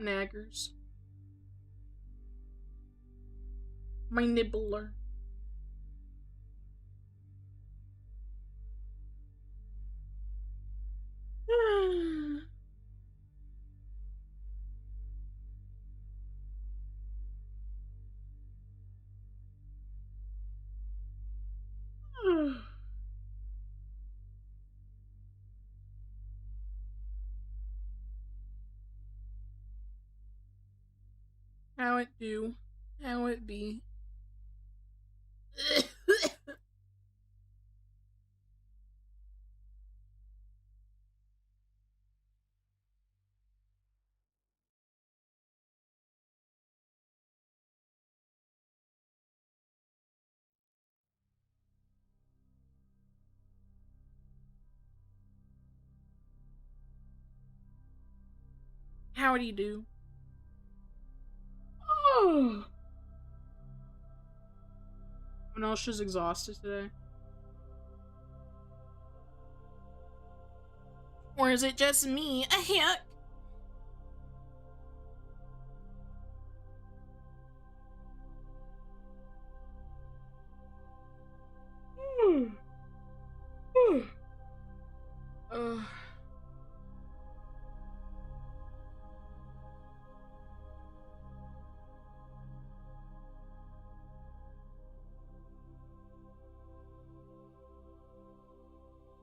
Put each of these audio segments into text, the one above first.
up, naggers? My nibbler. How it do? How it be? Howdy do? Oh. Everyone else is exhausted today. Or is it just me? A heck.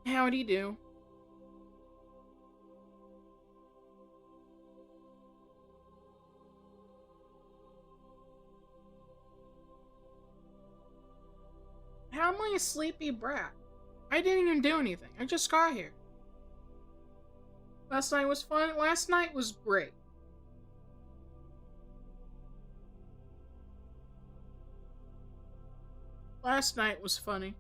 Howdy do? How am I a sleepy brat? I didn't even do anything. I just got here. Last night was fun. Last night was great. Last night was funny.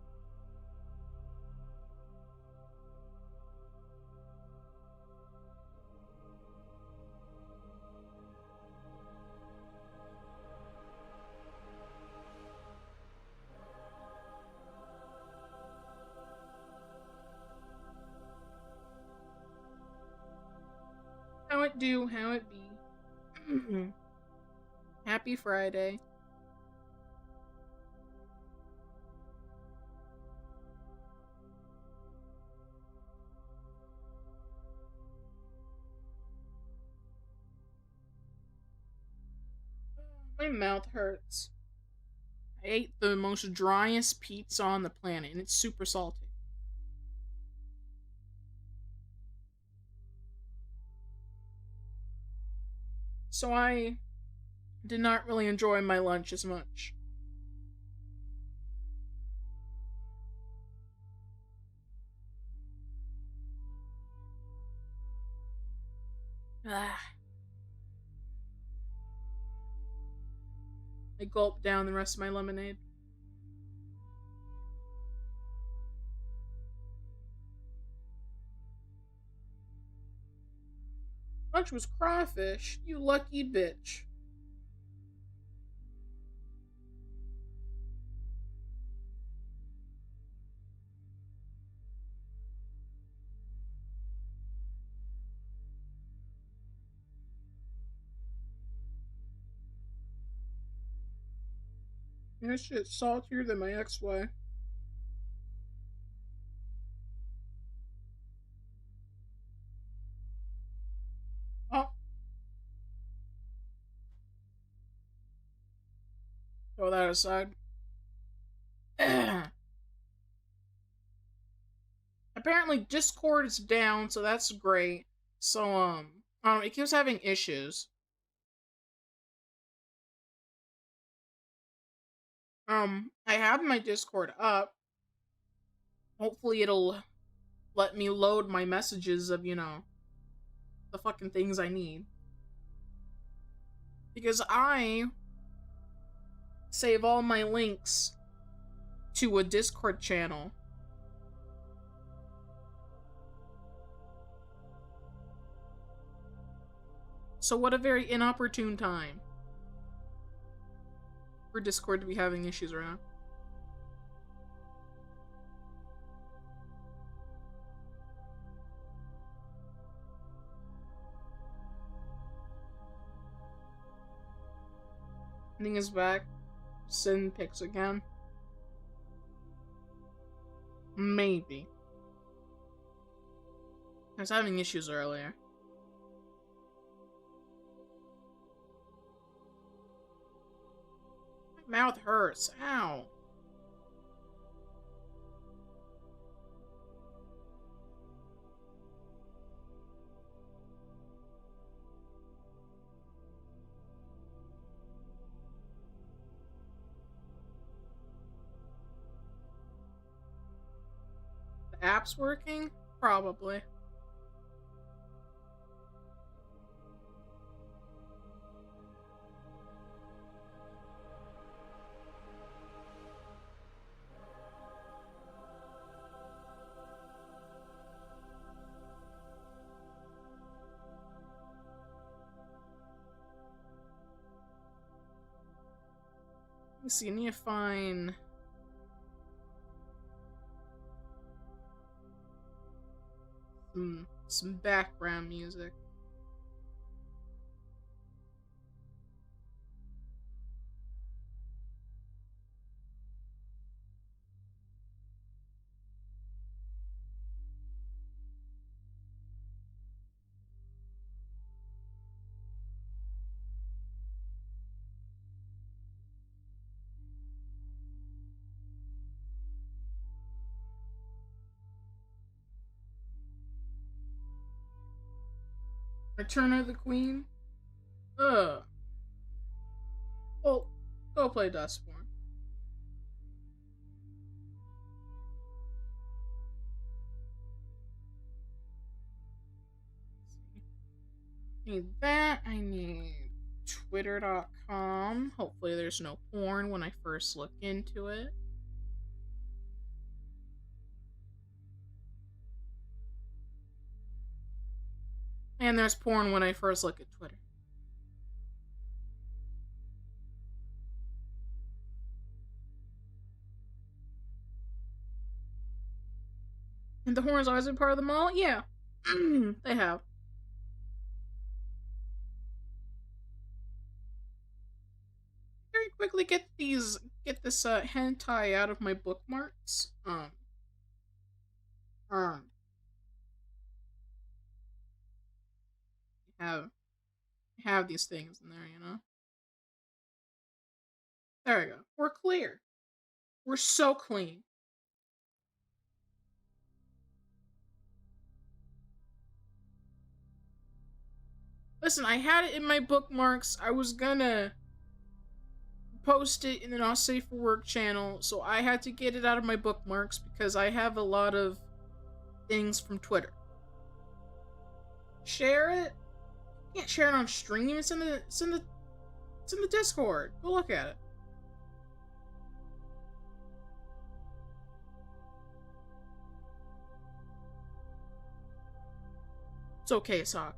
How it do, how it be. Happy Friday. My mouth hurts. I ate the most driest pizza on the planet, and it's super salty. So I did not really enjoy my lunch as much. Ah. I gulped down the rest of my lemonade. Lunch was crawfish, you lucky bitch. This shit's saltier than my ex-wife. Oh. Throw that aside. Apparently Discord is down, so that's great. So, I don't know, it keeps having issues. I have my Discord up. Hopefully it'll let me load my messages of, the fucking things I need. Because I save all my links to a Discord channel. So what a very inopportune time for Discord to be having issues right now. I think it's back. Send pics again. Maybe. I was having issues earlier. My mouth hurts. Ow. The app's working? Probably. Let's see, I need to find some background music. Return of the Queen? Ugh. Well, go play Dustborn. I need that. I need Twitter.com. Hopefully there's no porn when I first look into it. And there's porn when I first look at Twitter. And the horn's always been part of the mall? Yeah. They have. Very quickly get this hentai out of my bookmarks. Have these things in there, you know? There we go. We're clear. We're so clean. Listen, I had it in my bookmarks. I was gonna post it in the Not Safe for Work channel, so I had to get it out of my bookmarks because I have a lot of things from Twitter. Share it? You can't share it on stream. It's in the Discord. Go look at it. It's okay, Sakura.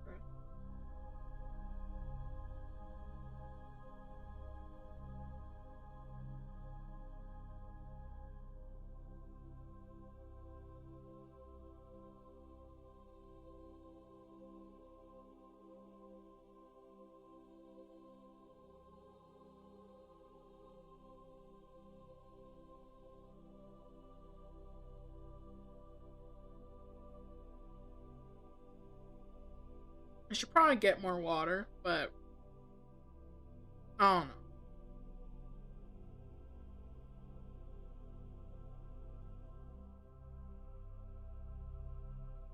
I should probably get more water, but I don't know.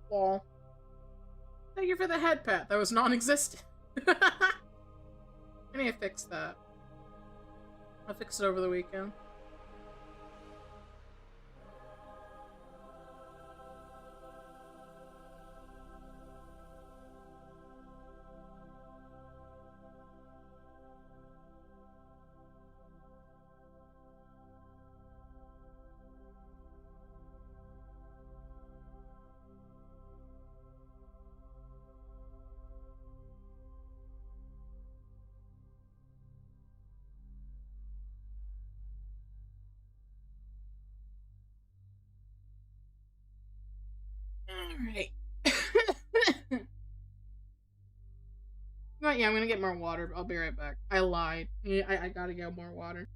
Well, thank you for the head pat. That was non-existent. I need to fix that. I'll fix it over the weekend. Alright. Not yeah, I'm gonna get more water. I'll be right back. I lied. Yeah, I gotta get more water.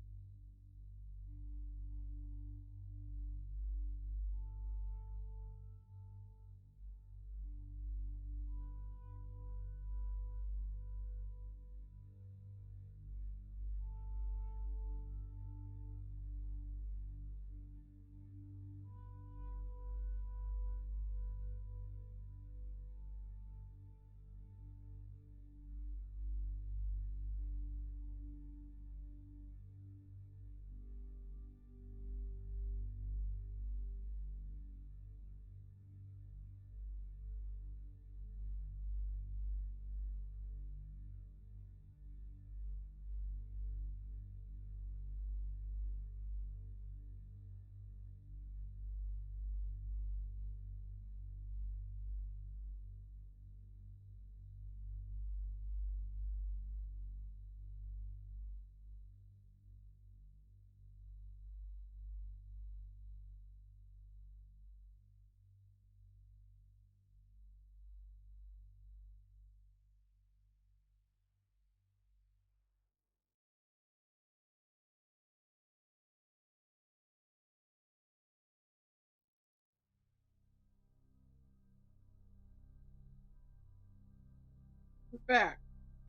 We're back.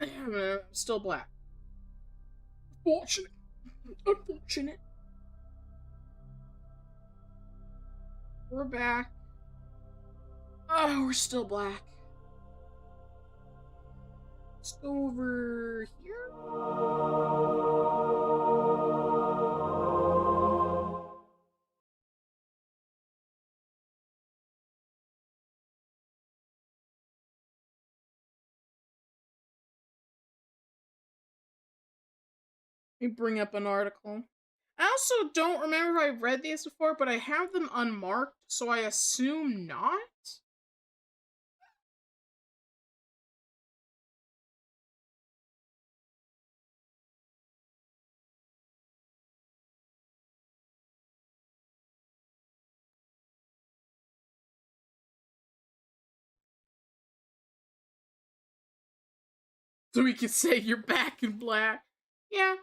I'm still black. Unfortunate. Unfortunate. We're back. Oh, we're still black. Let's go over here. Let me bring up an article. I also don't remember if I've read these before, but I have them unmarked, so I assume not. So we can say you're back in black. Yeah.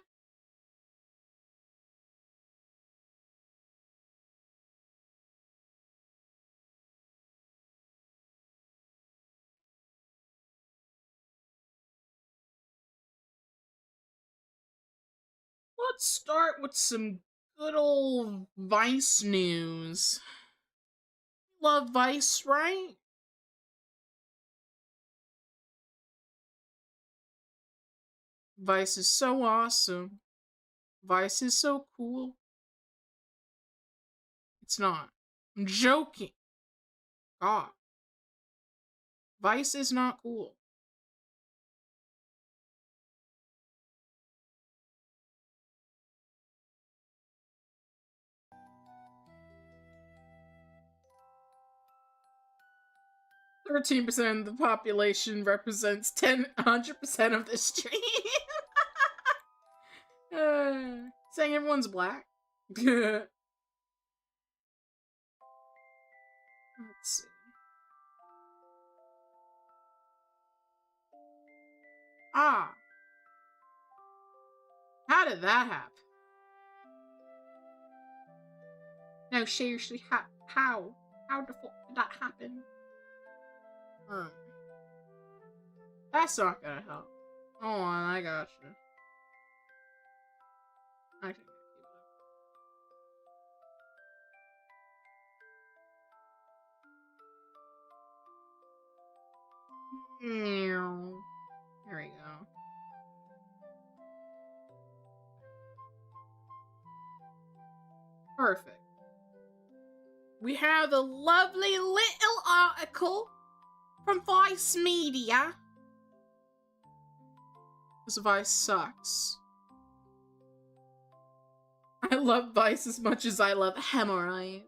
Let's start with some good old Vice news. Love Vice, right? Vice is so awesome. Vice is so cool. It's not. I'm joking. God. Vice is not cool. "13% of the population represents 100% of the stream." Saying everyone's black. Let's see. Ah. How did that happen? No, seriously, how? How the fuck did that happen? That's not gonna help. Hold on, I got you. I can There we go. Perfect. We have the lovely little article from Vice Media. This Vice sucks. I love Vice as much as I love hemorrhoids.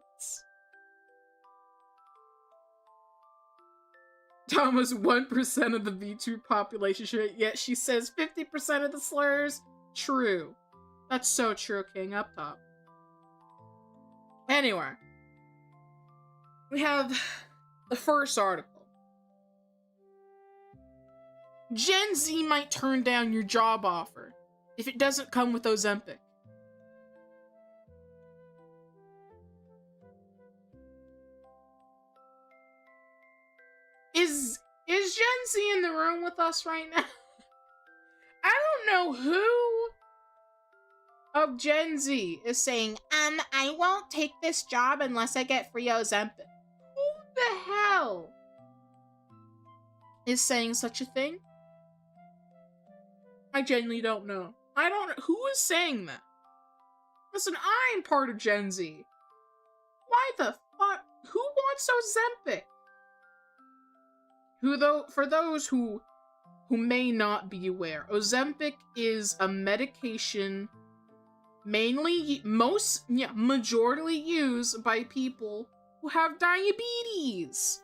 Dama's 1% of the Vtuber population, yet she says 50% of the slurs. True. That's so true, King. Up top. Anyway. We have the first article. Gen Z might turn down your job offer if it doesn't come with Ozempic. Is Gen Z in the room with us right now? I don't know who of Gen Z is saying, I won't take this job unless I get free Ozempic. Who the hell is saying such a thing? I genuinely don't know. I don't know. Who is saying that? Listen, I'm part of Gen Z. Why the fuck? Who wants Ozempic? For those who may not be aware, Ozempic is a medication majorly used by people who have diabetes.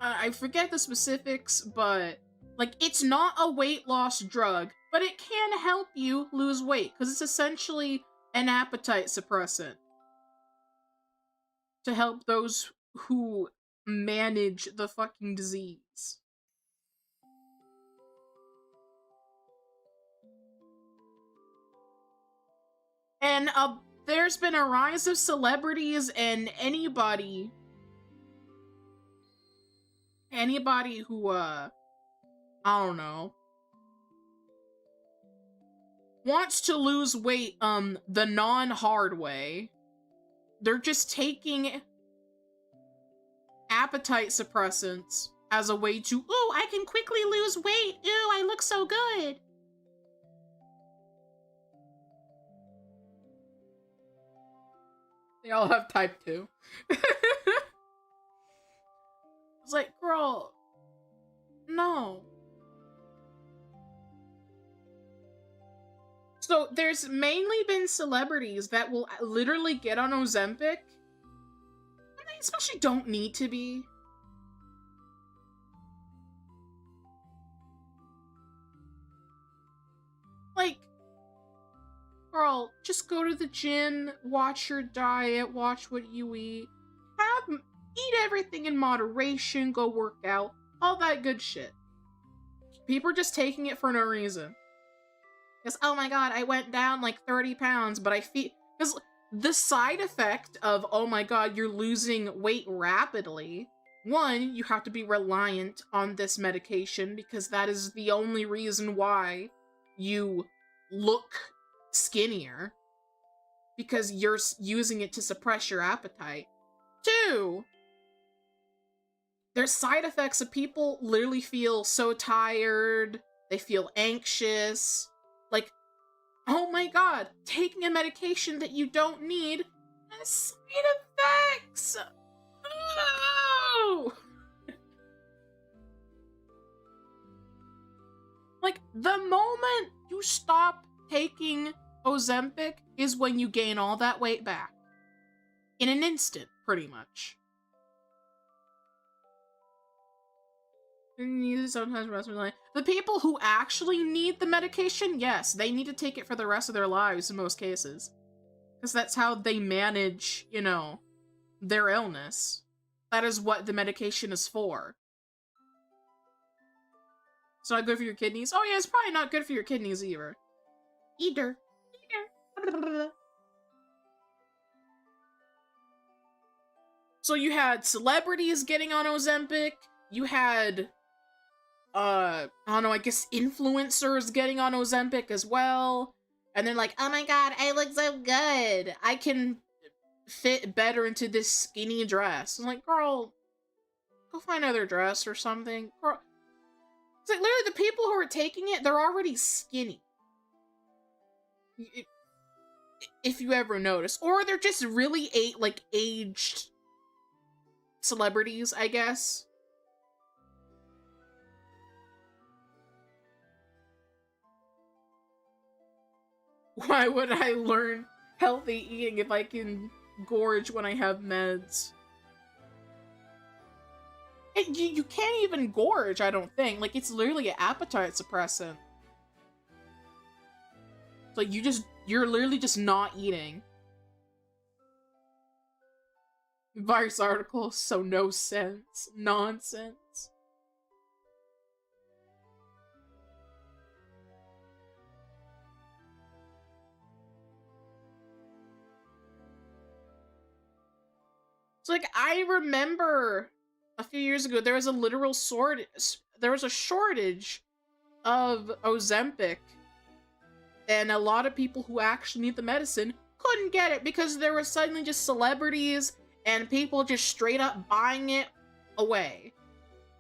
I forget the specifics, but like, it's not a weight loss drug, but it can help you lose weight because it's essentially an appetite suppressant to help those who manage the fucking disease. And there's been a rise of celebrities and anybody who I don't know, wants to lose weight the non-hard way. They're just taking appetite suppressants as a way to, ooh, I can quickly lose weight. Ooh, I look so good. They all have type 2. It's like, girl, no. So there's mainly been celebrities that will literally get on Ozempic, and they especially don't need to be. Like, girl, just go to the gym, watch your diet, watch what you eat, eat everything in moderation, go work out, all that good shit. People are just taking it for no reason. Because, oh my god, I went down like 30 pounds, but I feel... Because the side effect of, oh my god, you're losing weight rapidly, one, you have to be reliant on this medication because that is the only reason why you look skinnier. Because you're using it to suppress your appetite. Two, there's side effects of people literally feel so tired, they feel anxious. Like, oh my god, taking a medication that you don't need has side effects! Oh! Like, the moment you stop taking Ozempic is when you gain all that weight back. In an instant, pretty much. Sometimes the people who actually need the medication, yes, they need to take it for the rest of their lives in most cases. Because that's how they manage, you know, their illness. That is what the medication is for. It's not good for your kidneys. Oh yeah, it's probably not good for your kidneys either. So you had celebrities getting on Ozempic, you had I don't know, I guess influencers getting on Ozempic as well. And they're like, oh my god, I look so good. I can fit better into this skinny dress. I'm like, girl, go find another dress or something. Girl. It's like, literally, the people who are taking it, they're already skinny. If you ever notice. Or they're just really, aged celebrities, I guess. Why would I learn healthy eating if I can gorge when I have meds? You can't even gorge, I don't think. Like, it's literally an appetite suppressant. Like, you're literally just not eating. Virus article, so no sense. Nonsense. It's like, I remember a few years ago, there was a literal shortage of Ozempic, and a lot of people who actually need the medicine couldn't get it because there were suddenly just celebrities and people just straight up buying it away,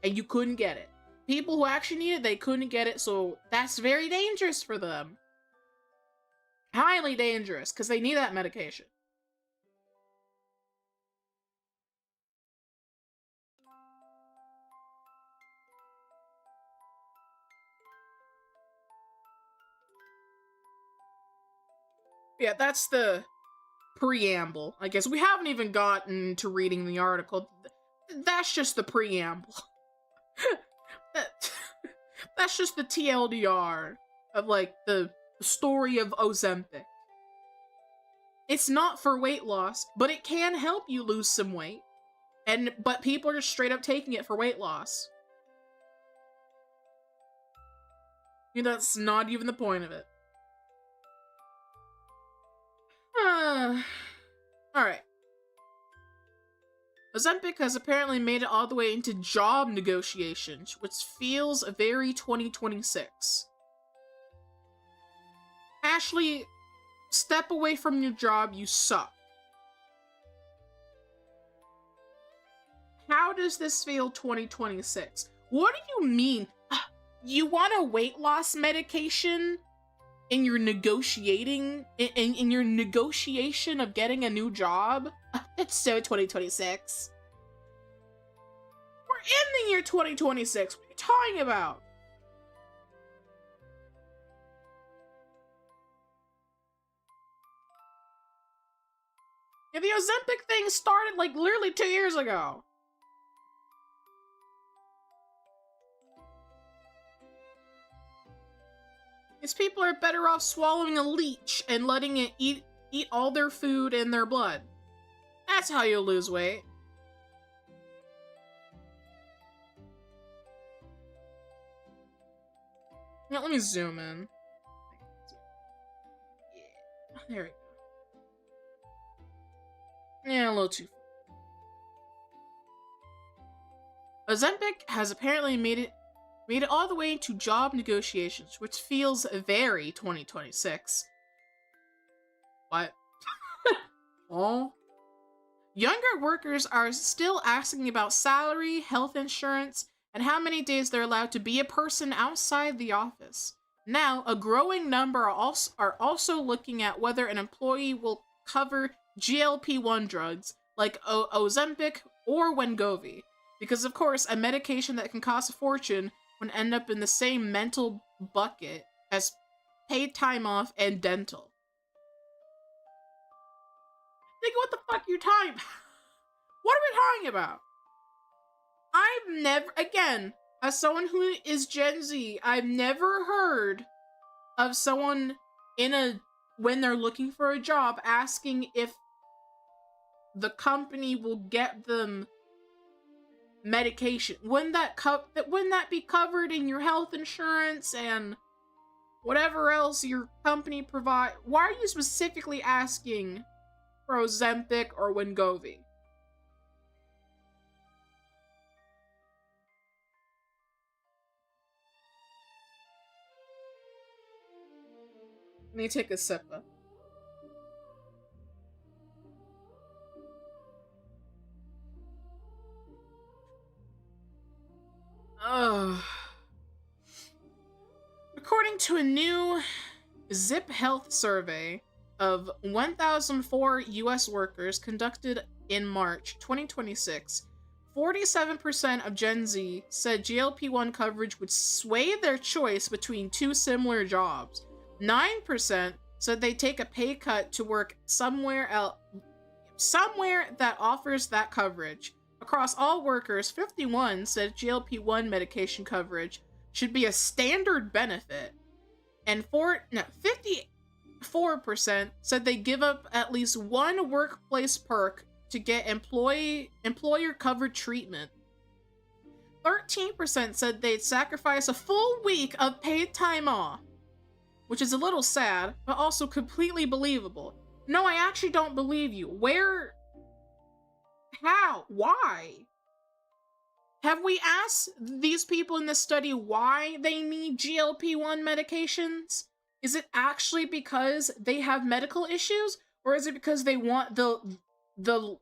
and you couldn't get it. People who actually need it, they couldn't get it, so that's very dangerous for them. Highly dangerous, because they need that medication. Yeah, that's the preamble. I guess we haven't even gotten to reading the article. That's just the preamble. That's just the TLDR of, like, the story of Ozempic. It's not for weight loss, but it can help you lose some weight. But people are just straight up taking it for weight loss. You know, that's not even the point of it. Alright. Ozempic has apparently made it all the way into job negotiations, which feels very 2026. Ashley, step away from your job, you suck. How does this feel 2026? What do you mean? You want a weight loss medication in your negotiating in your negotiation of getting a new job? That's so 2026. We're in the year 2026. What are you talking about? Yeah, the Ozempic thing started like literally 2 years ago. These people are better off swallowing a leech and letting it eat all their food and their blood. That's how you'll lose weight. Now, let me zoom in. Yeah, there we go. Yeah, a little too far. Ozempic has apparently made it all the way to job negotiations, which feels very 2026. What? Oh? Younger workers are still asking about salary, health insurance, and how many days they're allowed to be a person outside the office. Now, a growing number are also looking at whether an employee will cover GLP-1 drugs like Ozempic or Wegovy, because of course, a medication that can cost a fortune would end up in the same mental bucket as paid time off and dental. Think what the fuck you talking about? What are we talking about? I've never, again, as someone who is Gen Z, I've never heard of someone when they're looking for a job asking if the company will get them medication. Wouldn't that be covered in your health insurance and whatever else your company provide? Why are you specifically asking for Ozempic or Wegovy? Let me take a sip of. According to a new Zip Health survey of 1,004 US workers conducted in March 2026, 47% of Gen Z said GLP-1 coverage would sway their choice between two similar jobs. 9% said they'd take a pay cut to work somewhere that offers that coverage. Across all workers, 51 said GLP-1 medication coverage should be a standard benefit, and 54% said they give up at least one workplace perk to get employer-covered treatment. 13% said they'd sacrifice a full week of paid time off, which is a little sad, but also completely believable. No, I actually don't believe you. Where? How? Why? Have we asked these people in this study why they need GLP-1 medications? Is it actually because they have medical issues, or is it because they want the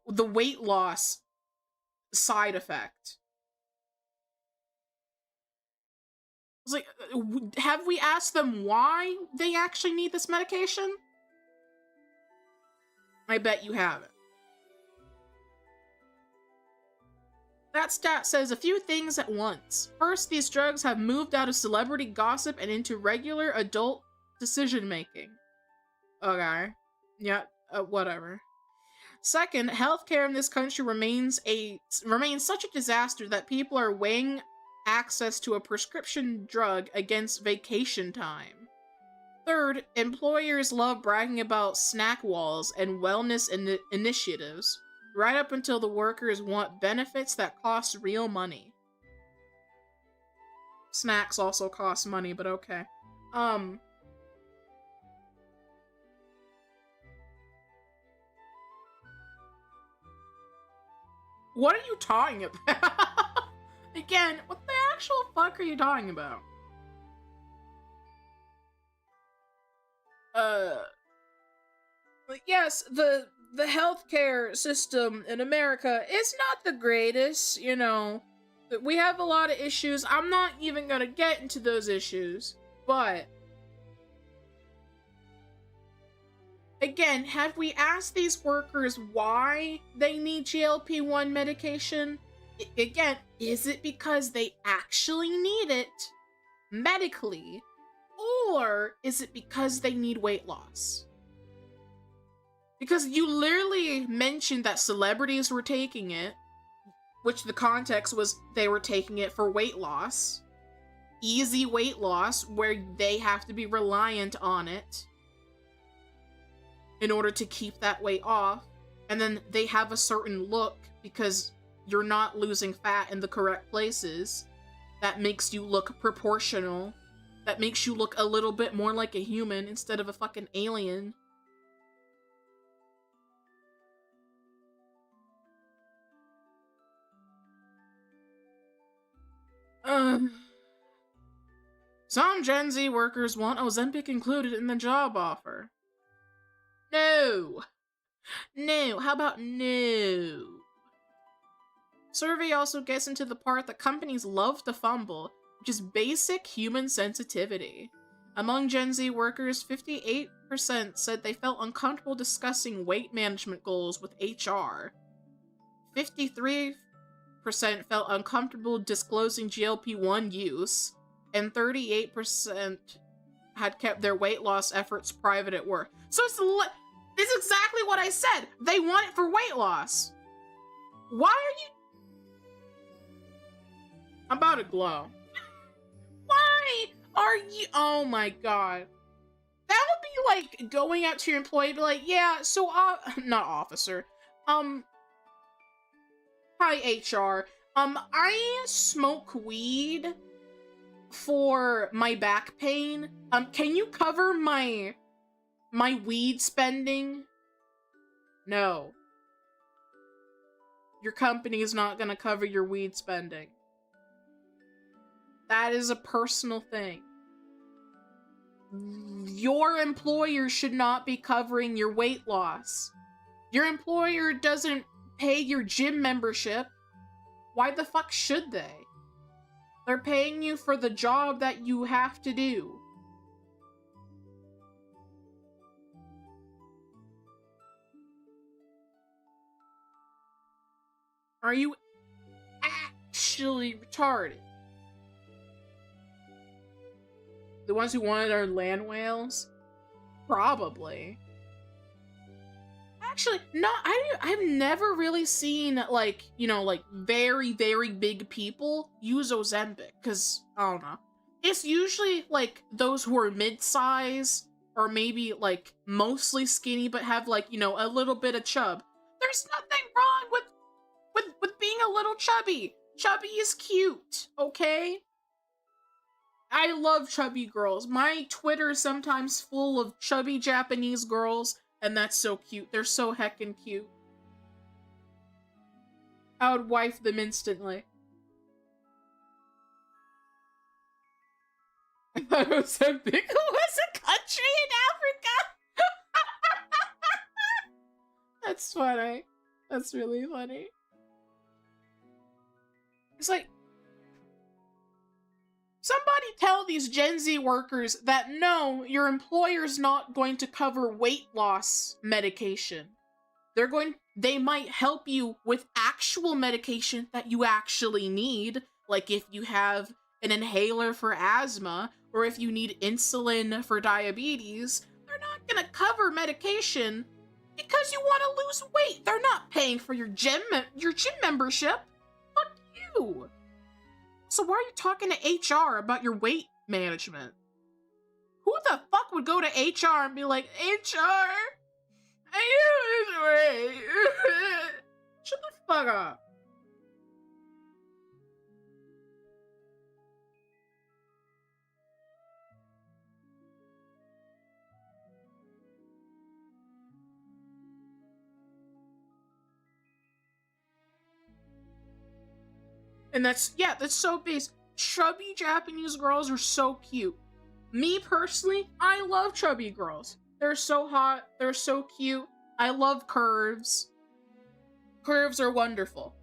weight loss side effect? It's like, have we asked them why they actually need this medication? I bet you haven't. That stat says a few things at once. First, these drugs have moved out of celebrity gossip and into regular adult decision-making. Okay. Yeah, whatever. Second, healthcare in this country remains such a disaster that people are weighing access to a prescription drug against vacation time. Third, employers love bragging about snack walls and wellness initiatives, right up until the workers want benefits that cost real money. Snacks also cost money, but okay. What are you talking about? Again, what the actual fuck are you talking about? Yes, the healthcare system in America is not the greatest, you know. We have a lot of issues. I'm not even gonna get into those issues, but again, have we asked these workers why they need GLP-1 medication? Again, is it because they actually need it medically, or is it because they need weight loss? Because you literally mentioned that celebrities were taking it, which the context was they were taking it for weight loss. Easy weight loss, where they have to be reliant on it in order to keep that weight off. And then they have a certain look because you're not losing fat in the correct places. That makes you look proportional. That makes you look a little bit more like a human instead of a fucking alien. Some Gen Z workers want Ozempic included in the job offer. No. No. How about no? Survey also gets into the part that companies love to fumble, which is basic human sensitivity. Among Gen Z workers, 58% said they felt uncomfortable discussing weight management goals with HR. 53% felt uncomfortable disclosing GLP-1 use, and 38% had kept their weight loss efforts private at work. So it's exactly what I said. They want it for weight loss. Why are you... I'm about to glow. Why are you... Oh my god. That would be like going out to your employee and be like, yeah, so, not officer. Hi, HR. I smoke weed for my back pain. Can you cover my weed spending? No. Your company is not gonna cover your weed spending. That is a personal thing. Your employer should not be covering your weight loss. Your employer doesn't pay your gym membership. Why the fuck should they? They're paying you for the job that you have to do. Are you actually retarded? The ones who wanted our land whales? Probably. Actually, no, I've never really seen, like, you know, like, very, very big people use Ozempic, because, I don't know. It's usually, like, those who are mid-size, or maybe, like, mostly skinny, but have, like, you know, a little bit of chub. There's nothing wrong with being a little chubby. Chubby is cute, okay? I love chubby girls. My Twitter is sometimes full of chubby Japanese girls, and that's so cute. They're so heckin' cute. I would wife them instantly. I thought Ozempic was a country in Africa! That's funny. That's really funny. It's like, somebody tell these Gen Z workers that no, your employer's not going to cover weight loss medication. They might help you with actual medication that you actually need, like if you have an inhaler for asthma, or if you need insulin for diabetes. They're not gonna cover medication because you want to lose weight. They're not paying for your gym membership. Fuck you. So why are you talking to HR about your weight management? Who the fuck would go to HR and be like, HR, I lose weight. Shut the fuck up. And that's so base. Chubby Japanese girls are so cute. Me personally, I love chubby girls. They're so hot, they're so cute. I love curves. Curves are wonderful.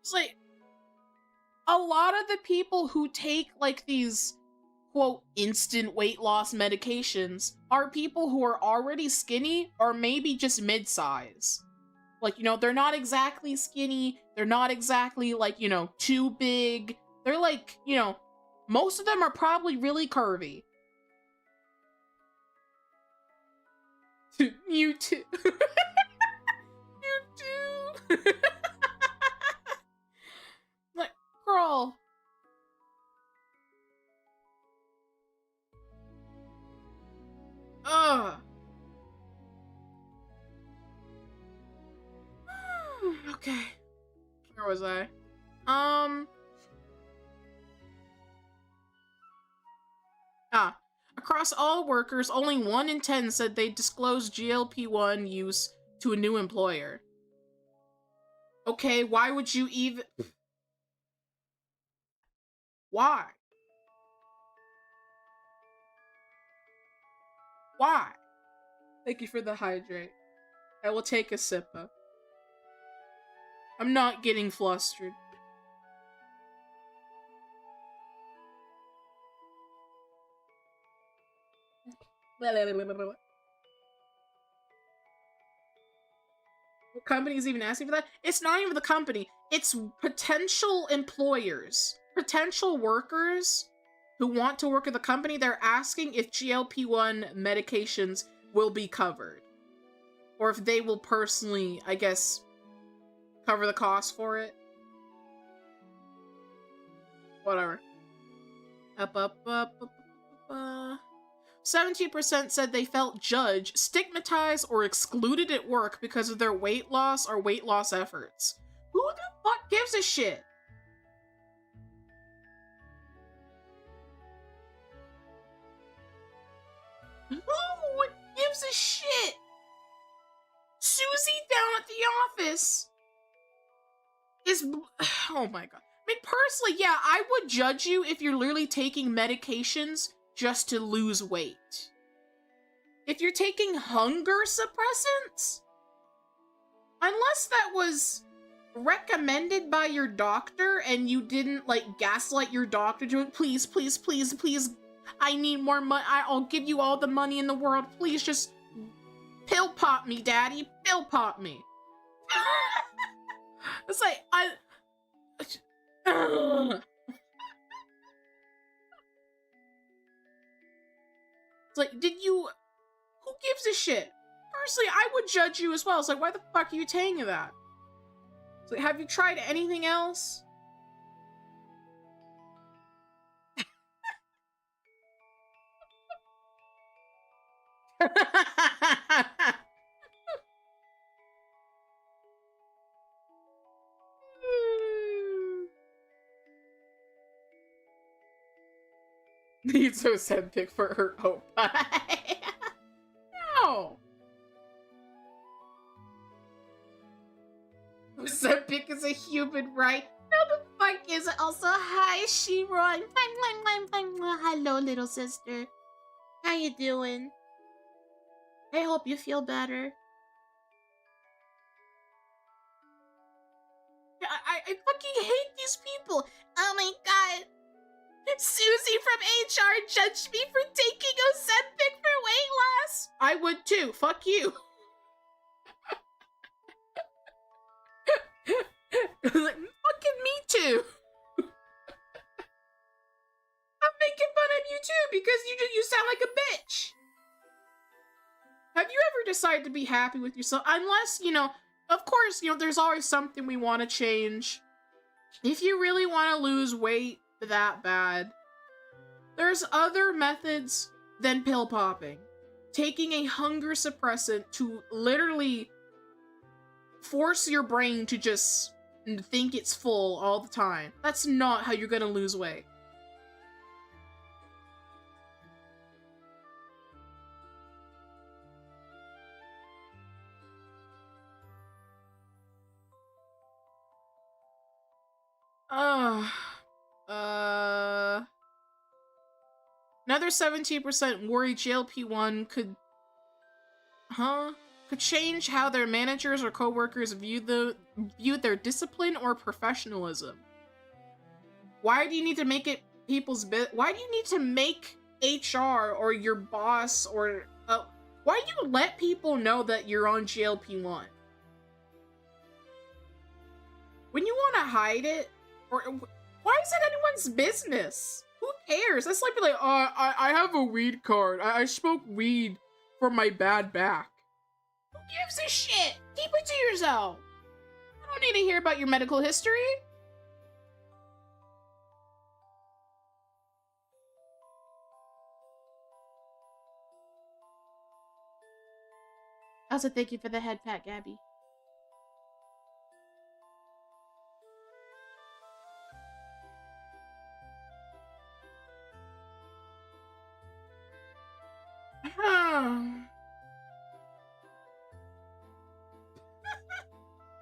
It's like, a lot of the people who take like these quote instant weight loss medications are people who are already skinny or maybe just mid-size. Like, you know, they're not exactly skinny. They're not exactly, like, you know, too big. They're like, you know, most of them are probably really curvy. You too. You too. Like, girl. Ugh. Okay. Where was I? Across all workers, only 1 in 10 said they disclosed GLP-1 use to a new employer. Okay, why would you even... Why? Why? Thank you for the hydrate. I will take a sip of. I'm not getting flustered. What company's even asking for that? It's not even the company. It's potential employers. Potential workers who want to work at the company. They're asking if GLP-1 medications will be covered. Or if they will personally, I guess, cover the cost for it. Whatever. 17% said they felt judged, stigmatized, or excluded at work because of their weight loss or weight loss efforts. Who the fuck gives a shit? Who gives a shit? Susie down at the office is... Oh my god. I mean, personally, yeah, I would judge you if you're literally taking medications just to lose weight. If you're taking hunger suppressants, unless that was recommended by your doctor and you didn't, like, gaslight your doctor to it, please, please, please, please, I need more money, I'll give you all the money in the world, please just pill pop me, daddy, pill pop me. It's like, It's like, who gives a shit? Personally, I would judge you as well. It's like, why the fuck are you taking that? It's like, have you tried anything else? Needs Ozempic for her hope. No! Ozempic is a human, right? No, the fuck is it? Also, hi, Shiro. Hello, little sister. How you doing? I hope you feel better. I fucking hate these people. Oh my god. Susie from HR judged me for taking Ozempic for weight loss. I would too. Fuck you. Fucking me too. I'm making fun of you too because you sound like a bitch. Have you ever decided to be happy with yourself? Unless, of course, there's always something we want to change. If you really want to lose weight that bad, there's other methods than pill popping. Taking a hunger suppressant to literally force your brain to just think it's full all the time. That's not how you're gonna lose weight. Another 17% worry GLP-1 could change how their managers or coworkers view their discipline or professionalism. Why do you need to make it why do you need to make HR or your boss or why do you let people know that you're on GLP-1? When you want to hide it, or why is it anyone's business? Who cares? That's like, I have a weed card. I smoke weed for my bad back. Who gives a shit? Keep it to yourself. I don't need to hear about your medical history. Also, thank you for the head pat, Gabby.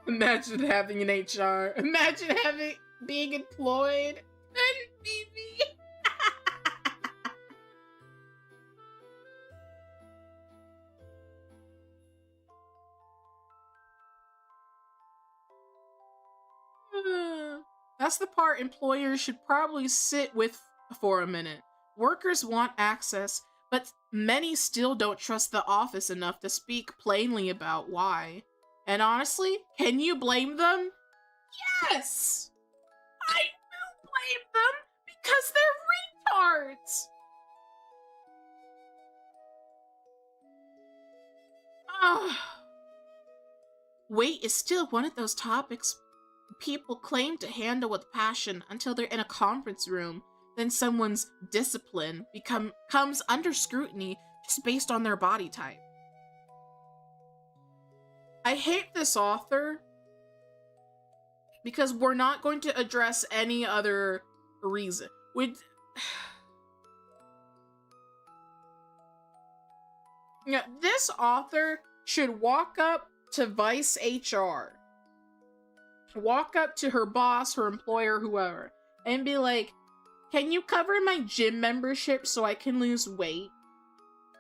Imagine having an HR. Imagine being employed. And BB. That's the part employers should probably sit with for a minute. Workers want access, but many still don't trust the office enough to speak plainly about why. And honestly, can you blame them? Yes! I do blame them because they're retards! Weight is still one of those topics people claim to handle with passion until they're in a conference room. Then someone's discipline comes under scrutiny just based on their body type. I hate this author because we're not going to address any other reason. This author should walk up to Vice HR, walk up to her boss, her employer, whoever, and be like, can you cover my gym membership so I can lose weight?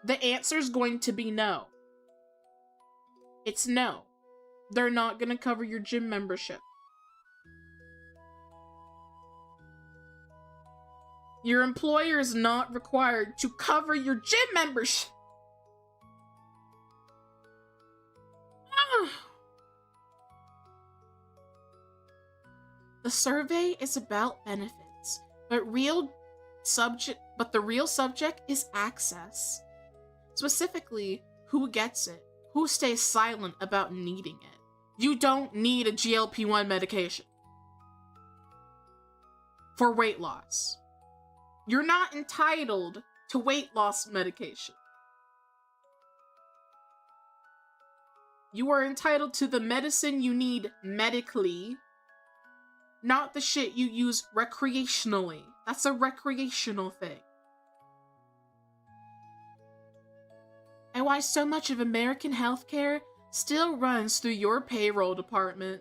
The answer's going to be no. It's no. They're not gonna cover your gym membership. Your employer is not required to cover your gym membership. The survey is about benefits, but the real subject is access. Specifically, who gets it, who stays silent about needing it. You don't need a GLP-1 medication for weight loss. You're not entitled to weight loss medication. You are entitled to the medicine you need medically, not the shit you use recreationally. That's a recreational thing. and why so much of American healthcare still runs through your payroll department.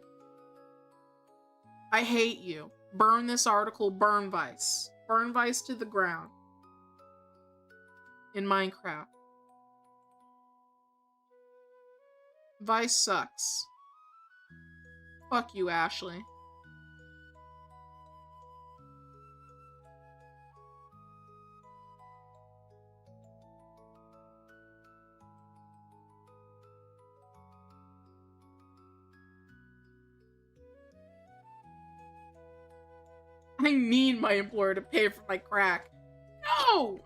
I hate you. Burn this article, burn Vice. Burn Vice to the ground. In Minecraft. Vice sucks. Fuck you, Ashley. I need my employer to pay for my crack. No!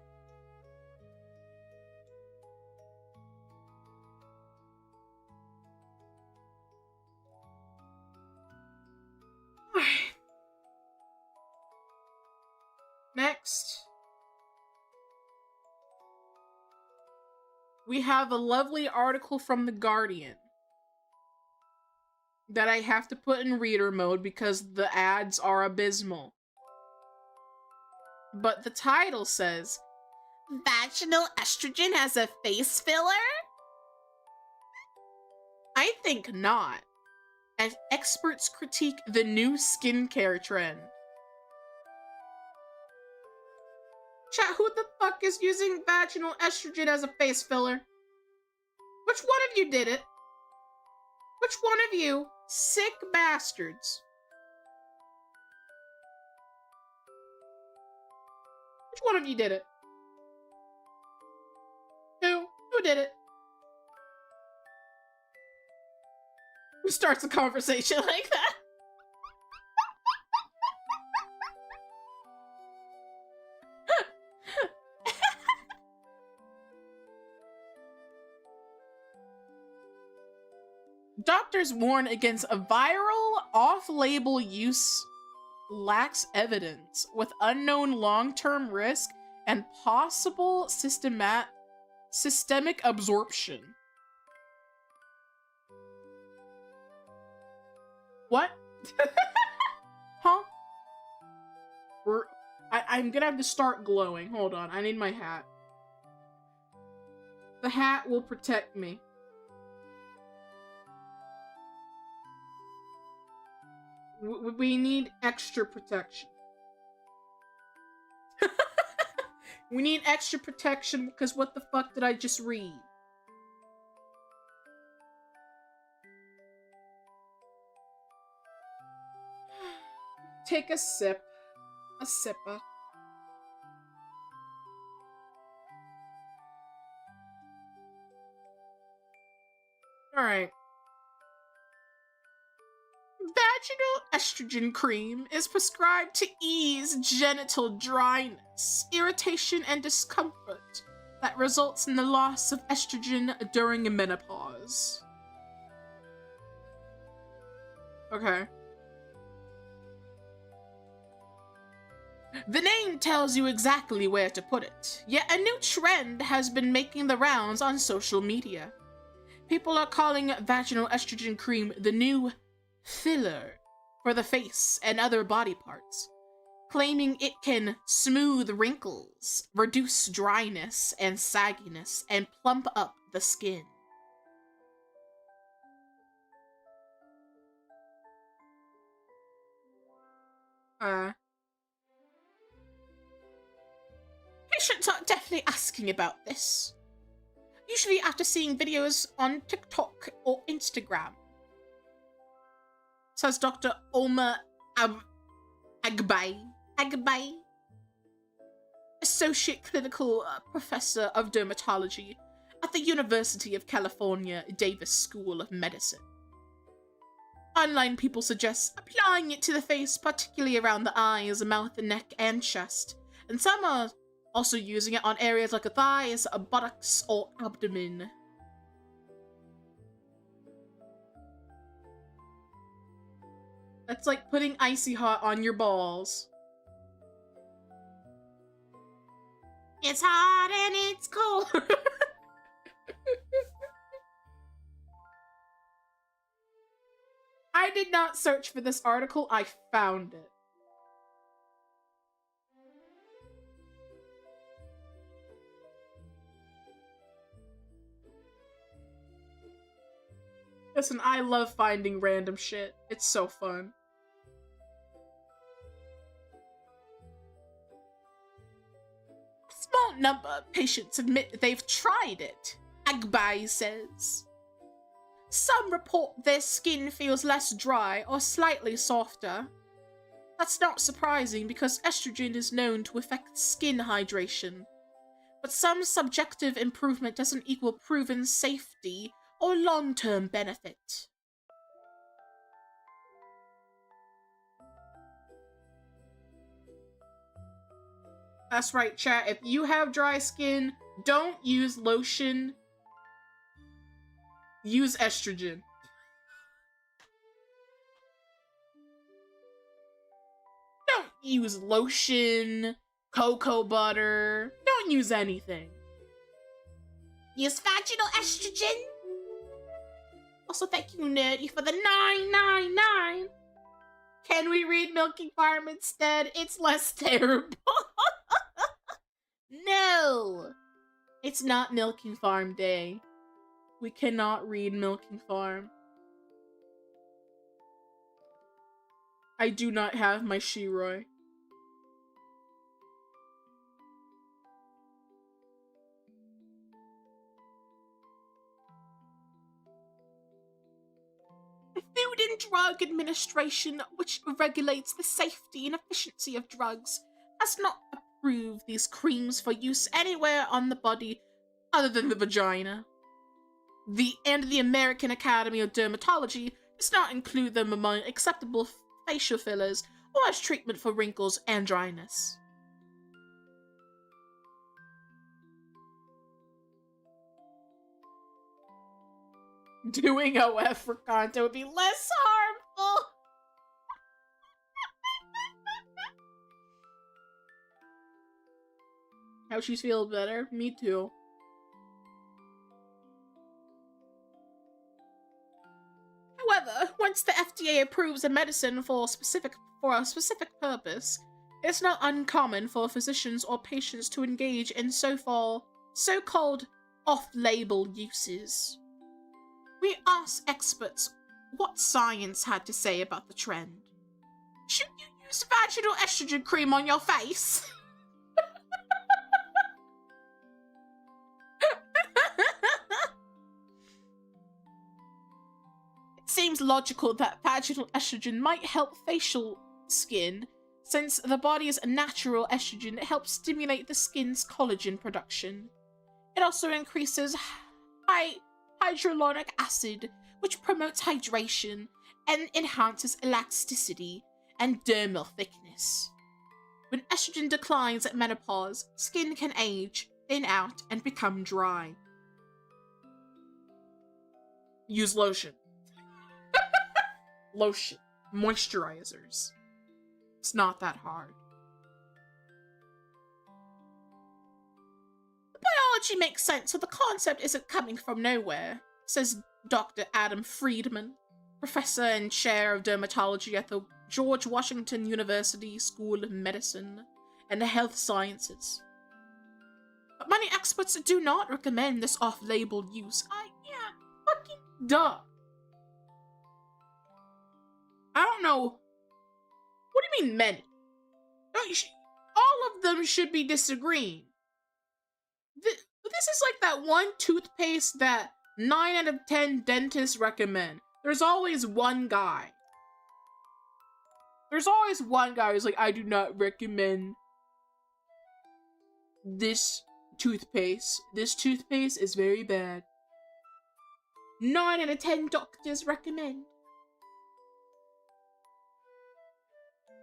Next, we have a lovely article from The Guardian that I have to put in reader mode because the ads are abysmal. But the title says, "Vaginal estrogen as a face filler?" I think not, as experts critique the new skincare trend. Chat, who the fuck is using vaginal estrogen as a face filler? Which one of you did it? Which one of you sick bastards? Which one of you did it? Who? Who did it? Who starts a conversation like that? Doctors warn against a viral off-label use lacks evidence with unknown long-term risk and possible systemic absorption. What? Huh? I'm gonna have to start glowing. Hold on, I need my hat. The hat will protect me. We need extra protection. We need extra protection because what the fuck did I just read? Take a sip. A sipper. Alright. Vaginal estrogen cream is prescribed to ease genital dryness, irritation, and discomfort that results in the loss of estrogen during menopause. Okay. The name tells you exactly where to put it, yet a new trend has been making the rounds on social media. People are calling vaginal estrogen cream the new filler for the face and other body parts, claiming it can smooth wrinkles, reduce dryness and sagginess, and plump up the skin. Patients are definitely asking about this, usually after seeing videos on TikTok or Instagram, says Dr. Omar Agbay, Associate Clinical Professor of Dermatology at the University of California, Davis School of Medicine. Online people suggest applying it to the face, particularly around the eyes, mouth, neck, and chest, and some are also using it on areas like the thighs, buttocks, or abdomen. That's like putting icy hot on your balls. It's hot and it's cold. I did not search for this article, I found it. Listen, I love finding random shit. It's so fun. A small number of patients admit they've tried it, Agbai says. Some report their skin feels less dry or slightly softer. That's not surprising because estrogen is known to affect skin hydration. But some subjective improvement doesn't equal proven safety or long-term benefit. That's right, chat. If you have dry skin, don't use lotion. Use estrogen. Don't use lotion, cocoa butter. Don't use anything. Use vaginal estrogen. Also, thank you, Nerdy, for the 999. Can we read Milking Farm instead? It's less terrible. No! It's not Milking Farm Day. We cannot read Milking Farm. I do not have my Shiroi. The Food and Drug Administration, which regulates the safety and efficiency of drugs, has not approved these creams for use anywhere on the body other than the vagina. The American Academy of Dermatology does not include them among acceptable facial fillers or as treatment for wrinkles and dryness. Doing OF for content would be less harmful. How she feels better? Me too. However, once the FDA approves a medicine for a specific purpose, it's not uncommon for physicians or patients to engage in so-called off-label uses. We asked experts what science had to say about the trend. Should you use vaginal estrogen cream on your face? It seems logical that vaginal estrogen might help facial skin, since the body's natural estrogen helps stimulate the skin's collagen production. It also increases hyaluronic acid, which promotes hydration and enhances elasticity and dermal thickness. When estrogen declines at menopause, skin can age, thin out, and become dry. Use lotion. Lotion. Moisturizers. It's not that hard. The biology makes sense, so the concept isn't coming from nowhere, says Dr. Adam Friedman, professor and chair of dermatology at the George Washington University School of Medicine and Health Sciences. But many experts do not recommend this off-label use. Fucking duh. I don't know. What do you mean many? All of them should be disagreeing. This is like that one toothpaste that 9 out of 10 dentists recommend. There's always one guy. There's always one guy who's like, I do not recommend this toothpaste. This toothpaste is very bad. 9 out of 10 doctors recommend.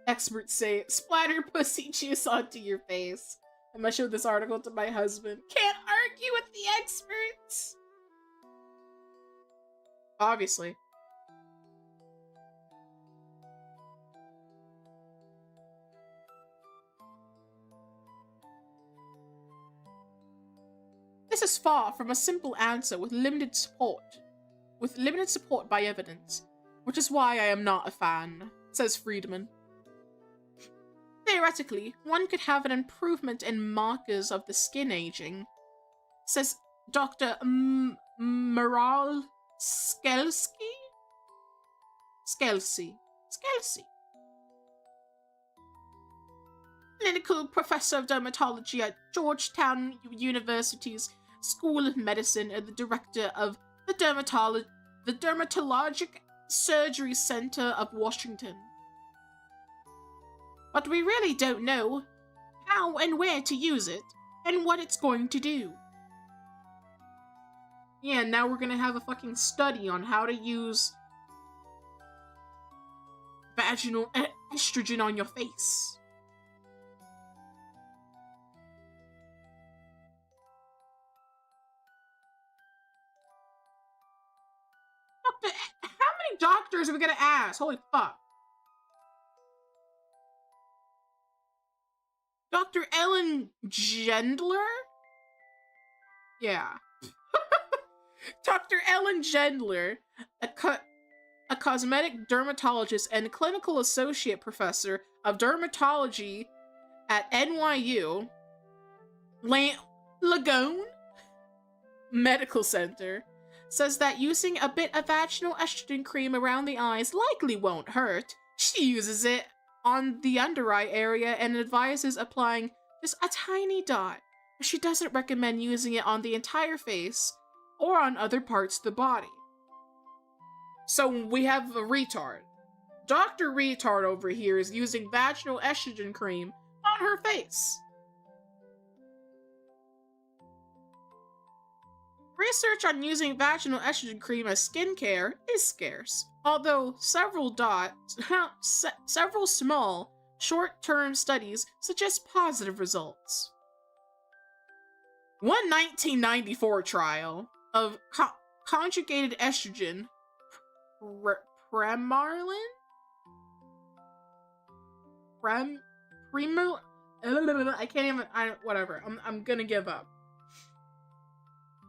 Experts say, splatter pussy juice onto your face. I must show this article to my husband. Can't argue with the experts! Obviously. This is far from a simple answer with limited support by evidence, which is why I am not a fan, says Friedman. Theoretically, one could have an improvement in markers of the skin aging, says Dr. Moral Skelsky, Scalzi. Clinical professor of dermatology at Georgetown University's School of Medicine and the director of the Dermatologic Surgery Center of Washington. But we really don't know how and where to use it and what it's going to do. Yeah, now we're gonna have a fucking study on how to use vaginal estrogen on your face. Doctor, how many doctors are we gonna ask? Holy fuck. Dr. Ellen Gendler? Yeah. Dr. Ellen Gendler, a cosmetic dermatologist and clinical associate professor of dermatology at NYU Langone Medical Center, says that using a bit of vaginal estrogen cream around the eyes likely won't hurt. She uses it on the under eye area and advises applying just a tiny dot. She doesn't recommend using it on the entire face or on other parts of the body. So we have a retard. Dr. Retard over here is using vaginal estrogen cream on her face. Research on using vaginal estrogen cream as skincare is scarce, although several small, short-term studies suggest positive results. One 1994 trial of conjugated estrogen, Premarlin? I can't even, whatever, I'm gonna give up.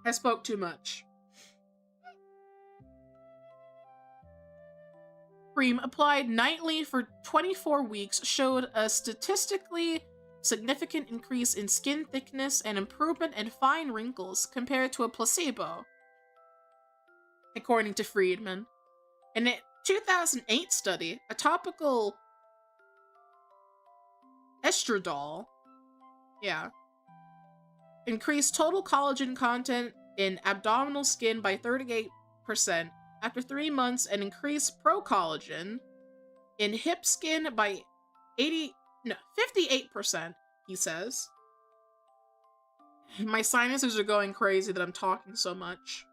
I spoke too much. Cream applied nightly for 24 weeks showed a statistically significant increase in skin thickness and improvement in fine wrinkles compared to a placebo, according to Friedman. In a 2008 study, a topical estradiol, increased total collagen content in abdominal skin by 38% after 3 months and increased pro-collagen in hip skin by 58%, he says. My sinuses are going crazy that I'm talking so much.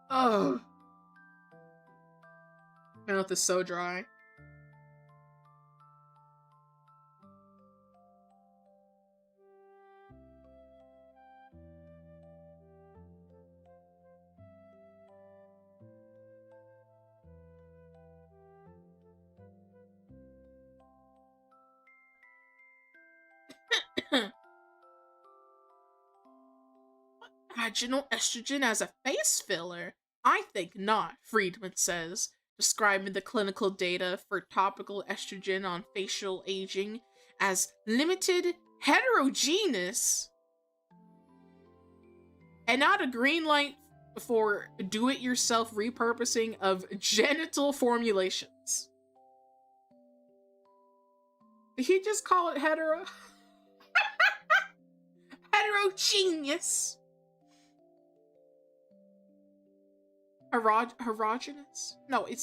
Oh. My mouth is so dry. Vaginal estrogen as a face filler? I think not, Friedman says, describing the clinical data for topical estrogen on facial aging as limited, heterogeneous, and not a green light for do-it-yourself repurposing of genital formulations. Did he just call it hetero? Heterogeneous. Heterogeneous? No, it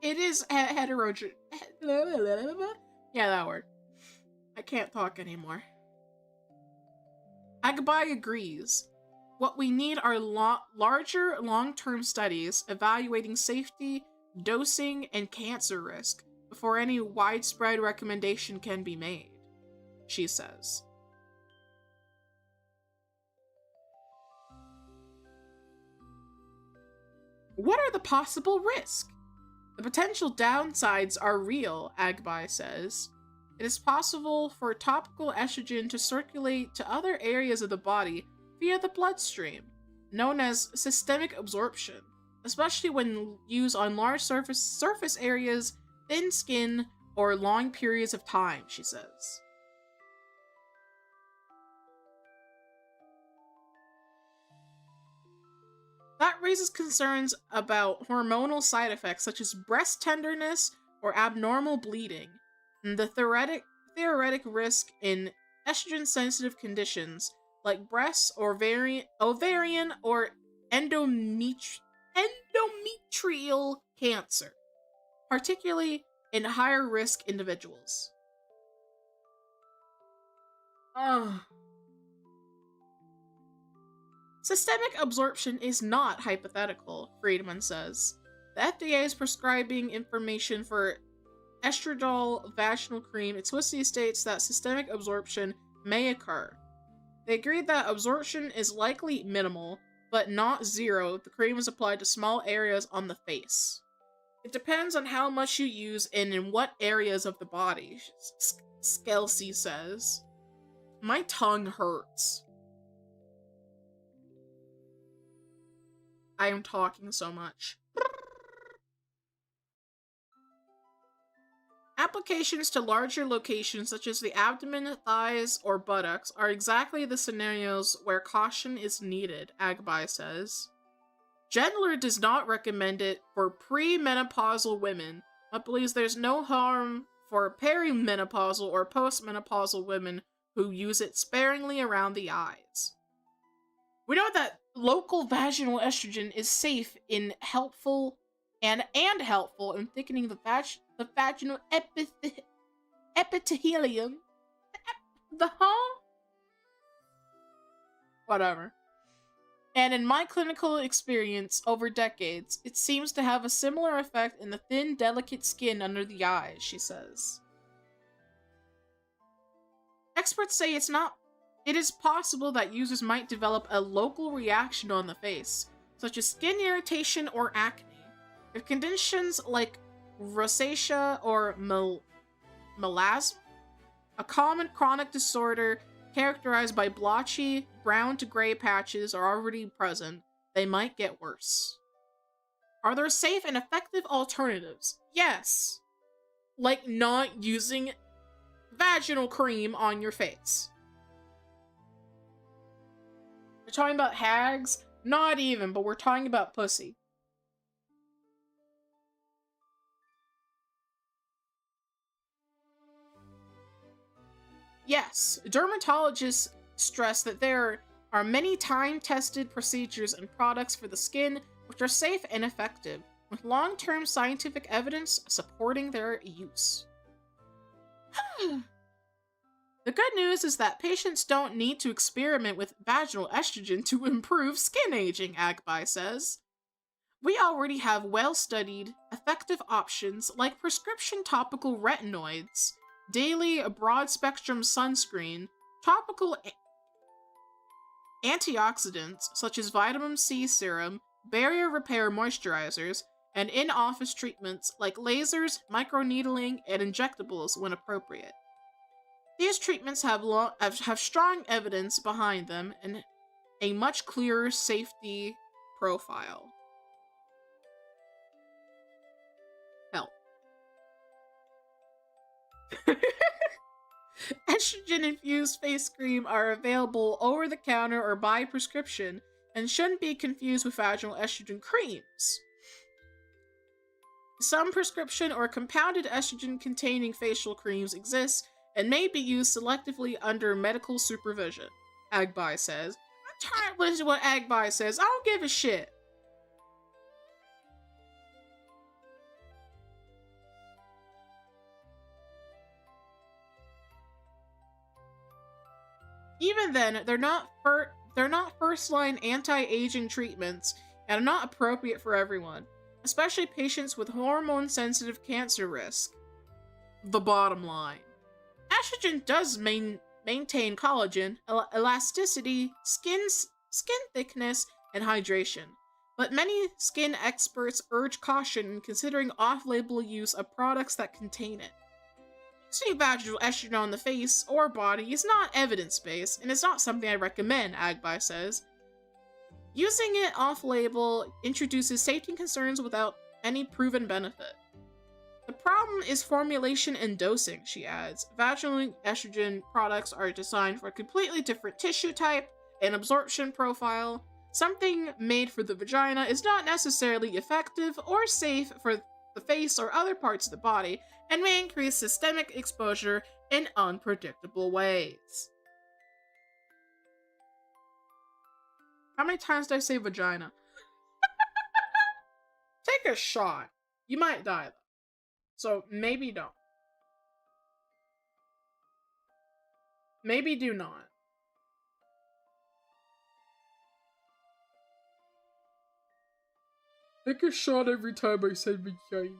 is heterogeneous. Yeah, that word. I can't talk anymore. Agbai agrees. What we need are larger long-term studies evaluating safety, dosing, and cancer risk before any widespread recommendation can be made, she says. What are the possible risks? The potential downsides are real, Agbai says. It is possible for topical estrogen to circulate to other areas of the body via the bloodstream, known as systemic absorption, especially when used on large surface areas, thin skin, or long periods of time, she says. That raises concerns about hormonal side effects such as breast tenderness or abnormal bleeding, and the theoretic risk in estrogen-sensitive conditions like breast or ovarian or endometrial cancer, particularly in higher risk individuals. Ugh. Systemic absorption is not hypothetical, Friedman says. The FDA is prescribing information for estradiol vaginal cream. It explicitly states that systemic absorption may occur. They agreed that absorption is likely minimal, but not zero if the cream is applied to small areas on the face. It depends on how much you use and in what areas of the body, Skelsey says. My tongue hurts. I am talking so much. Applications to larger locations such as the abdomen, thighs, or buttocks are exactly the scenarios where caution is needed, Agbai says. Gendler does not recommend it for premenopausal women, but believes there's no harm for perimenopausal or postmenopausal women who use it sparingly around the eyes. We know that local vaginal estrogen is safe and helpful in thickening the vaginal epithelium. Whatever. And in my clinical experience over decades, it seems to have a similar effect in the thin, delicate skin under the eyes, she says. Experts say it is possible that users might develop a local reaction on the face, such as skin irritation or acne. If conditions like rosacea or melasma, a common chronic disorder characterized by blotchy, brown to gray patches, are already present, they might get worse. Are there safe and effective alternatives? Yes. Like not using vaginal cream on your face. We're talking about hags? Not even, but we're talking about pussy. Yes, dermatologists stress that there are many time-tested procedures and products for the skin which are safe and effective, with long-term scientific evidence supporting their use. The good news is that patients don't need to experiment with vaginal estrogen to improve skin aging, Agbai says. We already have well-studied, effective options like prescription topical retinoids, daily broad-spectrum sunscreen, topical antioxidants such as vitamin C serum, barrier repair moisturizers, and in-office treatments like lasers, microneedling, and injectables when appropriate. These treatments have strong evidence behind them and a much clearer safety profile. Hell. Estrogen-infused face cream are available over the counter or by prescription and shouldn't be confused with vaginal estrogen creams. Some prescription or compounded estrogen-containing facial creams exist and may be used selectively under medical supervision, Agbai says. I'm tired of listening to what Agbai says. I don't give a shit. Even then, they're not first-line anti-aging treatments and are not appropriate for everyone, especially patients with hormone-sensitive cancer risk. The bottom line. Estrogen does maintain collagen, elasticity, skin thickness, and hydration, but many skin experts urge caution in considering off-label use of products that contain it. Using vaginal estrogen on the face or body is not evidence-based, and it's not something I recommend, Agbai says. Using it off-label introduces safety concerns without any proven benefit. The problem is formulation and dosing, she adds. Vaginal estrogen products are designed for a completely different tissue type and absorption profile, Something made for the vagina is not necessarily effective or safe for the face or other parts of the body, and may increase systemic exposure in unpredictable ways. How many times did I say vagina? Take a shot. You might die, though. So maybe don't. Maybe do not. Take a shot every time I say vagina.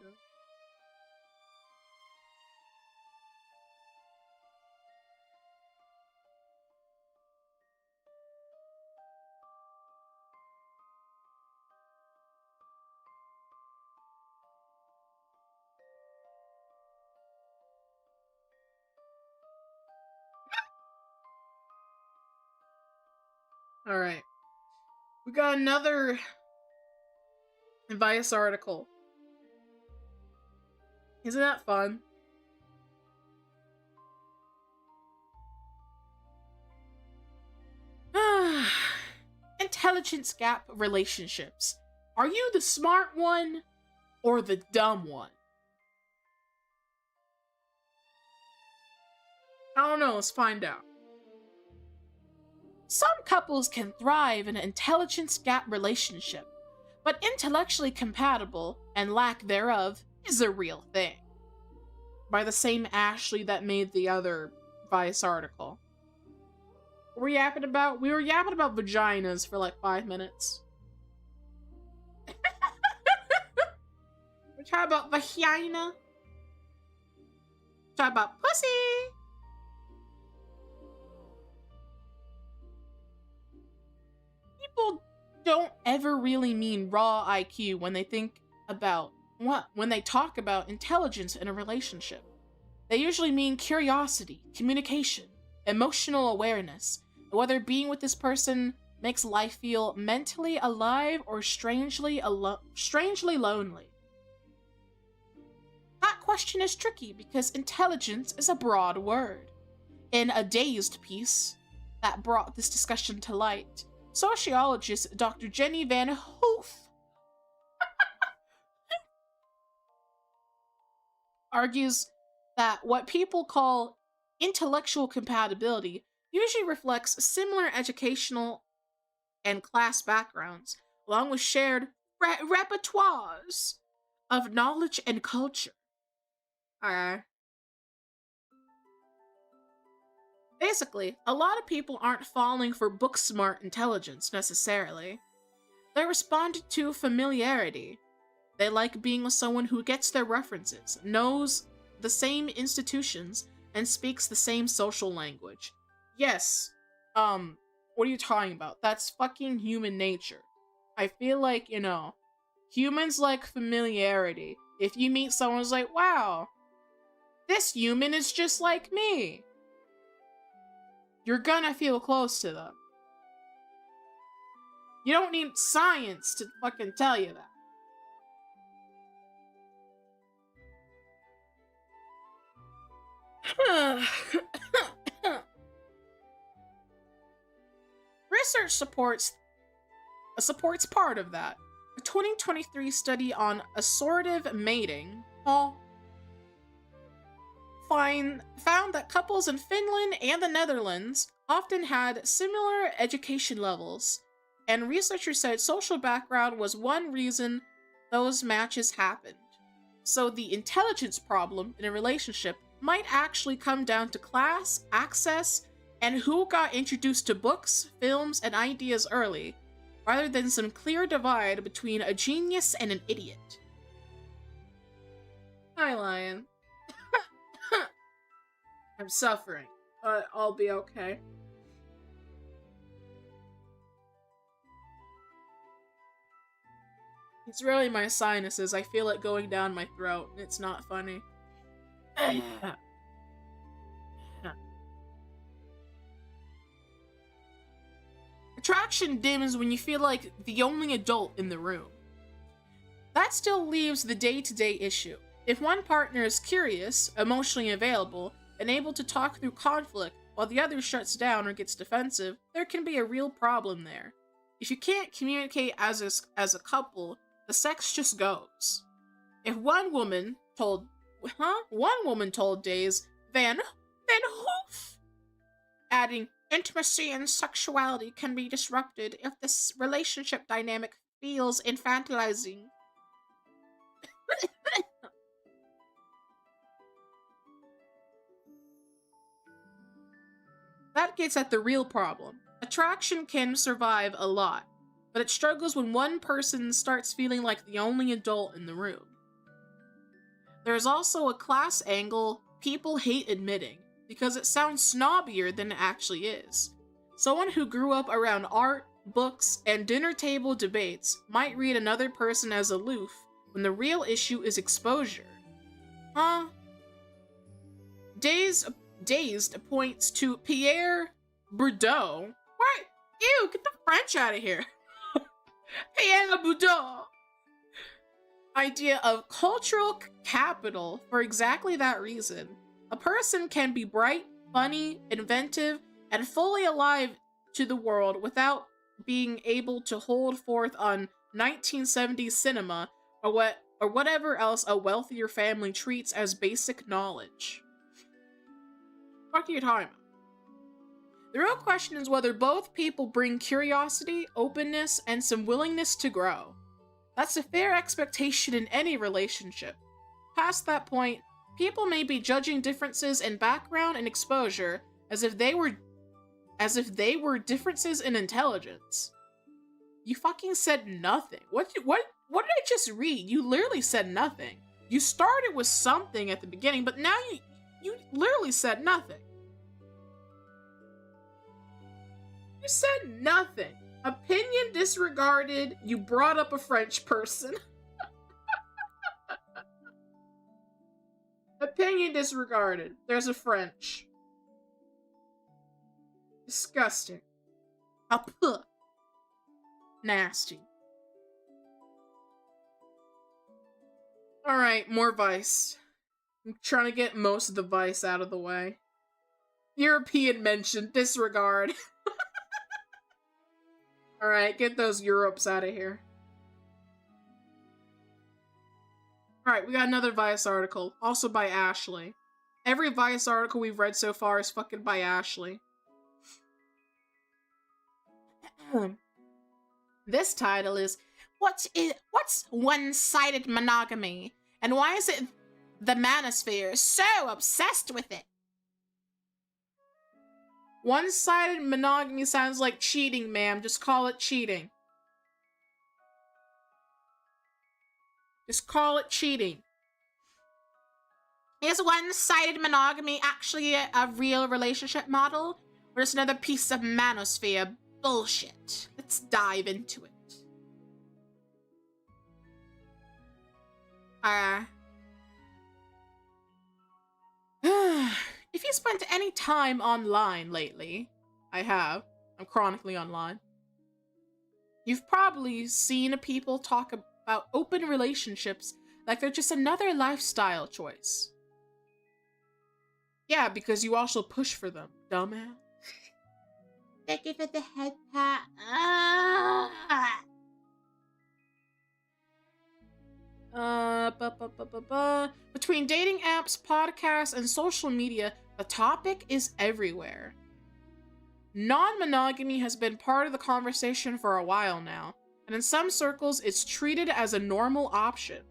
Alright. We got another Vice article. Isn't that fun? Intelligence gap relationships. Are you the smart one or the dumb one? I don't know, let's find out. Some couples can thrive in an intelligence gap relationship, but intellectually compatible and lack thereof is a real thing. By the same Ashley that made the other Vice article. What were we yapping about? We were yapping about vaginas for like 5 minutes. We're talking about vagina. We're talking about pussy. People don't ever really mean raw IQ when they think about when they talk about intelligence in a relationship. They usually mean curiosity, communication, emotional awareness, and whether being with this person makes life feel mentally alive or strangely lonely. That question is tricky because intelligence is a broad word. In a Dazed piece that brought this discussion to light, sociologist Dr. Jenny Van Hoof argues that what people call intellectual compatibility usually reflects similar educational and class backgrounds, along with shared repertoires of knowledge and culture. Basically, a lot of people aren't falling for book-smart intelligence, necessarily. They're responding to familiarity. They like being with someone who gets their references, knows the same institutions, and speaks the same social language. Yes, what are you talking about? That's fucking human nature. I feel like, humans like familiarity. If you meet someone who's like, wow, this human is just like me, you're gonna feel close to them. You don't need science to fucking tell you that. Research supports part of that. A 2023 study on assortative mating found that couples in Finland and the Netherlands often had similar education levels, and researchers said social background was one reason those matches happened. So the intelligence problem in a relationship might actually come down to class, access, and who got introduced to books, films, and ideas early, rather than some clear divide between a genius and an idiot. Hi, Lion. I'm suffering, but I'll be okay. It's really my sinuses. I feel it going down my throat. It's not funny. Attraction dims when you feel like the only adult in the room. That still leaves the day-to-day issue. If one partner is curious, emotionally available, and able to talk through conflict while the other shuts down or gets defensive, there can be a real problem there. If you can't communicate as a couple, the sex just goes. If one woman told Days Van Hoof, adding, intimacy and sexuality can be disrupted if this relationship dynamic feels infantilizing. That gets at the real problem. Attraction can survive a lot, but it struggles when one person starts feeling like the only adult in the room. There's also a class angle people hate admitting, because it sounds snobbier than it actually is. Someone who grew up around art, books, and dinner table debates might read another person as aloof when the real issue is exposure. Huh? Dazed points to Pierre Bourdieu. What? Ew, get the French out of here. Pierre Bourdieu. Idea of cultural capital for exactly that reason. A person can be bright, funny, inventive, and fully alive to the world without being able to hold forth on 1970s cinema or whatever else a wealthier family treats as basic knowledge. What are you talking about? The real question is whether both people bring curiosity, openness, and some willingness to grow. That's a fair expectation in any relationship. Past that point, people may be judging differences in background and exposure as if they were differences in intelligence. You fucking said nothing. What did I just read? You literally said nothing. You started with something at the beginning, but now you literally said nothing. You said nothing. Opinion disregarded. You brought up a French person. Opinion disregarded. There's a French. Disgusting. Nasty. Alright, more Vice. I'm trying to get most of the Vice out of the way. European mention. Disregard. Alright, get those Europes out of here. Alright, we got another Vice article. Also by Ashley. Every Vice article we've read so far is fucking by Ashley. This title is, What's one-sided monogamy? And why is it the manosphere so obsessed with it? One-sided monogamy sounds like cheating, ma'am. Just call it cheating. Just call it cheating. Is one-sided monogamy actually a real relationship model? Or just another piece of manosphere bullshit? Let's dive into it. If you spent any time online lately, I have. I'm chronically online. You've probably seen people talk about open relationships like they're just another lifestyle choice. Yeah, because you also push for them, dumbass. Thank you for the head pat. Between dating apps, podcasts, and social media, the topic is everywhere. Non-monogamy has been part of the conversation for a while now, and in some circles, it's treated as a normal option.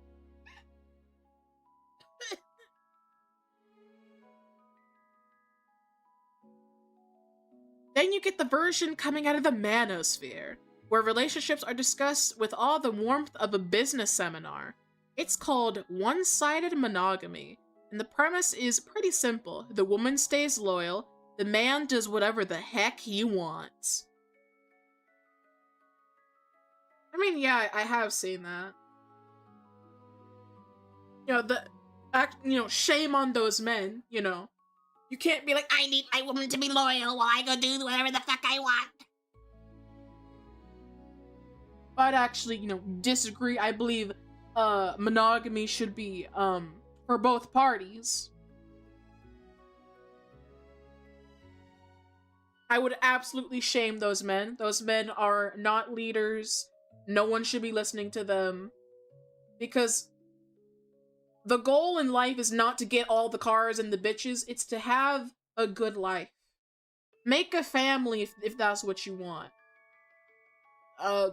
Then you get the version coming out of the manosphere, where relationships are discussed with all the warmth of a business seminar. It's called one-sided monogamy, and the premise is pretty simple. The woman stays loyal, the man does whatever the heck he wants. I mean, yeah, I have seen that. Shame on those men, You can't be like, I need my woman to be loyal while I go do whatever the fuck I want. But actually, disagree. I believe monogamy should be for both parties. I would absolutely shame those men. Those men are not leaders. No one should be listening to them. Because the goal in life is not to get all the cars and the bitches, it's to have a good life. Make a family if that's what you want. Uh,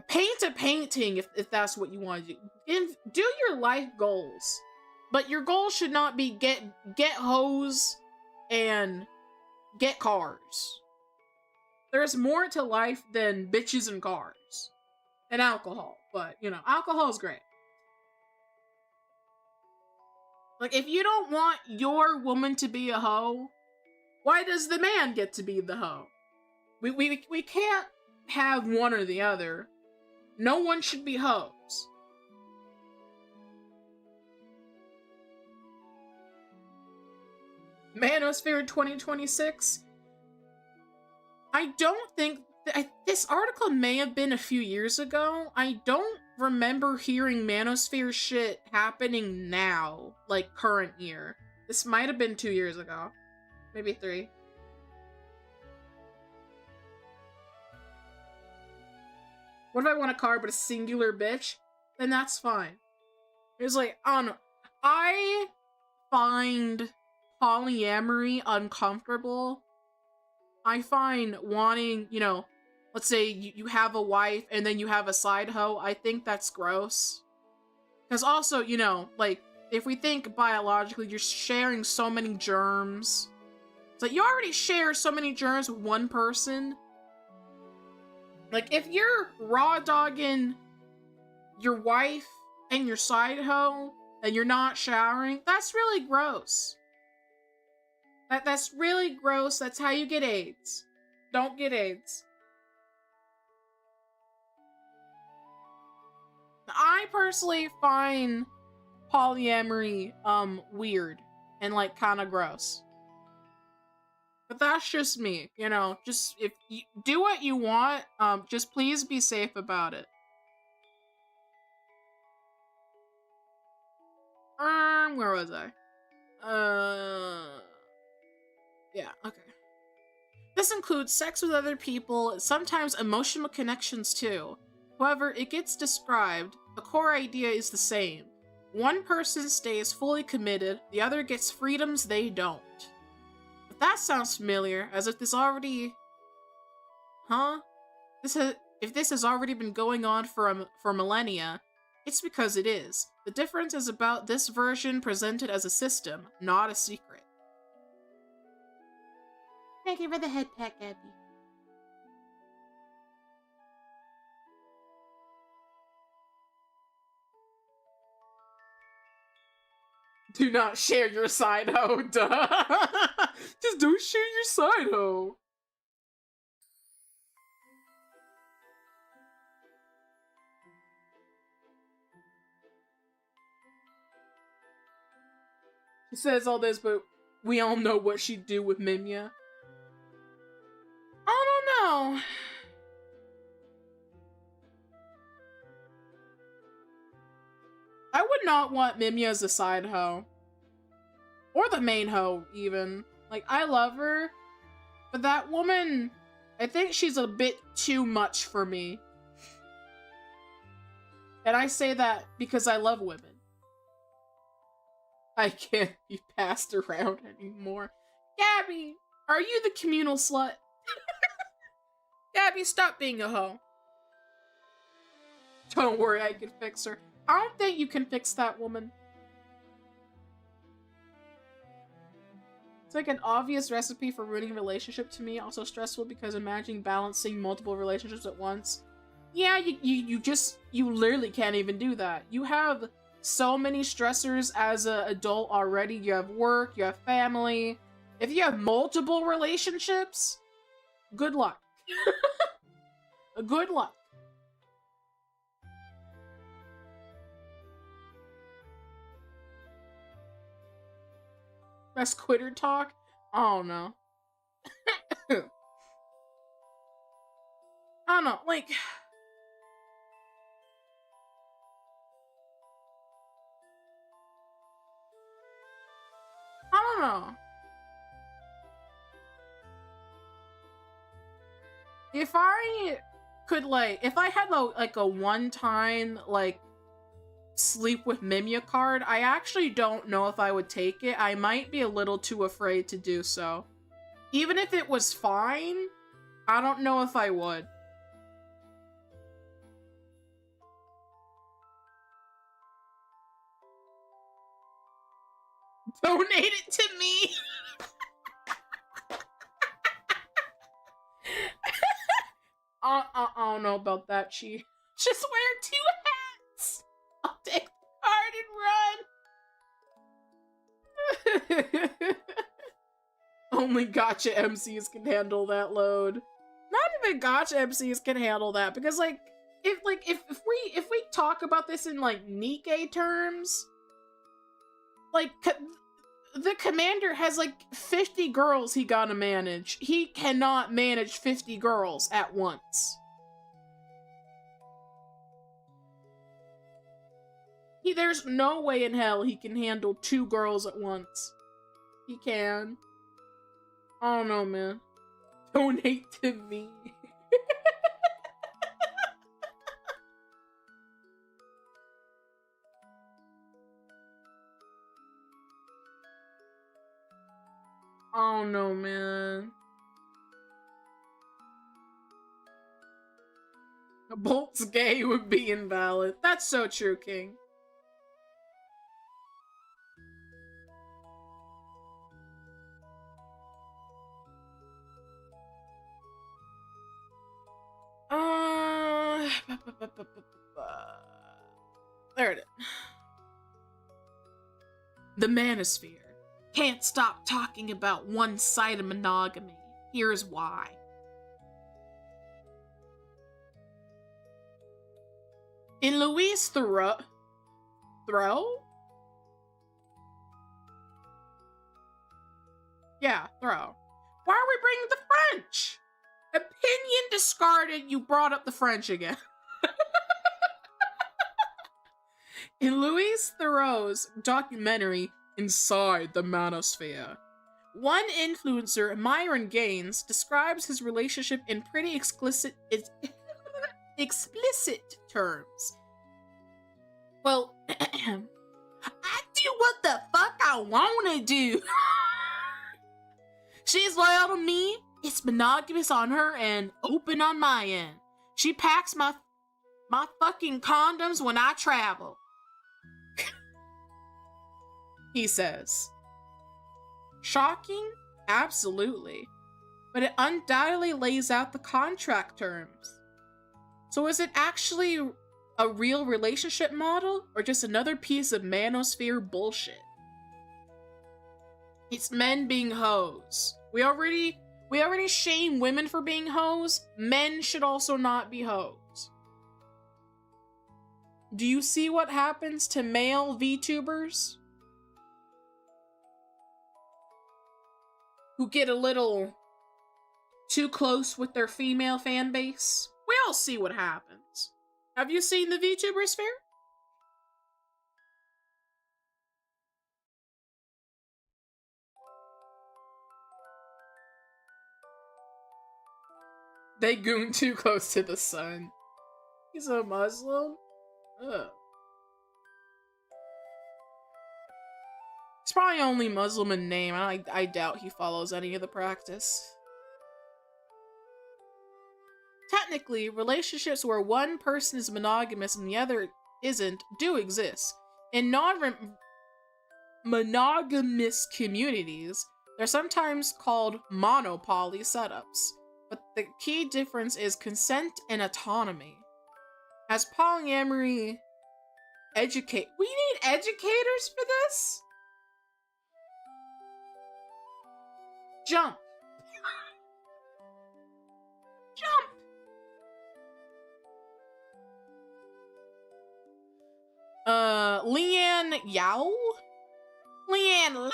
paint a painting if that's what you want to do. Do your life goals. But your goal should not be get hoes and get cars. There's more to life than bitches and cars. And alcohol. But, you know, alcohol is great. Like, if you don't want your woman to be a hoe, why does the man get to be the hoe? We can't have one or the other. No one should be hoes. Manosphere 2026? I don't think... this article may have been a few years ago. I don't remember hearing Manosphere shit happening now. Like, current year. This might have been 2 years ago. Maybe 3. What if I want a car but a singular bitch? Then that's fine. It's like, I don't know. I find polyamory uncomfortable. I find wanting, you know, let's say you have a wife and then you have a side hoe. I think that's gross. Because also, you know, like, if we think biologically, you're sharing so many germs. It's like, you already share so many germs with one person. Like, if you're raw dogging your wife and your side hoe and you're not showering, that's really gross. That's really gross. That's how you get AIDS. Don't get AIDS. I personally find polyamory weird and like kind of gross. But that's just me, you know. Just if you do what you want, just please be safe about it. Where was I? Yeah, okay. This includes sex with other people, sometimes emotional connections too. However, it gets described, the core idea is the same. One person stays fully committed, the other gets freedoms they don't. But that sounds familiar, as if this already... Huh? If this has already been going on for millennia, it's because it is. The difference is about this version presented as a system, not a secret. Thank you for the head pat, Gabby. Do not share your side hoe, duh. Just don't share your side hoe. She says all this, but we all know what she'd do with Mimya. I don't know. I would not want Mimya as a side hoe. Or the main hoe, even. Like, I love her, but that woman, I think she's a bit too much for me. And I say that because I love women. I can't be passed around anymore. Gabby, are you the communal slut? Gabby, stop being a hoe. Don't worry, I can fix her. I don't think you can fix that woman. It's like an obvious recipe for ruining a relationship to me. Also stressful because imagining balancing multiple relationships at once. Yeah, you literally can't even do that. You have so many stressors as an adult already. You have work, you have family. If you have multiple relationships, good luck. Good luck. Best quitter talk? I don't know. I don't know, like... I don't know. if I could, like, if I had, like, a one-time, like, sleep with Mimia card, I actually don't know if I would take it. I might be a little too afraid to do so. Even if it was fine, I don't know if I would. Donate it to me! I don't know about that, Chi. Just wear 2 hats! I'll take the card and run! Only gotcha MCs can handle that load. Not even gotcha MCs can handle that, because, like, if we talk about this in, like, Nikkei terms, like, the commander has, like, 50 girls he gotta manage. He cannot manage 50 girls at once. There's no way in hell he can handle 2 girls at once. He can. I don't know, man. Donate to me. Oh no, man. Bolt's gay would be invalid. That's so true, King. There it is. The manosphere. Can't stop talking about one-sided monogamy. Here's why. In Louise Thoreau? Yeah, Thoreau. Why are we bringing the French? Opinion discarded, you brought up the French again. In Louise Thoreau's documentary, Inside the Manosphere, one influencer, Myron Gaines, describes his relationship in pretty explicit terms. Well, I do what the fuck I wanna do. She's loyal to me, it's monogamous on her and open on my end. She packs my fucking condoms when I travel. He says. Shocking? Absolutely. But it undoubtedly lays out the contract terms. So is it actually a real relationship model, or just another piece of manosphere bullshit? It's men being hoes. We already shame women for being hoes. Men should also not be hoes. Do you see what happens to male VTubers? Who get a little too close with their female fan base? We all see what happens. Have you seen the VTuber sphere? They goon too close to the sun. He's a Muslim? Ugh. He's probably only Muslim in name. I doubt he follows any of the practice. Technically, relationships where one person is monogamous and the other isn't do exist. In non-monogamous communities, they're sometimes called monopoly setups. But the key difference is consent and autonomy. As polyamory we need educators for this? Jump. Jump. Leanne Yao? Leanne Lau?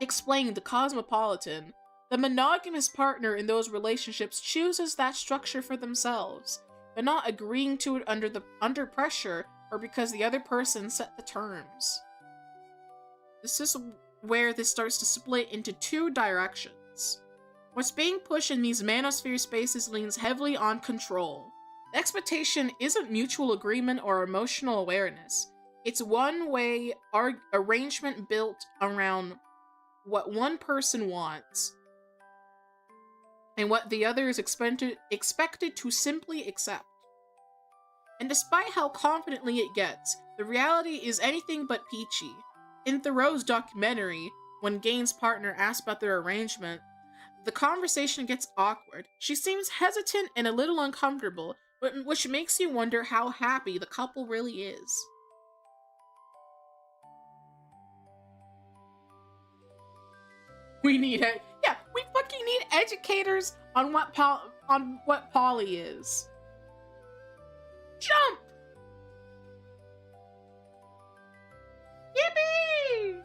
Explained the Cosmopolitan. The monogamous partner in those relationships chooses that structure for themselves, but not agreeing to it under pressure or because the other person set the terms. This is where this starts to split into two directions. What's being pushed in these manosphere spaces leans heavily on control. The expectation isn't mutual agreement or emotional awareness. It's one-way arrangement built around what one person wants and what the other is expected to simply accept. And despite how confidently it gets, the reality is anything but peachy. In Thoreau's documentary, when Gaines' partner asks about their arrangement, the conversation gets awkward. She seems hesitant and a little uncomfortable, which makes you wonder how happy the couple really is. We need it. Yeah, we fucking need educators on what poly is. Jump! Yippee!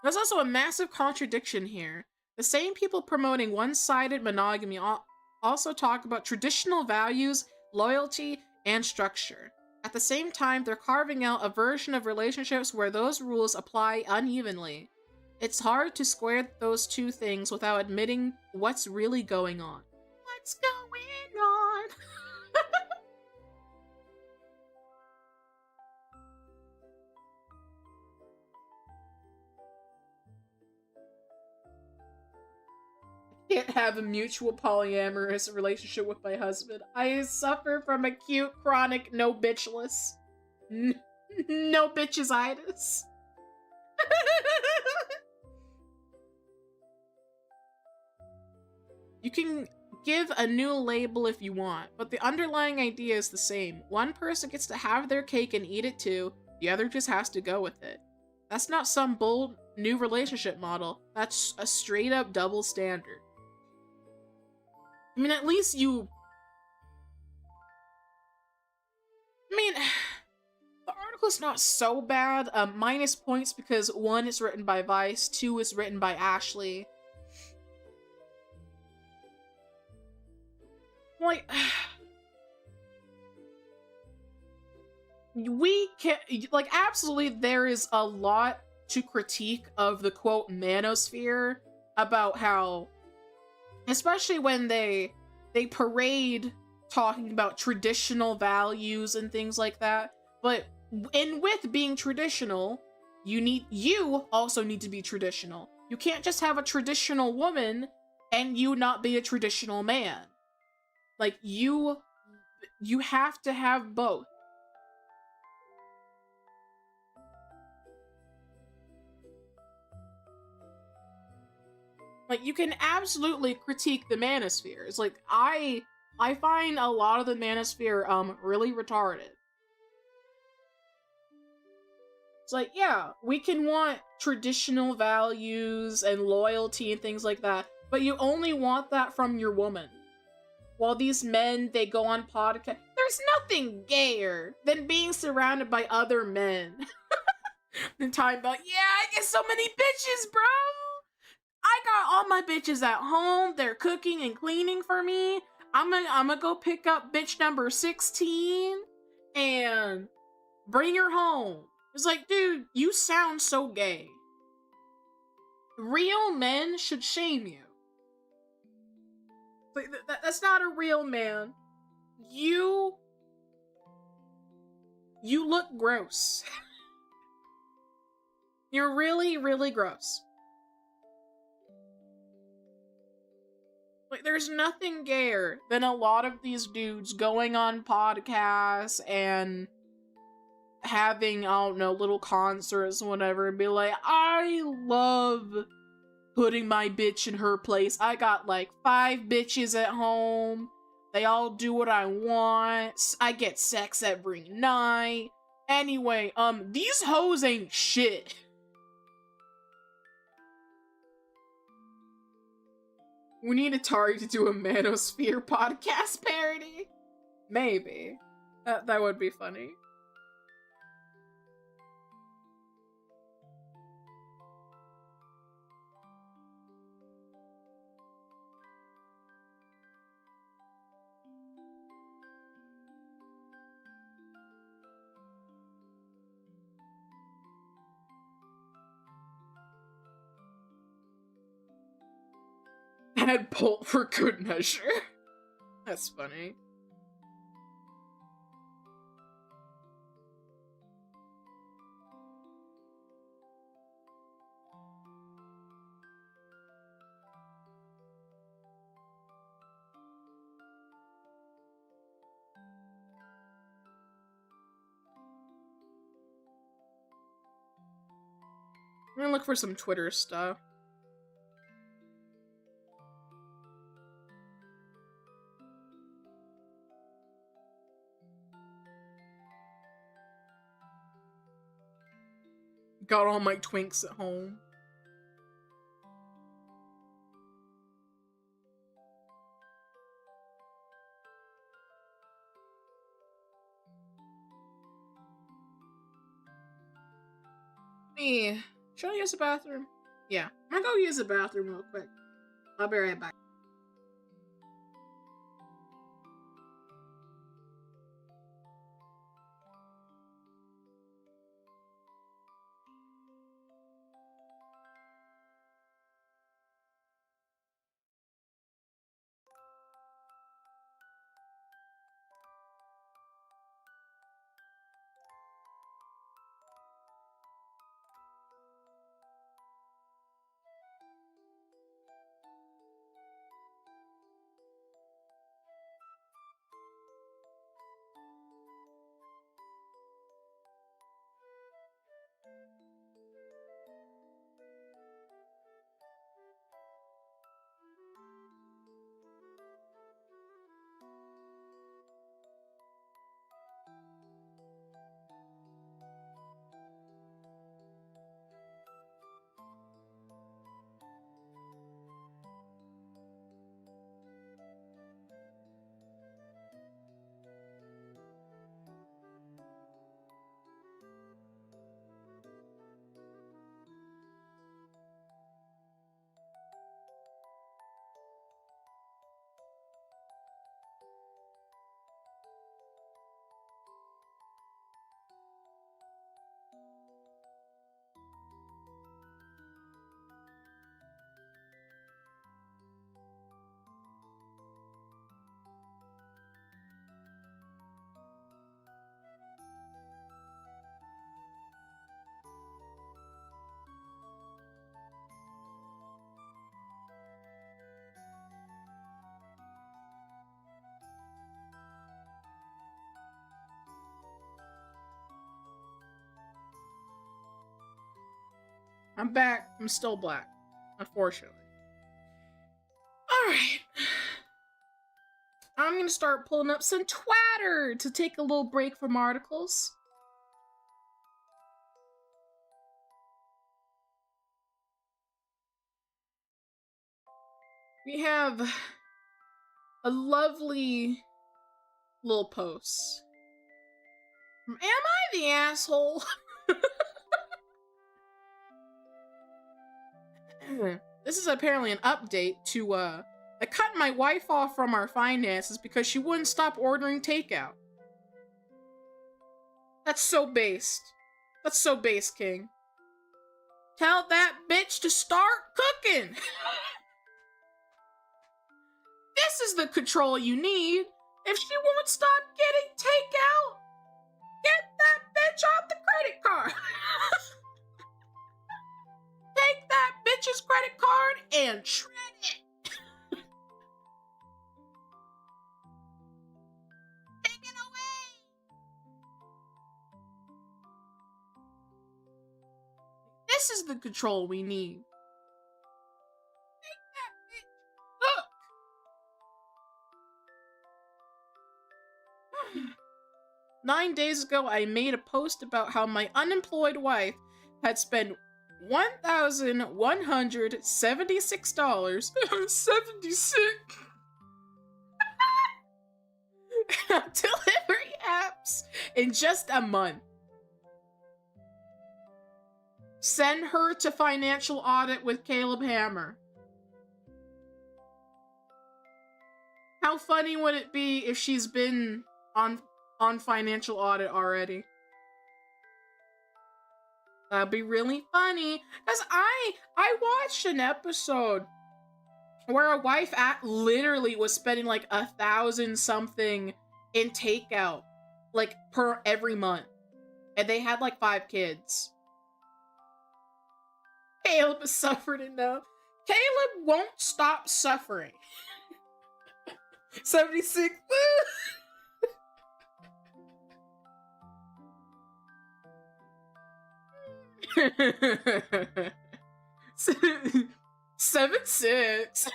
There's also a massive contradiction here. The same people promoting one-sided monogamy also talk about traditional values, loyalty, and structure. At the same time, they're carving out a version of relationships where those rules apply unevenly. It's hard to square those two things without admitting what's really going on. What's going on? Can't have a mutual polyamorous relationship with my husband. I suffer from acute chronic no bitchless. No bitches-itis. You can give a new label if you want, but the underlying idea is the same. One person gets to have their cake and eat it too, the other just has to go with it. That's not some bold new relationship model, that's a straight up double standard. I mean, at least you... I mean, the article's not so bad. Minus points because 1 is written by Vice, 2 is written by Ashley. Like... we can... Like, absolutely there is a lot to critique of the, quote, manosphere about how... Especially when they parade talking about traditional values and things like that. But with being traditional, you also need to be traditional. You can't just have a traditional woman and you not be a traditional man. Like, you have to have both. Like, you can absolutely critique the manosphere. It's like, I find a lot of the manosphere, really retarded. It's like, yeah, we can want traditional values and loyalty and things like that, but you only want that from your woman. While these men, they go on podcast. There's nothing gayer than being surrounded by other men. And talking about, yeah, I get so many bitches, bro! I got all my bitches at home. They're cooking and cleaning for me. I'm gonna go pick up bitch number 16 and bring her home. It's like, dude, you sound so gay. Real men should shame you. Like, that's not a real man. You look gross. You're really, really gross. Like, there's nothing gayer than a lot of these dudes going on podcasts and having, I don't know, little concerts and whatever, and be like, I love putting my bitch in her place. I got like 5 bitches at home. They all do what I want. I get sex every night. Anyway, these hoes ain't shit. We need Atari to do a Manosphere podcast parody. Maybe. That would be funny. Deadbolt for good measure. That's funny. I'm gonna look for some Twitter stuff. Got all my twinks at home. Me. Should I use the bathroom? Yeah. I'm gonna go use the bathroom real quick. I'll be right back. I'm back. I'm still black. Unfortunately. Alright. I'm gonna start pulling up some Twitter to take a little break from articles. We have a lovely little post from Am I the Asshole? This is apparently an update to, I cut my wife off from our finances because she wouldn't stop ordering takeout. That's so based. That's so base, King. Tell that bitch to start cooking! This is the control you need. If she won't stop getting takeout, get that bitch off the credit card. Take that bitch's credit card and shred it. Take it away. This is the control we need. Take that bitch. Look. 9 days ago, I made a post about how my unemployed wife had spent $1,176 delivery apps in just a month. Send her to financial audit with Caleb Hammer. How funny would it be if she's been on financial audit already? That'd be really funny. Because I watched an episode where a wife literally was spending like 1,000 something in takeout, like per every month, and they had like 5 kids. Caleb has suffered enough. Caleb won't stop suffering. 76. 7'6".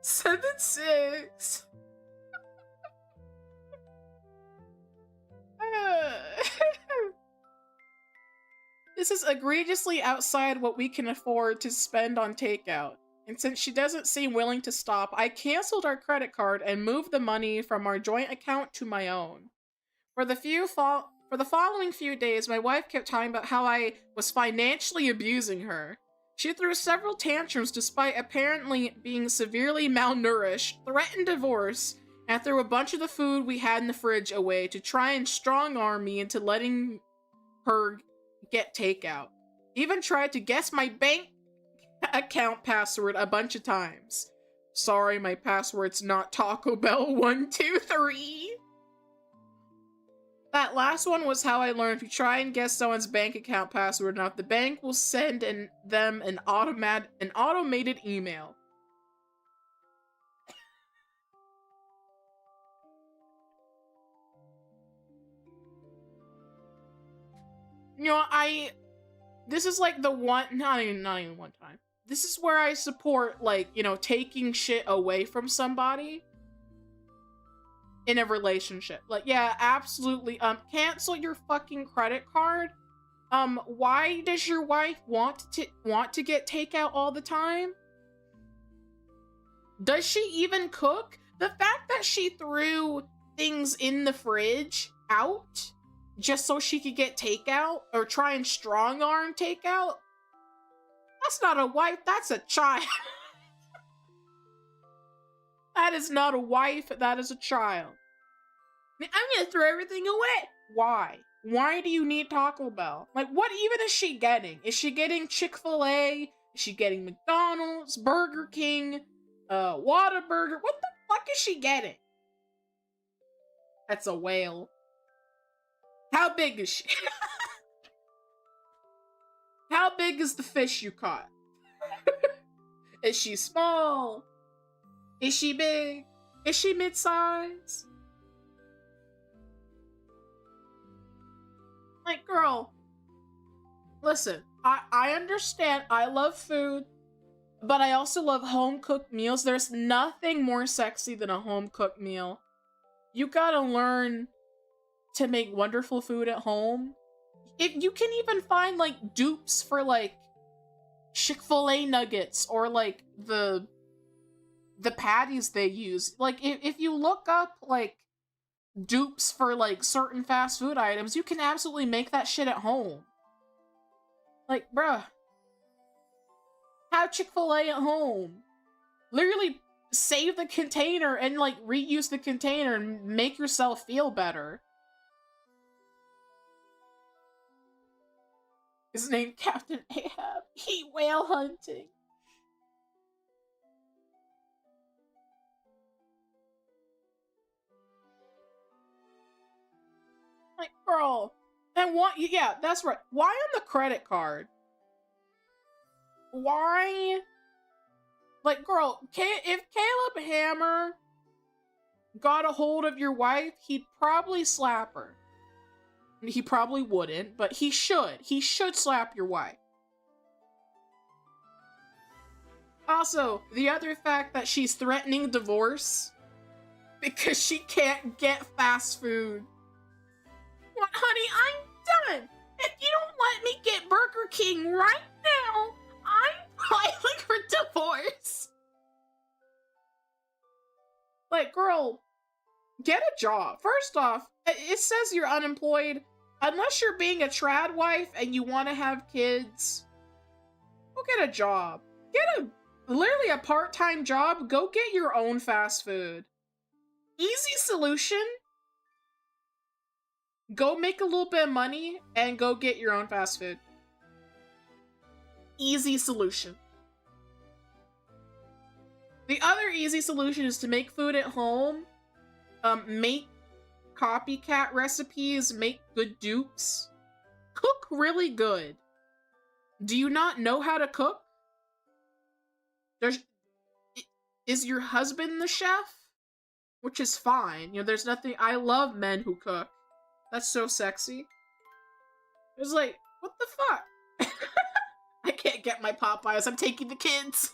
7'6". This is egregiously outside what we can afford to spend on takeout. And since she doesn't seem willing to stop, I canceled our credit card and moved the money from our joint account to my own. For the following few days, my wife kept talking about how I was financially abusing her. She threw several tantrums despite apparently being severely malnourished, threatened divorce, and threw a bunch of the food we had in the fridge away to try and strong-arm me into letting her get takeout. Even tried to guess my bank account password a bunch of times. Sorry, my password's not Taco Bell 123. That last one was how I learned if you try and guess someone's bank account password enough, the bank will send them an automated email. You know, this is like the one, not even one time. This is where I support, like, you know, taking shit away from somebody in a relationship. Like, yeah, absolutely. Cancel your fucking credit card. Why does your wife want to get takeout all the time? Does she even cook? The fact that she threw things in the fridge out just so she could get takeout or try and strong arm takeout, that's not a wife, that's a child. That is not a wife, that is a child. I'm gonna throw everything away. Why? Why do you need Taco Bell? Like, what even is she getting? Is she getting Chick-fil-A? Is she getting McDonald's, Burger King, Whataburger? What the fuck is she getting? That's a whale. How big is she? How big is the fish you caught? Is she small? Is she big? Is she mid-size? Like, girl, listen, I understand, I love food, but I also love home-cooked meals. There's nothing more sexy than a home-cooked meal. You gotta learn to make wonderful food at home. If you can even find, like, dupes for, like, Chick-fil-A nuggets or, like, the patties they use. Like, if you look up, like, dupes for, like, certain fast food items, you can absolutely make that shit at home. Like, bruh. Have Chick-fil-A at home. Literally save the container and, like, reuse the container and make yourself feel better. His name Captain Ahab. He whale hunting. Like, girl. And what? Yeah, that's right. Why on the credit card? Why? Like, girl, if Caleb Hammer got a hold of your wife, he'd probably slap her. He probably wouldn't, but he should. He should slap your wife. Also, the other fact that she's threatening divorce because she can't get fast food. What, honey, I'm done. If you don't let me get Burger King right now, I'm filing for divorce. Like, girl, get a job. First off, it says you're unemployed. Unless you're being a trad wife and you want to have kids, go get a job. Get literally a part-time job. Go get your own fast food. Easy solution. Go make a little bit of money and go get your own fast food. easy solution. The other easy solution is to make food at home, make copycat recipes, make good dupes, cook really good. Do you not know how to cook? Is your husband the chef? Which is fine. You know, there's nothing. I love men who cook. That's so sexy. It's like, what the fuck? I can't get my Popeyes. I'm taking the kids.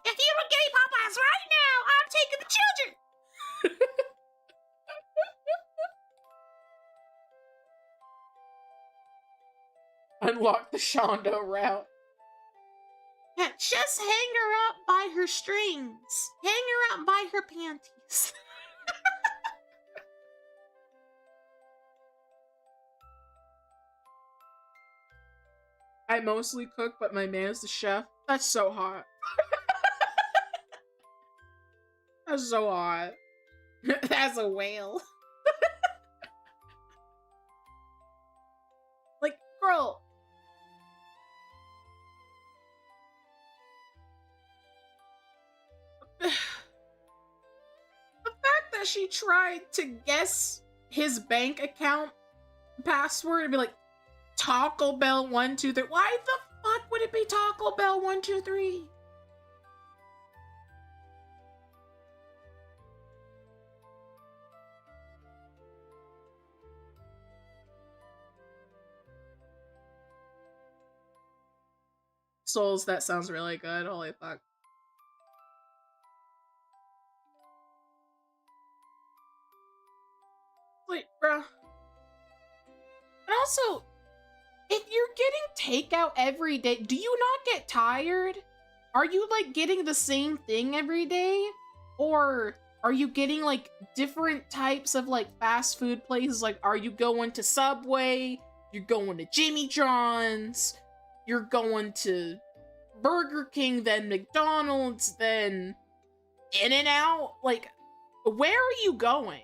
If you don't get me Popeyes right now, I'm taking the children. Unlock the Shondo route. Yeah, just hang her up by her strings. Hang her up by her panties. I mostly cook, but my man's the chef. That's so hot. That's so hot. That's a whale. Like, girl. The fact that she tried to guess his bank account password and be like, Taco Bell 123. Why the fuck would it be Taco Bell 123? Souls, that sounds really good. Holy fuck. Wait, bruh. And also, if you're getting takeout every day, do you not get tired? Are you, like, getting the same thing every day? Or are you getting, like, different types of, like, fast food places? Like, are you going to Subway? You're going to Jimmy John's? You're going to Burger King, then McDonald's, then In-N-Out? Like, where are you going?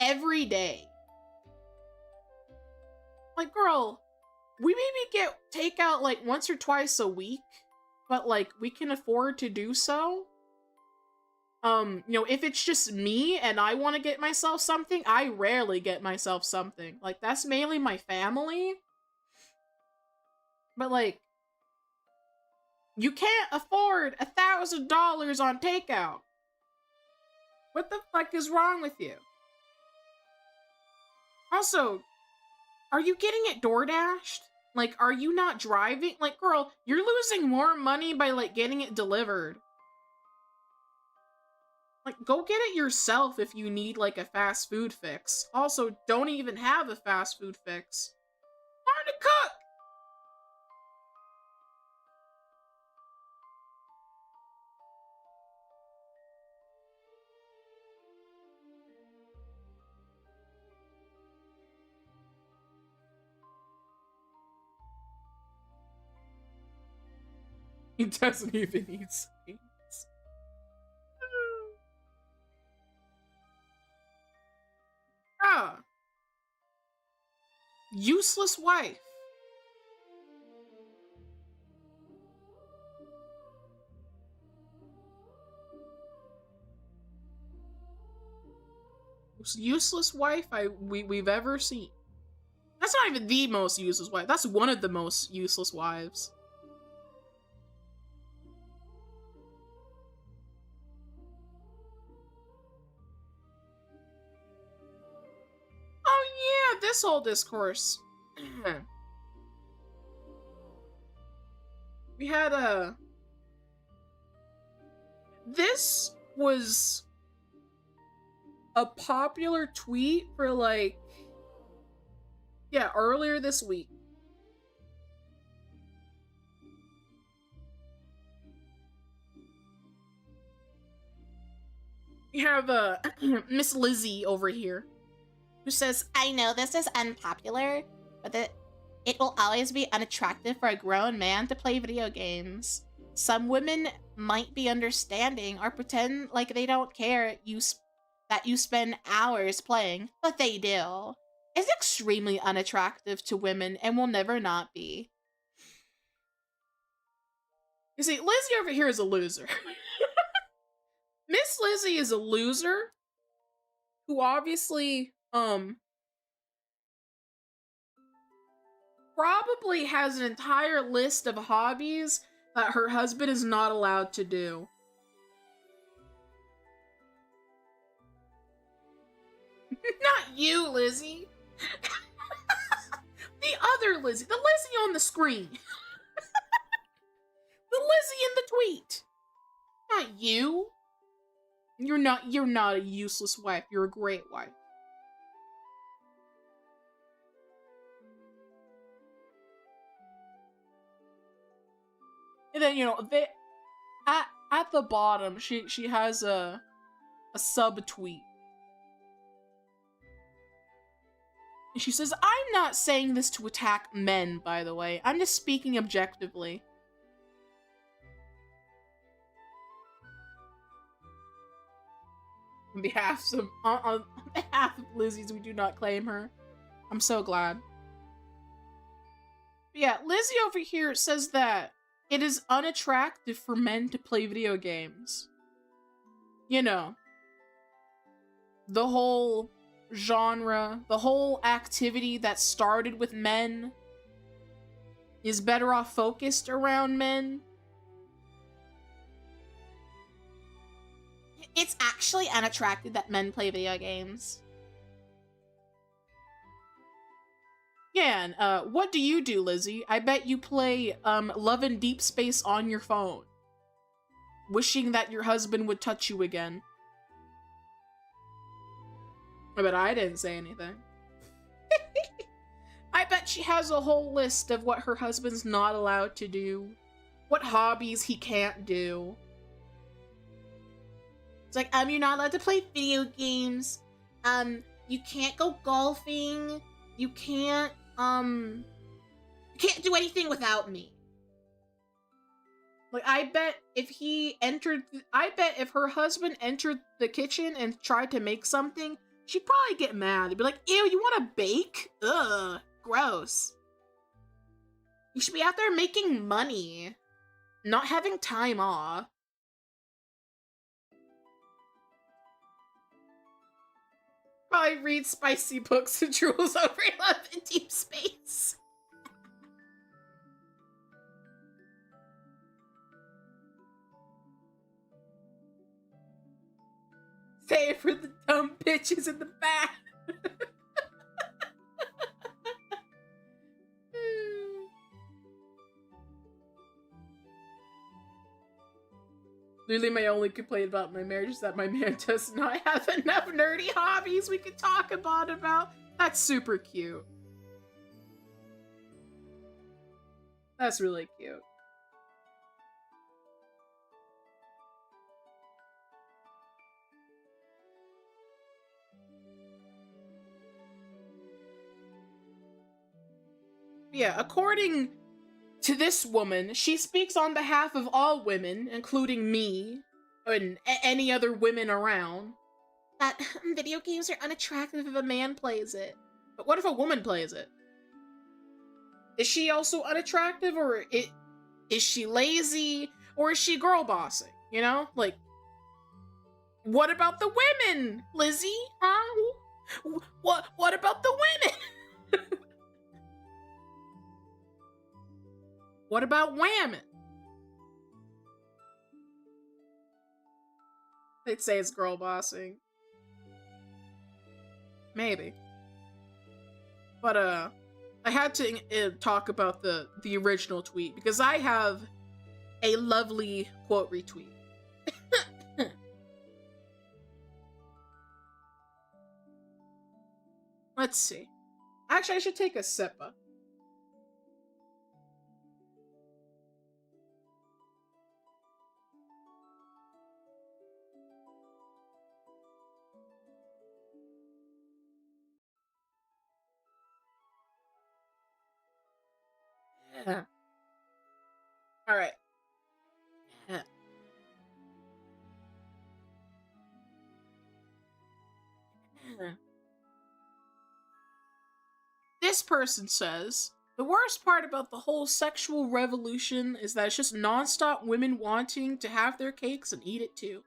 Every day. Like, girl, we maybe get takeout like once or twice a week, but like we can afford to do so. You know, if it's just me and I want to get myself something, I rarely get myself something. Like, that's mainly my family. But like, you can't afford $1,000 on takeout. What the fuck is wrong with you? Also, are you getting it DoorDashed? Like, are you not driving? Like, girl, you're losing more money by, like, getting it delivered. Like, go get it yourself if you need, like, a fast food fix. Also, don't even have a fast food fix. Learn to cook! He doesn't even eat sweets. Ah. Useless wife. Most useless wife we've ever seen. That's not even the most useless wife. That's one of the most useless wives. Oh yeah, this whole discourse. We had a... This was a popular tweet for like... Yeah, earlier this week. We have Miss Lizzie over here, who says, I know this is unpopular, but it will always be unattractive for a grown man to play video games. Some women might be understanding or pretend like they don't care that you spend hours playing, but they do. It's extremely unattractive to women and will never not be. You see, Lizzie over here is a loser. Miss Lizzie is a loser who obviously, probably has an entire list of hobbies that her husband is not allowed to do. Not you, Lizzie. The other Lizzie. The Lizzie on the screen. The Lizzie in the tweet. Not you. You're not a useless wife. You're a great wife. And then, you know, at the bottom, she has a subtweet. And she says, I'm not saying this to attack men, by the way. I'm just speaking objectively. On behalf of Lizzie's, we do not claim her. I'm so glad. But yeah, Lizzie over here says that it is unattractive for men to play video games. You know, the whole genre, the whole activity that started with men is better off focused around men. It's actually unattractive that men play video games. Yeah, and what do you do, Lizzie? I bet you play Love in Deep Space on your phone, wishing that your husband would touch you again. I bet I didn't say anything. I bet she has a whole list of what her husband's not allowed to do, what hobbies he can't do. It's like, you're not allowed to play video games. You can't go golfing. You can't do anything without me. Like, I bet if her husband entered the kitchen and tried to make something, she'd probably get mad. He'd be like, ew, you want to bake? Ugh, gross. You should be out there making money, not having time off. Probably read spicy books and drools over Love in Deep Space. Say it for the dumb bitches in the back. Literally, my only complaint about my marriage is that my man does not have enough nerdy hobbies we could talk about. That's super cute. That's really cute. Yeah, according to this woman, she speaks on behalf of all women, including me, and any other women around, that video games are unattractive if a man plays it. But what if a woman plays it? Is she also unattractive, or is she lazy, or is she girl bossing? You know? Like, what about the women, Lizzie? Huh? What about the women? What about women? They'd say it's girl bossing. Maybe. But, I had to talk about the original tweet, because I have a lovely quote retweet. Let's see. Actually, I should take a sippa. All right. This person says, The worst part about the whole sexual revolution is that it's just nonstop women wanting to have their cakes and eat it too.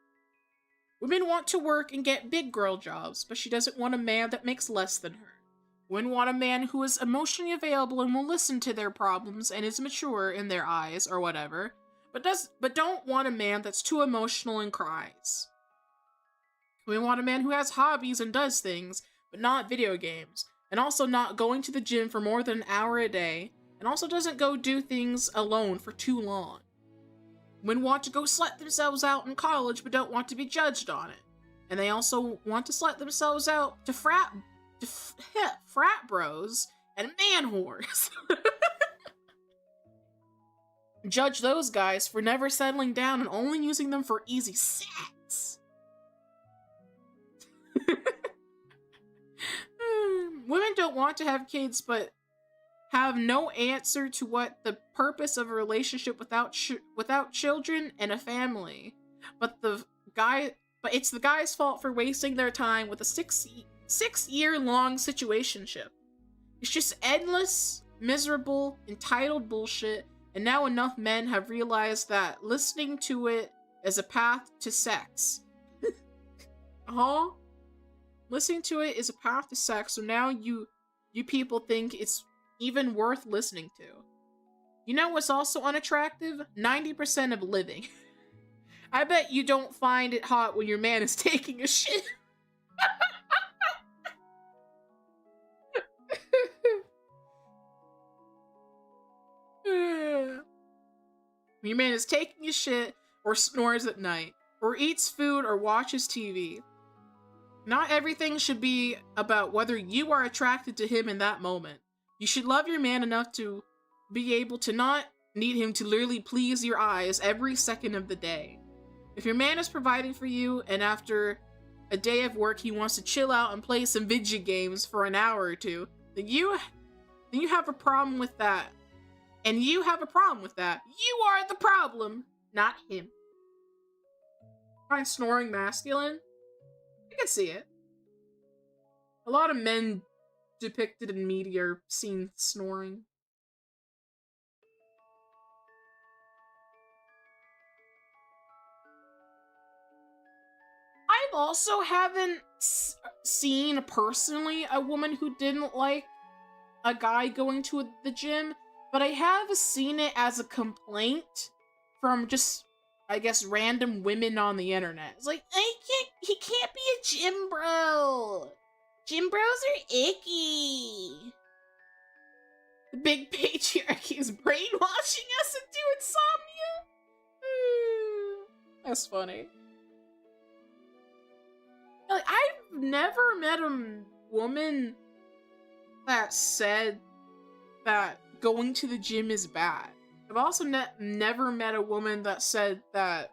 Women want to work and get big girl jobs, but she doesn't want a man that makes less than her. Women want a man who is emotionally available and will listen to their problems and is mature in their eyes or whatever, but don't want a man that's too emotional and cries. We want a man who has hobbies and does things, but not video games, and also not going to the gym for more than an hour a day, and also doesn't go do things alone for too long. Women want to go slut themselves out in college, but don't want to be judged on it. And they also want to slut themselves out to frat bros and man whores. Judge those guys for never settling down and only using them for easy sex. Women don't want to have kids, but have no answer to what the purpose of a relationship without children and a family. But it's the guy's fault for wasting their time with a 6-year-long situationship. It's just endless, miserable, entitled bullshit, and now enough men have realized that listening to it is a path to sex. Listening to it is a path to sex, so now you people think it's even worth listening to. You know what's also unattractive? 90% of living. I bet you don't find it hot when your man is taking a shit. Your man is taking a shit, or snores at night, or eats food, or watches TV. Not everything should be about whether you are attracted to him in that moment. You should love your man enough to be able to not need him to literally please your eyes every second of the day. If your man is providing for you and after a day of work he wants to chill out and play some video games for an hour or two, then you have a problem with that. And you have a problem with that. You are the problem, not him. Find snoring masculine? I can see it. A lot of men depicted in media are seen snoring. I've also haven't seen personally a woman who didn't like a guy going to the gym, but I have seen it as a complaint from just, I guess, random women on the internet. It's like, he can't be a gym bro. Gym bros are icky. The big patriarchy is brainwashing us into insomnia. That's funny. Like, I've never met a woman that said that going to the gym is bad. I've also never met a woman that said that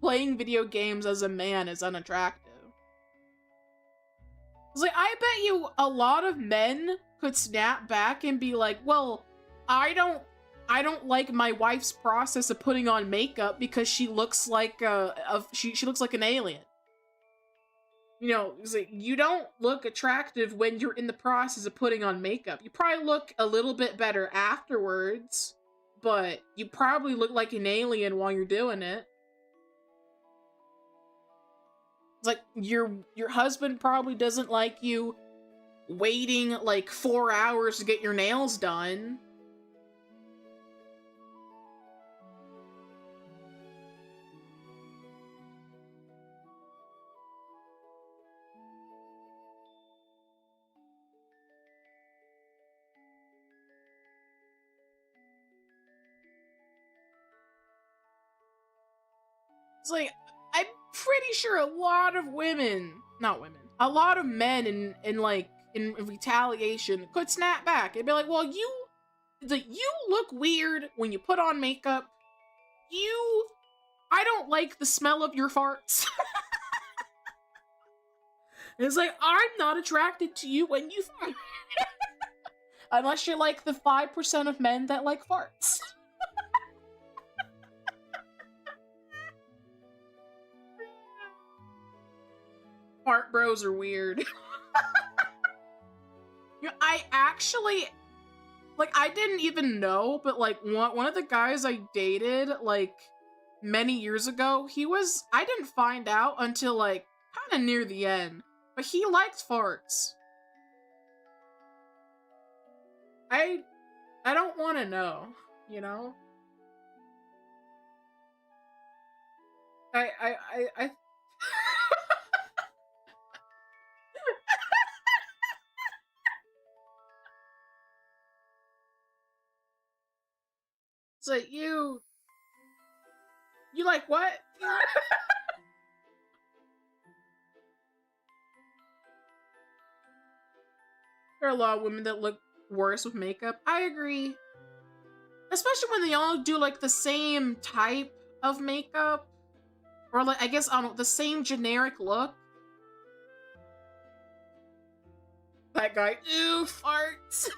playing video games as a man is unattractive. It's like, I bet you a lot of men could snap back and be like, well, I don't like my wife's process of putting on makeup because she looks like she looks like an alien. You know, it's like, you don't look attractive when you're in the process of putting on makeup. You probably look a little bit better afterwards, but you probably look like an alien while you're doing it. It's like, your husband probably doesn't like you waiting like 4 hours to get your nails done. It's like, I'm pretty sure a lot of a lot of men in retaliation could snap back and be like, well, you look weird when you put on makeup. I don't like the smell of your farts. And it's like, I'm not attracted to you when you fart. Unless you're like the 5% of men that like farts. Fart bros are weird. I actually, like, I didn't even know, but, like, one of the guys I dated, like, many years ago, I didn't find out until, like, kind of near the end, but he liked farts. I don't want to know, you know? I It's like, you like what? There are a lot of women that look worse with makeup. I agree. Especially when they all do, like, the same type of makeup. Or, like, I guess, I don't know, the same generic look. That guy, ew, farts.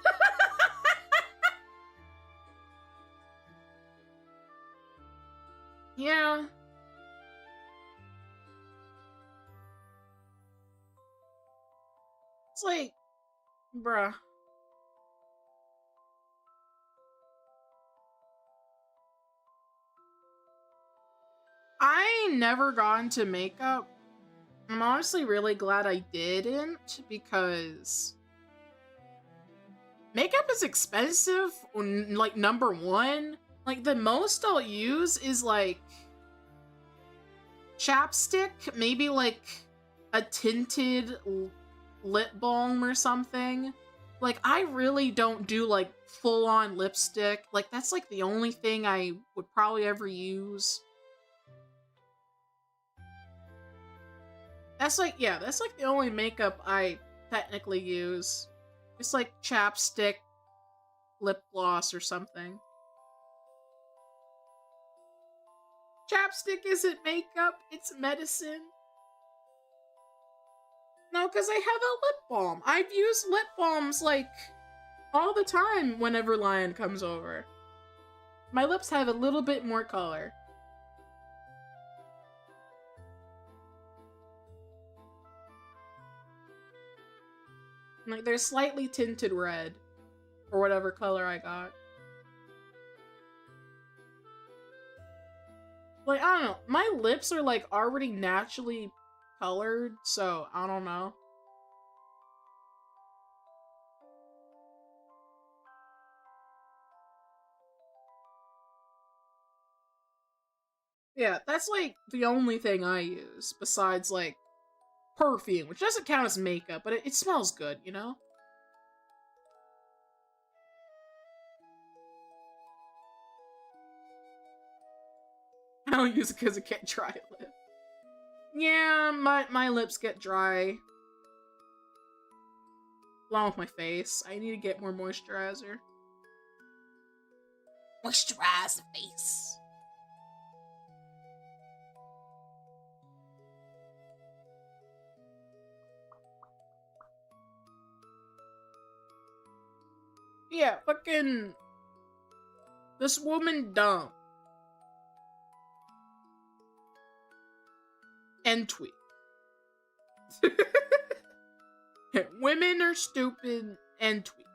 Yeah. It's like, bruh. I never got into makeup. I'm honestly really glad I didn't, because makeup is expensive, like, number one. Like, the most I'll use is, like, chapstick, maybe, like, a tinted lip balm or something. Like, I really don't do, like, full-on lipstick. Like, that's, like, the only thing I would probably ever use. That's, like, yeah, that's, like, the only makeup I technically use. It's, like, chapstick, lip gloss, or something. Chapstick isn't makeup, it's medicine. No, because I have a lip balm. I've used lip balms, like, all the time whenever Lion comes over. My lips have a little bit more color. Like, they're slightly tinted red. Or whatever color I got. Like, I don't know. My lips are, like, already naturally colored, so I don't know. Yeah, that's, like, the only thing I use, besides, like, perfume, which doesn't count as makeup, but it smells good, you know? I don't use it because it can't dry lip. Yeah, my lips get dry. Along with my face. I need to get more moisturizer. Moisturize the face. Yeah, fucking... This woman dumb. And tweet. Women are stupid and tweet.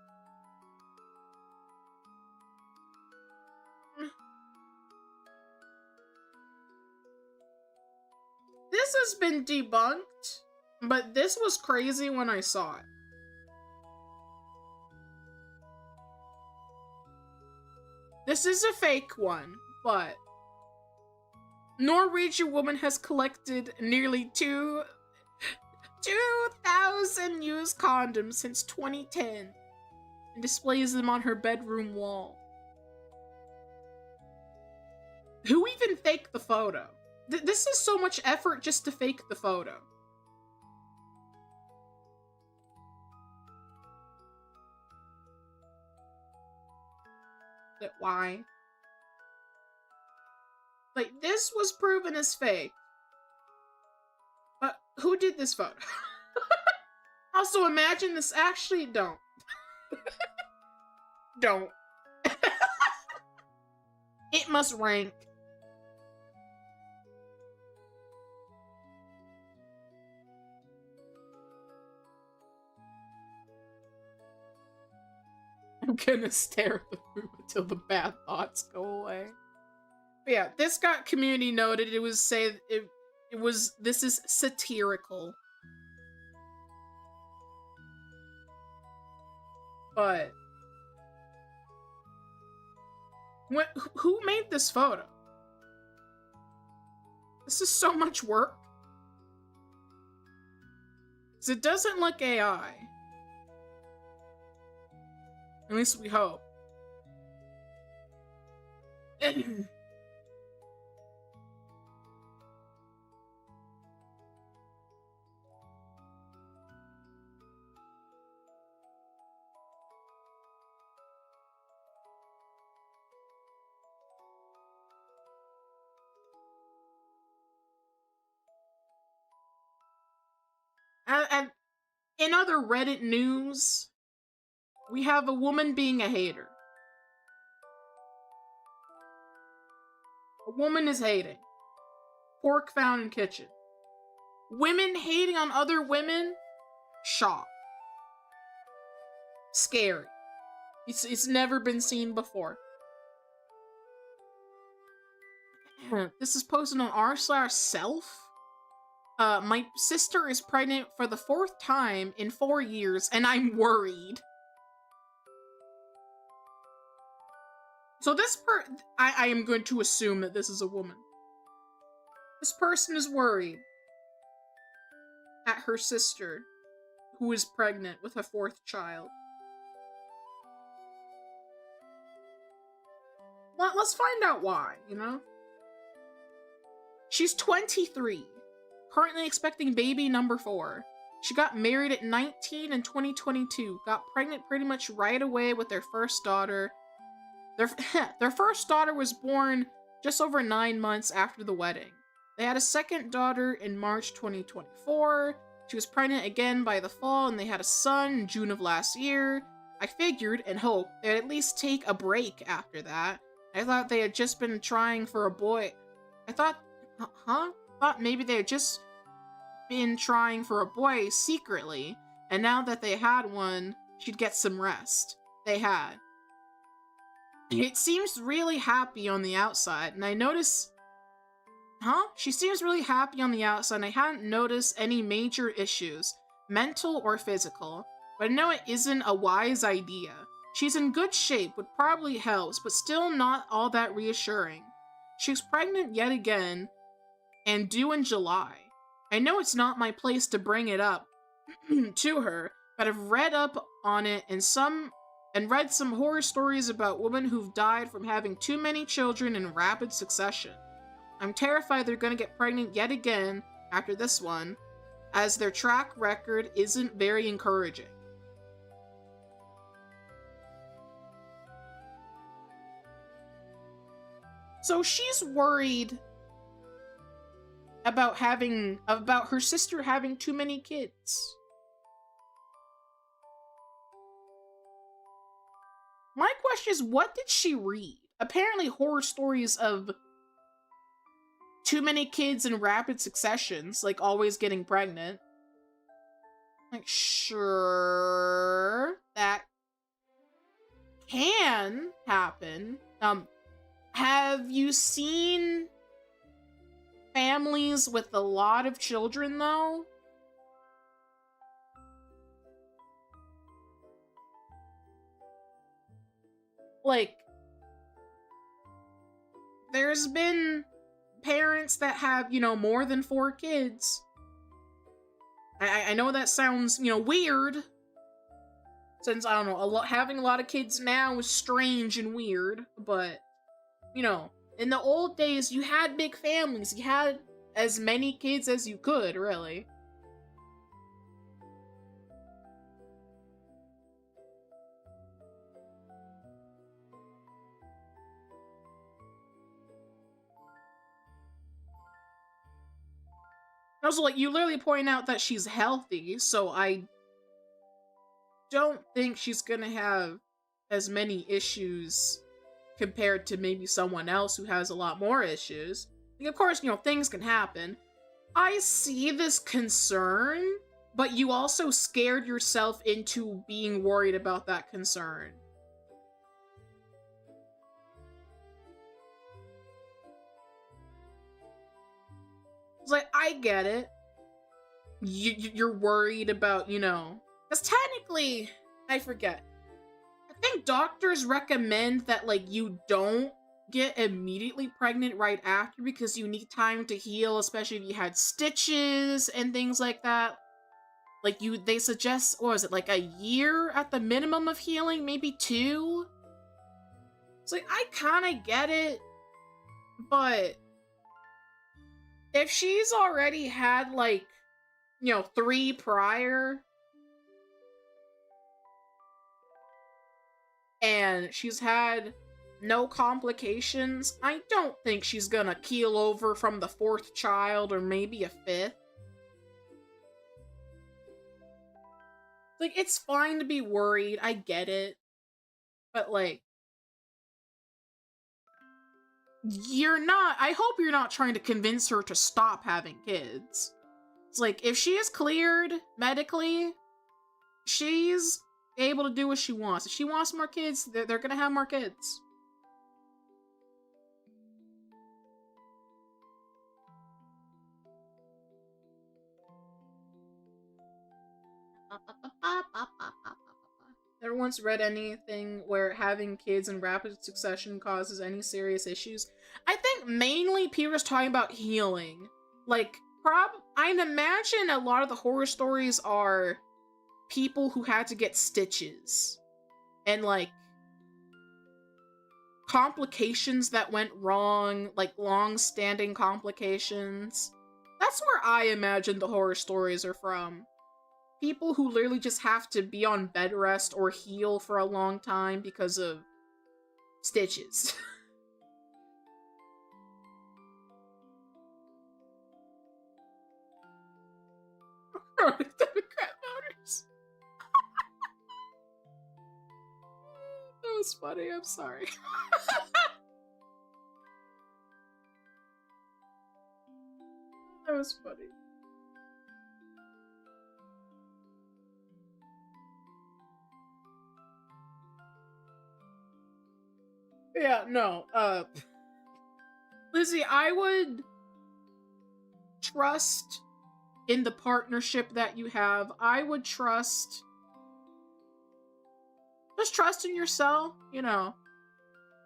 This has been debunked, but this was crazy when I saw it. This is a fake one, but Norwegian woman has collected nearly 2,000 used condoms since 2010 and displays them on her bedroom wall. Who even faked the photo? This is so much effort just to fake the photo. But why? Like, this was proven as fake. But who did this photo? Also, imagine this actually don't. Don't. It must rank. I'm gonna stare at the food until the bad thoughts go away. But yeah, this got community noted. It was this is satirical. But who made this photo? This is so much work. 'Cause it doesn't look AI. At least we hope. And in other Reddit news, we have a woman being a hater. A woman is hating. Pork found in kitchen. Women hating on other women? Shock. Scary. It's never been seen before. This is posted on r/self. My sister is pregnant for the 4th time in 4 years, and I'm worried. So I am going to assume that this is a woman. This person is worried at her sister, who is pregnant with a 4th child. Let's find out why, you know? She's 23. Currently expecting baby number 4. She got married at 19 in 2022. Got pregnant pretty much right away with their first daughter. Their first daughter was born just over 9 months after the wedding. They had a second daughter in March 2024. She was pregnant again by the fall, and they had a son in June of last year. I figured and hoped they'd at least take a break after that. I thought they had just been trying for a boy. I thought maybe they had just been trying for a boy secretly, and now that they had one, she'd get some rest. They had. It seems really happy on the outside, and I notice... She seems really happy on the outside, and I hadn't noticed any major issues, mental or physical, but I know it isn't a wise idea. She's in good shape, which probably helps, but still not all that reassuring. She's pregnant yet again, and due in July. I know it's not my place to bring it up to her, but I've read up on it and read some horror stories about women who've died from having too many children in rapid succession. I'm terrified they're gonna get pregnant yet again after this one, as their track record isn't very encouraging. So she's worried about her sister having too many kids. My question is, what did she read? Apparently horror stories of too many kids in rapid successions, like always getting pregnant. Like, sure, that can happen. Have you seen families with a lot of children, though? Like, there's been parents that have, more than 4 kids. I know that sounds, weird. Since, I don't know, having a lot of kids now is strange and weird, but, in the old days, you had big families. You had as many kids as you could, really. Also, like, you literally point out that she's healthy, so I don't think she's gonna have as many issues compared to maybe someone else who has a lot more issues. Like, of course, things can happen. I see this concern, but you also scared yourself into being worried about that concern. It's like, I get it. You're worried about, because technically, I forget. I think doctors recommend that, like, you don't get immediately pregnant right after because you need time to heal, especially if you had stitches and things like that. Like, they suggest, what was it, like a year at the minimum of healing, maybe 2? It's like, I kinda get it, but if she's already had, like, 3 prior, and she's had no complications, I don't think she's gonna keel over from the 4th child or maybe a 5th. Like, it's fine to be worried, I get it. But, like, I hope you're not trying to convince her to stop having kids. It's like, if she is cleared medically, she's able to do what she wants. If she wants more kids, they're gonna have more kids. Never once read anything where having kids in rapid succession causes any serious issues. I think mainly Peter's talking about healing. Like, I'd imagine a lot of the horror stories are people who had to get stitches. And, like, complications that went wrong, like long-standing complications. That's where I imagine the horror stories are from. People who literally just have to be on bed rest or heal for a long time because of stitches. Democrat voters. That was funny, I'm sorry. That was funny. Yeah, no, Lizzie, I would trust in the partnership that you have. I would just trust in yourself,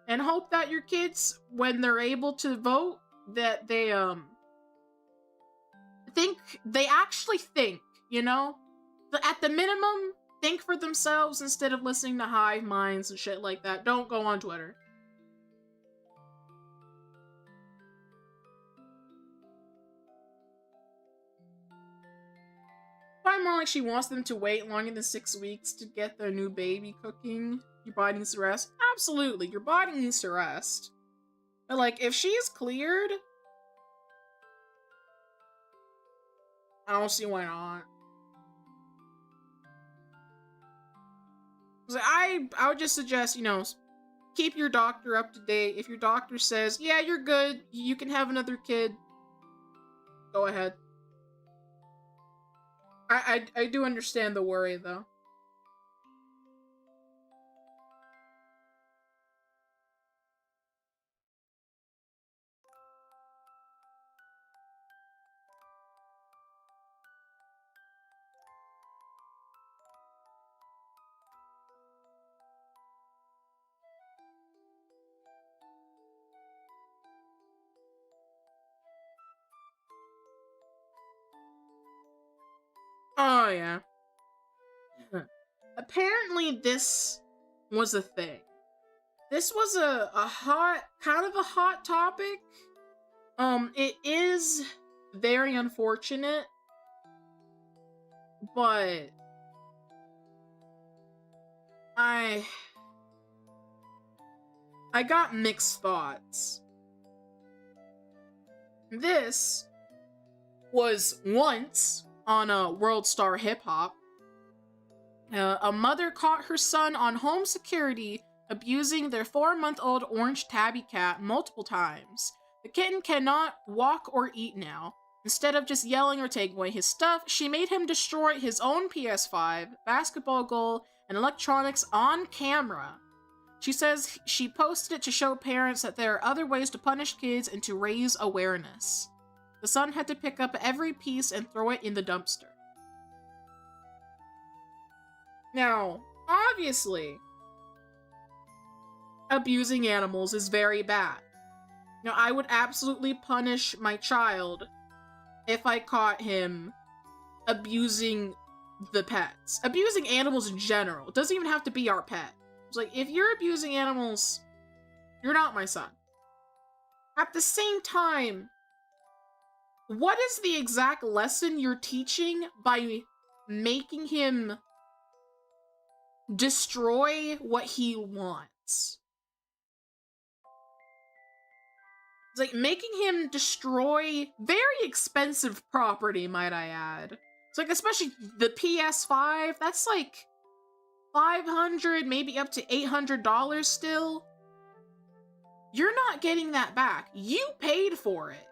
and hope that your kids, when they're able to vote, that they, actually think, at the minimum, think for themselves instead of listening to hive minds and shit like that. Don't go on Twitter. Probably more like she wants them to wait longer than 6 weeks to get their new baby cooking. Your body needs to rest. Absolutely, your body needs to rest. But, like, if she's cleared, I don't see why not. I would just suggest, keep your doctor up to date. If your doctor says, yeah, you're good, you can have another kid, go ahead. I do understand the worry, though. Oh, yeah. Apparently, this was a thing. This was a kind of a hot topic. It is very unfortunate, but I got mixed thoughts. This was once on a World Star Hip Hop. A mother caught her son on home security abusing their 4-month-old orange tabby cat multiple times. The kitten cannot walk or eat now. Instead of just yelling or taking away his stuff, she made him destroy his own PS5, basketball goal, and electronics on camera. She says she posted it to show parents that there are other ways to punish kids and to raise awareness. The son had to pick up every piece and throw it in the dumpster. Now, obviously, abusing animals is very bad. Now, I would absolutely punish my child if I caught him abusing the pets. Abusing animals in general. It doesn't even have to be our pet. It's like, if you're abusing animals, you're not my son. At the same time, what is the exact lesson you're teaching by making him destroy what he wants? It's like making him destroy very expensive property, might I add. It's like, especially the PS5, that's like $500, maybe up to $800 still. You're not getting that back. You paid for it.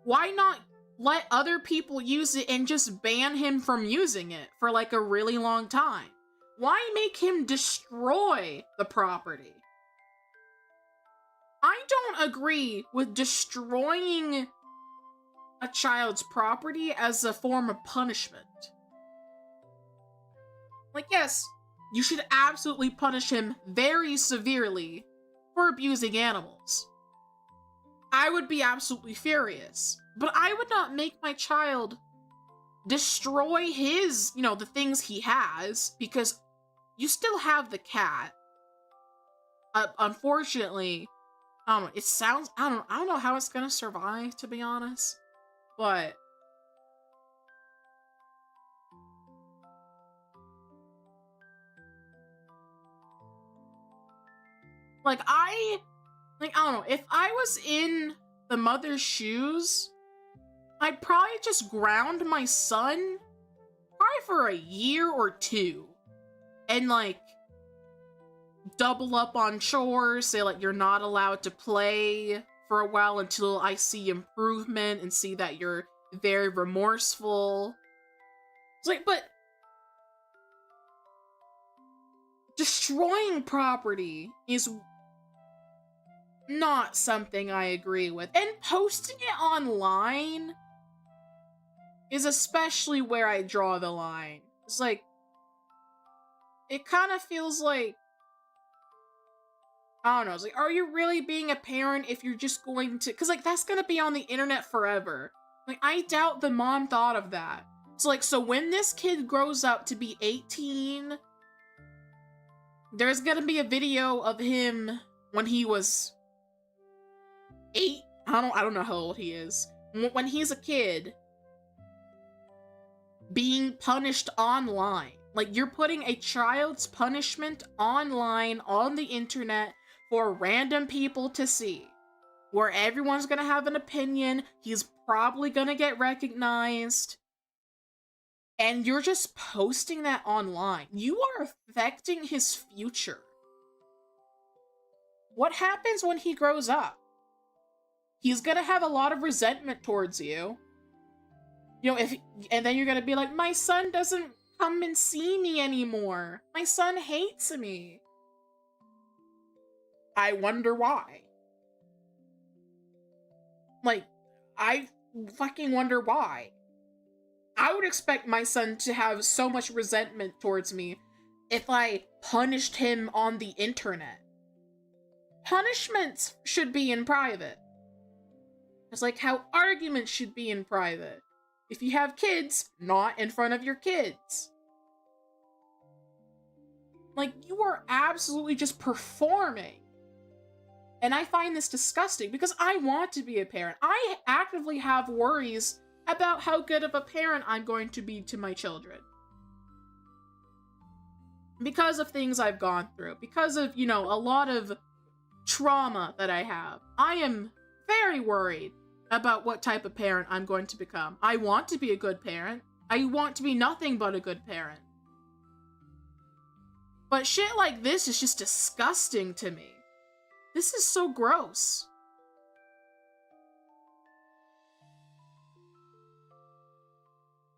Why not let other people use it and just ban him from using it for like a really long time? Why make him destroy the property? I don't agree with destroying a child's property as a form of punishment. Like, yes, you should absolutely punish him very severely for abusing animals. I would be absolutely furious. But I would not make my child destroy his, the things he has, because you still have the cat. Unfortunately, I don't know, it sounds, I don't know how it's gonna survive, to be honest. But I don't know, if I was in the mother's shoes, I'd probably just ground my son probably for a year or two and double up on chores, say you're not allowed to play for a while until I see improvement and see that you're very remorseful. It's but destroying property is not something I agree with. And posting it online is especially where I draw the line. It's it kind of feels like, I don't know, it's are you really being a parent if you're just going to, because that's gonna be on the internet forever. I doubt the mom thought of that. So when this kid grows up to be 18, there's gonna be a video of him when he was 8, I don't know how old he is, when he's a kid, being punished online. You're putting a child's punishment online on the internet for random people to see, where everyone's gonna have an opinion, he's probably gonna get recognized, and you're just posting that online. You are affecting his future. What happens when he grows up? He's gonna have a lot of resentment towards you. And then you're gonna be like, my son doesn't come and see me anymore. My son hates me. I wonder why. I fucking wonder why. I would expect my son to have so much resentment towards me if I punished him on the internet. Punishments should be in private. It's how arguments should be in private. If you have kids, not in front of your kids. You are absolutely just performing. And I find this disgusting because I want to be a parent. I actively have worries about how good of a parent I'm going to be to my children. Because of things I've gone through. Because of, a lot of trauma that I have. I am very worried about what type of parent I'm going to become. I want to be a good parent. I want to be nothing but a good parent. But shit like this is just disgusting to me. This is so gross.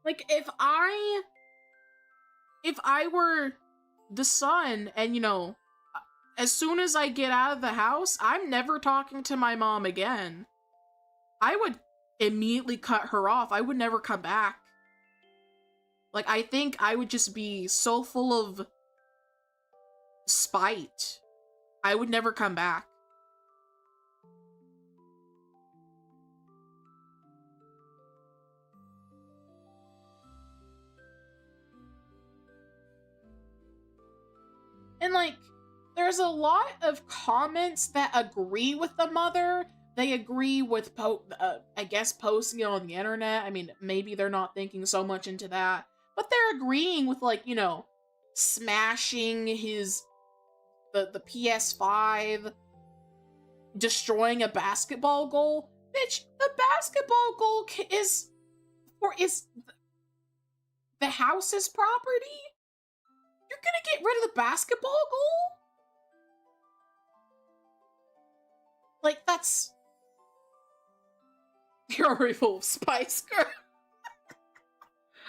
If I were the son and, as soon as I get out of the house, I'm never talking to my mom again. I would immediately cut her off, I would never come back. Like, I think I would just be so full of spite. I would never come back. And, like, there's a lot of comments that agree with the mother. They agree with, I guess, posting it on the internet. I mean, maybe they're not thinking so much into that. But they're agreeing with, like, you know, smashing the PS5, destroying a basketball goal. Bitch, the basketball goal is the house's property? You're gonna get rid of the basketball goal? Like, that's... You're already full of spice, girl.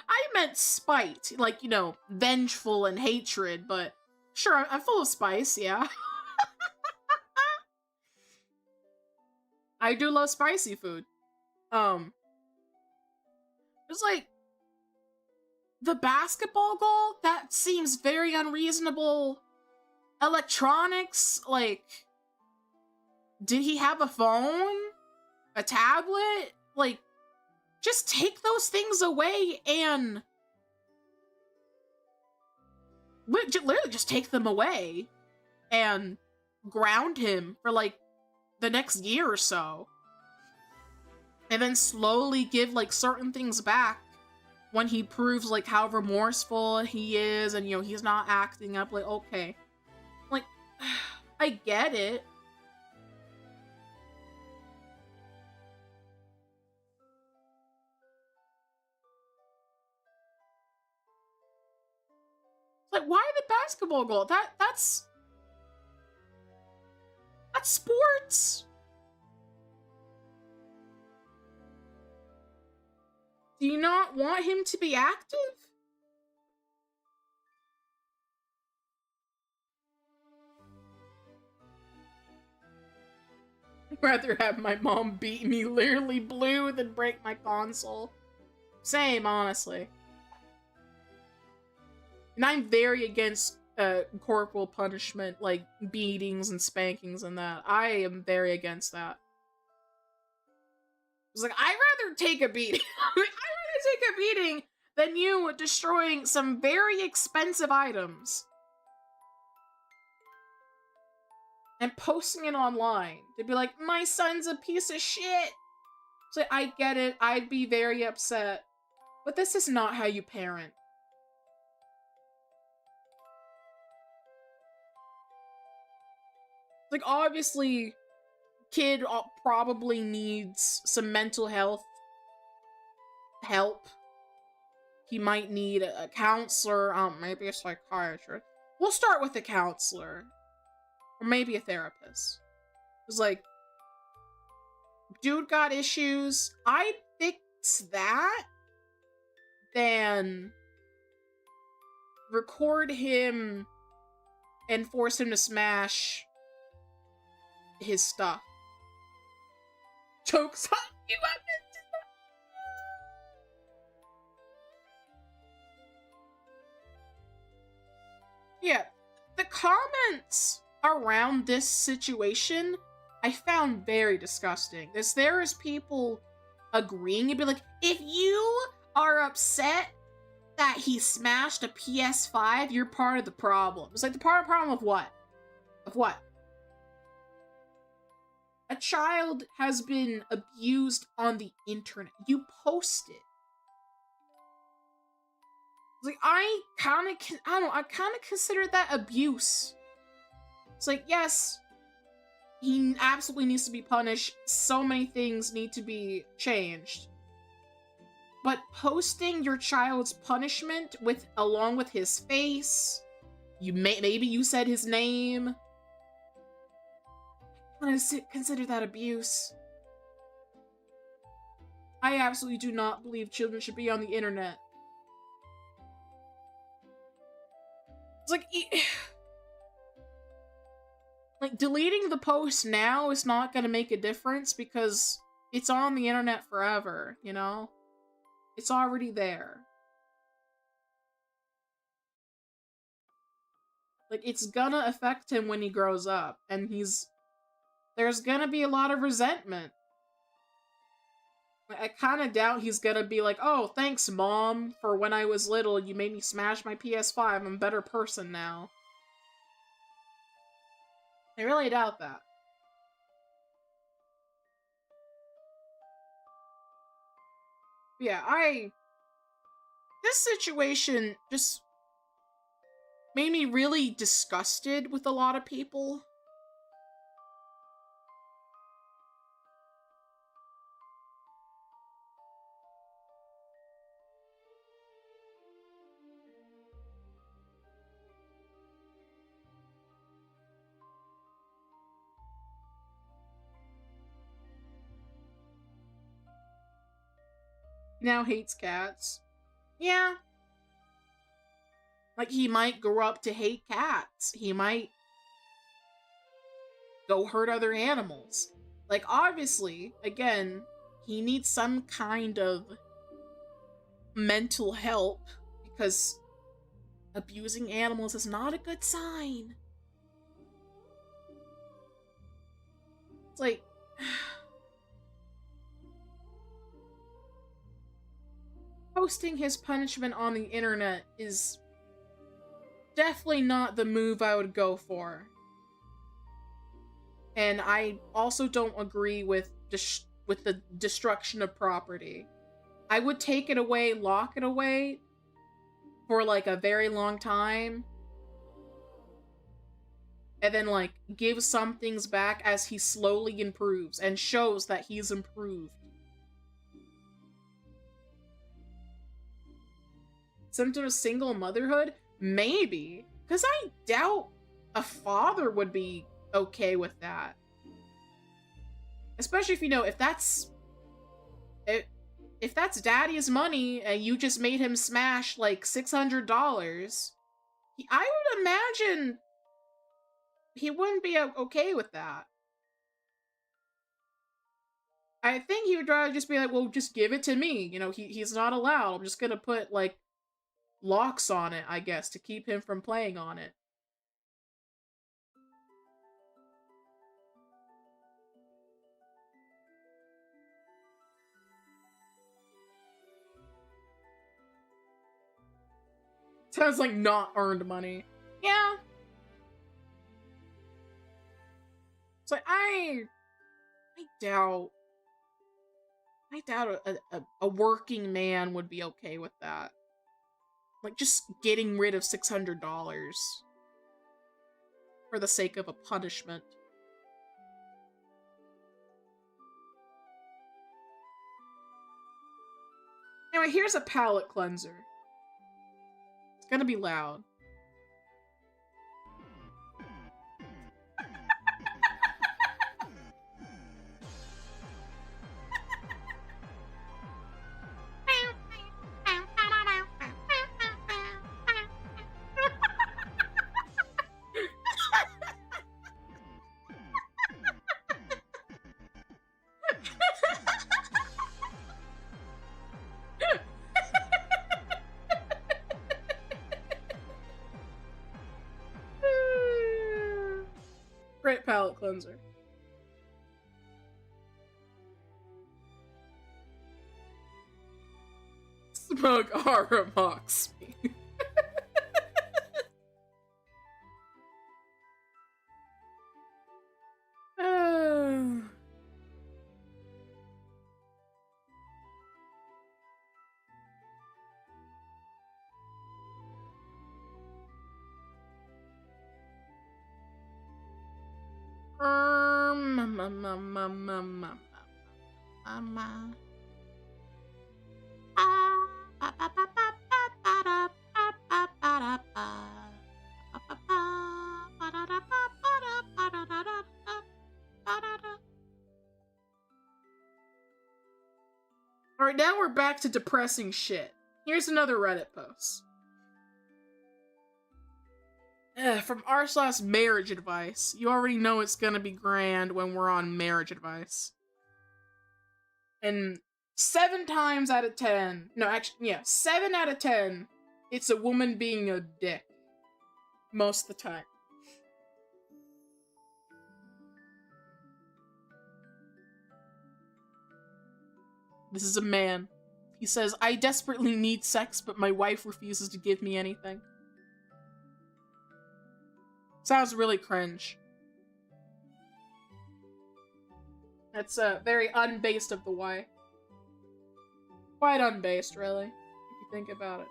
I meant spite. Like, you know, vengeful and hatred, but... Sure, I'm full of spice, yeah. I do love spicy food. It's like... The basketball goal? That seems very unreasonable. Electronics? Like... Did he have a phone? A tablet? Like, just take those things away and... Literally just take them away. And ground him for, like, the next year or so. And then slowly give, like, certain things back when he proves, like, how remorseful he is and, you know, he's not acting up. Like, okay. Like, I get it. Like, why the basketball goal? That's sports. Do you not want him to be active? I'd rather have my mom beat me literally blue than break my console. Same, honestly. And I'm very against corporal punishment, like beatings and spankings and that. I am very against that. It's like, I'd rather take a beating. I'd rather take a beating than you destroying some very expensive items. And posting it online. To be like, my son's a piece of shit. So I get it. I'd be very upset. But this is not how you parent. Like, obviously, kid probably needs some mental health help. He might need a counselor, maybe a psychiatrist. We'll start with a counselor. Or maybe a therapist. It's like, dude got issues. I'd fix that than record him and force him to smash his stuff. Jokes on you, I meant to. Yeah, the comments around this situation I found very disgusting. There is people agreeing and be like, if you are upset that he smashed a PS5, you're part of the problem. It's like, the problem of what? Of what? A child has been abused on the internet. You post it. It's like, I kind of consider that abuse. It's like, yes, he absolutely needs to be punished. So many things need to be changed. But posting your child's punishment along with his face, maybe you said his name, I consider that abuse. I absolutely do not believe children should be on the internet. It's like, deleting the post now is not gonna make a difference because it's on the internet forever, you know? It's already there. Like, it's gonna affect him when he grows up, and there's gonna be a lot of resentment. I kind of doubt he's gonna be like, oh, thanks, Mom, for when I was little, you made me smash my PS5, I'm a better person now. I really doubt that. Yeah, this situation just made me really disgusted with a lot of people. He now hates cats. Yeah. Like, he might grow up to hate cats. He might go hurt other animals. Like, obviously, again, he needs some kind of mental help because abusing animals is not a good sign. It's like, posting his punishment on the internet is definitely not the move I would go for. And I also don't agree with the destruction of property. I would take it away, lock it away for like a very long time, and then like give some things back as he slowly improves and shows that he's improved. Symptom of single motherhood? Maybe. Because I doubt a father would be okay with that. Especially if, you know, if that's daddy's money and you just made him smash like $600, I would imagine he wouldn't be okay with that. I think he would rather just be like, well, just give it to me. You know, he's not allowed. I'm just gonna put like locks on it, I guess, to keep him from playing on it. Sounds like not earned money. Yeah. It's like, I doubt a working man would be okay with that. Like, just getting rid of $600 for the sake of a punishment. Anyway, here's a palate cleanser. It's gonna be loud. Great palate cleanser. Smug horror mocks me. Alright, now we're back to depressing shit. Here's another Reddit post. From r/marriage advice. You already know it's gonna be grand when we're on marriage advice. And 7 times out of 10, no, actually, yeah, 7 out of 10, it's a woman being a dick. Most of the time. This is a man. He says, I desperately need sex, but my wife refuses to give me anything. Sounds really cringe. That's very unbased of the Y. Quite unbased, really, if you think about it.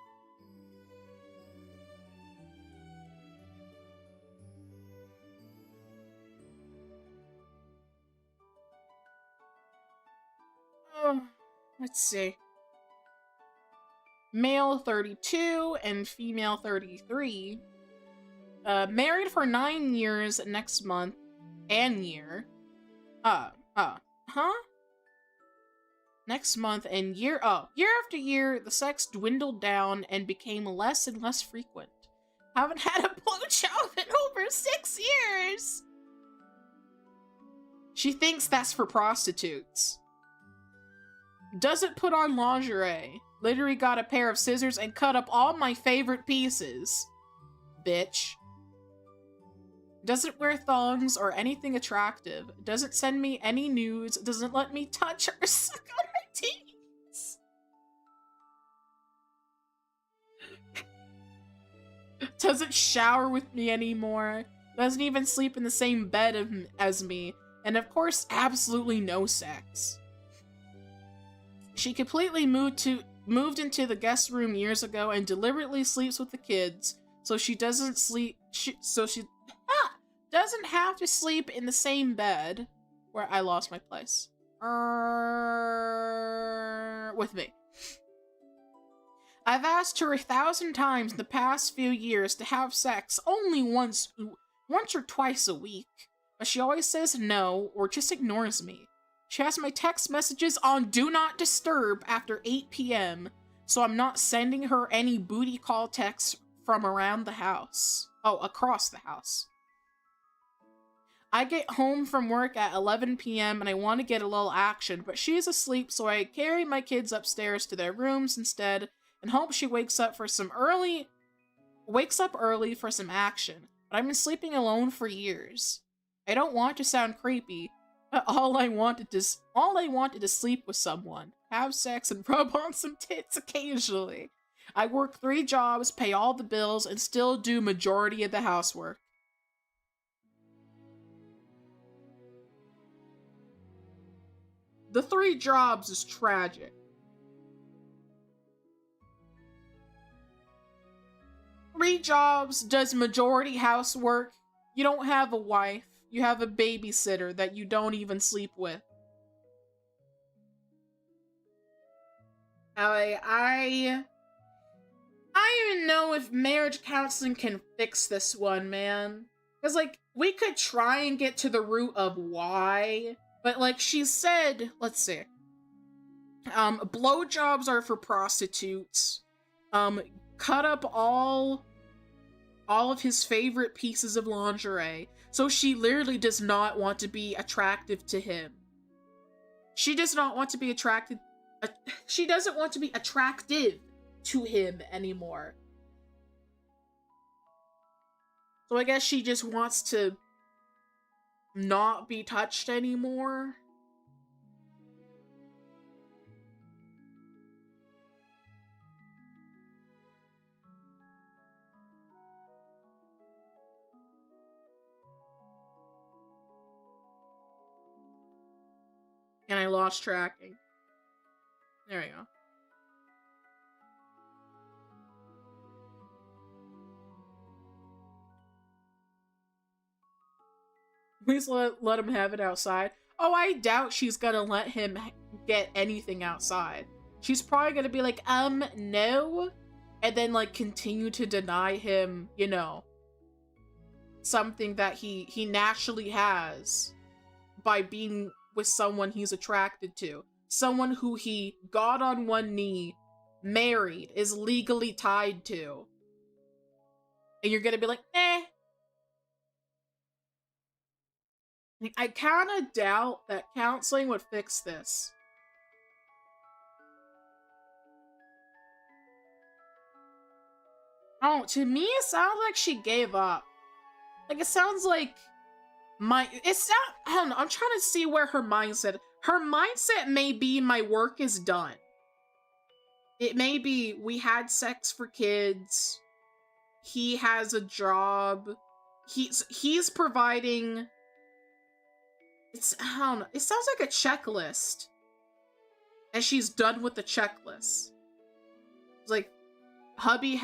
Let's see. Male 32 and female 33. Married for 9 years next month and year. Next month and year. Year after year, the sex dwindled down and became less and less frequent. Haven't had a blowjob in over 6 years. She thinks that's for prostitutes. Doesn't put on lingerie. Literally got a pair of scissors and cut up all my favorite pieces. Bitch. Doesn't wear thongs or anything attractive. Doesn't send me any nudes. Doesn't let me touch or suck on my titties. Doesn't shower with me anymore. Doesn't even sleep in the same bed as me. And of course, absolutely no sex. She completely moved into the guest room years ago and deliberately sleeps with the kids, so she doesn't sleep. Doesn't have to sleep in the same bed. Where I lost my place. With me. I've asked her 1,000 times in the past few years to have sex only once or twice a week, but she always says no or just ignores me. She has my text messages on Do Not Disturb after 8 p.m., so I'm not sending her any booty call texts from around the house. Oh, across the house. I get home from work at 11 p.m. and I want to get a little action, but she's asleep, so I carry my kids upstairs to their rooms instead and hope she wakes up early for some action. But I've been sleeping alone for years. I don't want to sound creepy. All I wanted to sleep with someone, have sex, and rub on some tits occasionally. I work 3 jobs, pay all the bills, and still do majority of the housework. The 3 jobs is tragic. Three jobs, does majority housework. You don't have a wife. You have a babysitter that you don't even sleep with. I don't even know if marriage counseling can fix this one, man. Because, like, we could try and get to the root of why, but, like she said, let's see. Blowjobs are for prostitutes. Cut up all of his favorite pieces of lingerie. So she literally does not want to be attractive to him. She does not want to be attracted. She doesn't want to be attractive to him anymore. So I guess she just wants to not be touched anymore. And I lost tracking. There we go. Please let him have it outside. Oh, I doubt she's gonna let him get anything outside. She's probably gonna be like, no. And then, like, continue to deny him, you know, something that he naturally has by being with someone he's attracted to. Someone who he got on one knee, married, is legally tied to. And you're gonna be like, eh. I kind of doubt that counseling would fix this. Oh, to me, it sounds like she gave up. Like, it sounds like I don't know, I'm trying to see where her mindset may be my work is done. It may be we had sex for kids, he has a job, he's providing, I don't know, it sounds like a checklist. And she's done with the checklist. It's like, hubby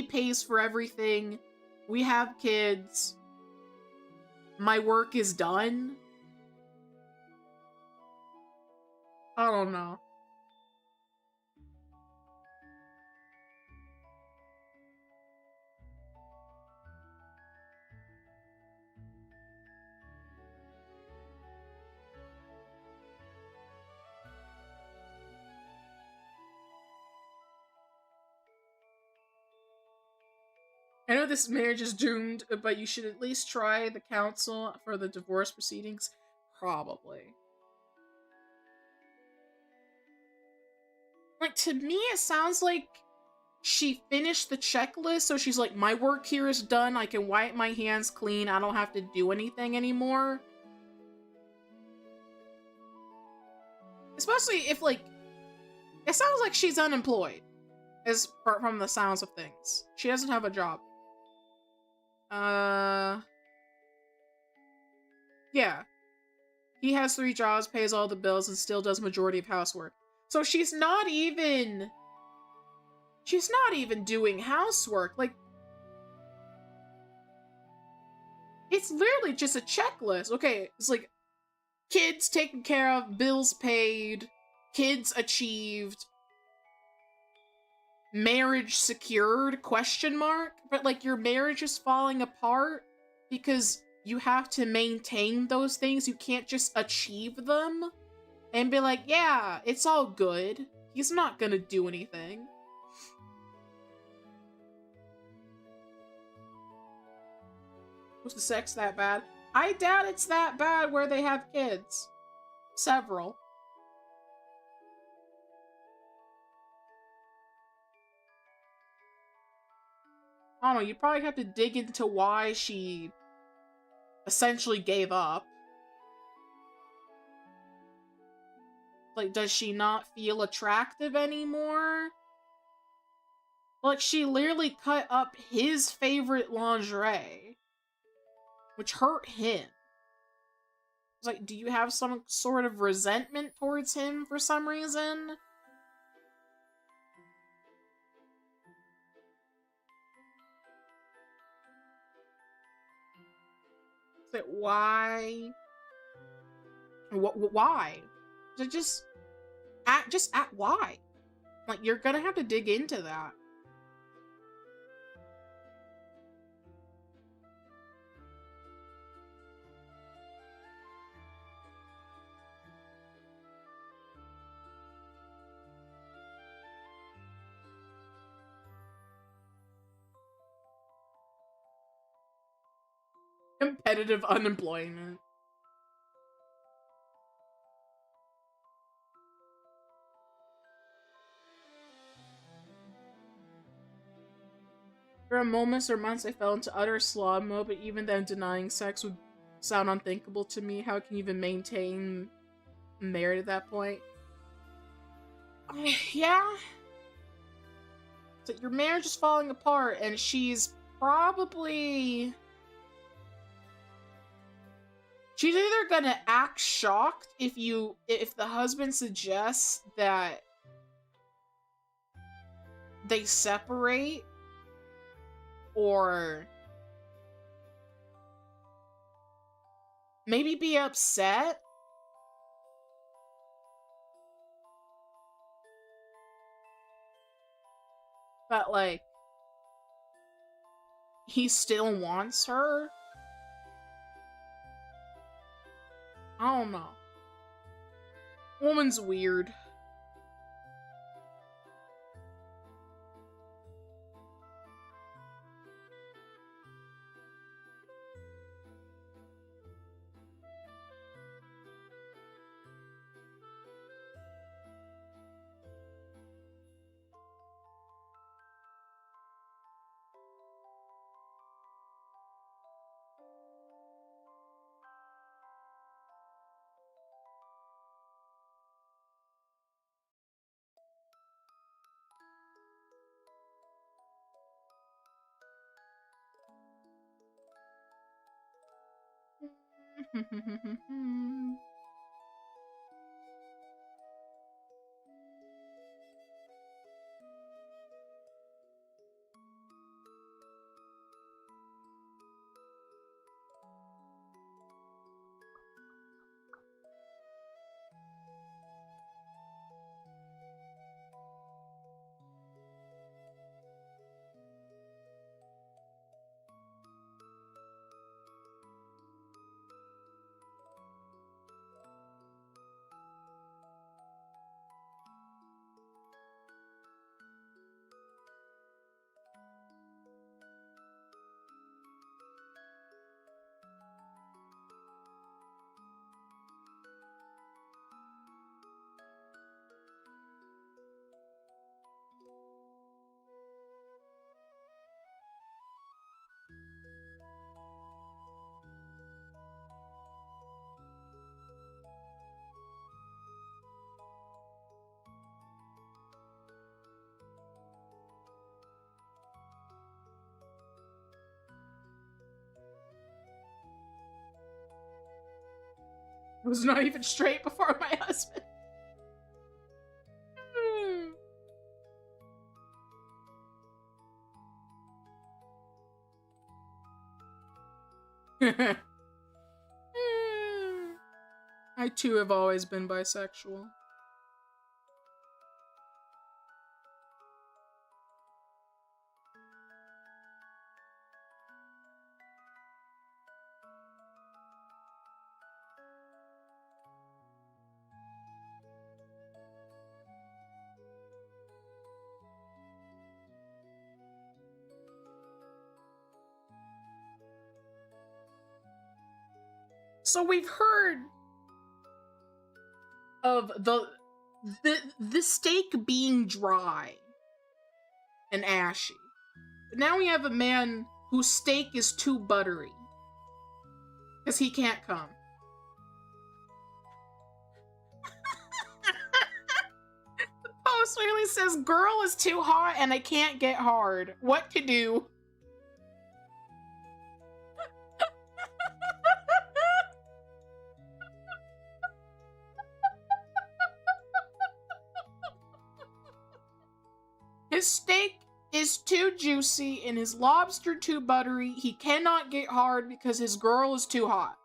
pays for everything, we have kids, my work is done. I don't know. I know this marriage is doomed, but you should at least try the counsel for the divorce proceedings. Probably. Like, to me, it sounds like she finished the checklist, so she's like, my work here is done, I can wipe my hands clean, I don't have to do anything anymore. Especially if, like, it sounds like she's unemployed, as from the sounds of things. She doesn't have a job. Yeah. He has 3 jobs, pays all the bills, and still does majority of housework. So she's not even doing housework. Like, it's literally just a checklist. Okay, it's like, kids taken care of, bills paid, kids achieved, marriage secured, question mark? But, like, your marriage is falling apart because you have to maintain those things. You can't just achieve them and be like, yeah, it's all good. He's not gonna do anything. Was the sex that bad? I doubt it's that bad where they have kids. Several. I don't know, you probably have to dig into why she essentially gave up. Like, does she not feel attractive anymore? Like, she literally cut up his favorite lingerie, which hurt him. It's like, do you have some sort of resentment towards him for some reason? It's like, why? Why? Just at why? Like, you're gonna have to dig into that. Competitive unemployment. For moments or months, I fell into utter slob mode, but even then, denying sex would sound unthinkable to me. How can you even maintain marriage at that point? Yeah. So your marriage is falling apart, and she's probably... She's either gonna act shocked if the husband suggests that they separate, or maybe be upset. But, like, he still wants her. I don't know. Woman's weird. I was not even straight before my husband. I too have always been bisexual. So we've heard of the steak being dry and ashy. But now we have a man whose steak is too buttery. Because he can't come. The post really says, girl is too hot and I can't get hard. What to do? His steak is too juicy and his lobster too buttery. He cannot get hard because his girl is too hot.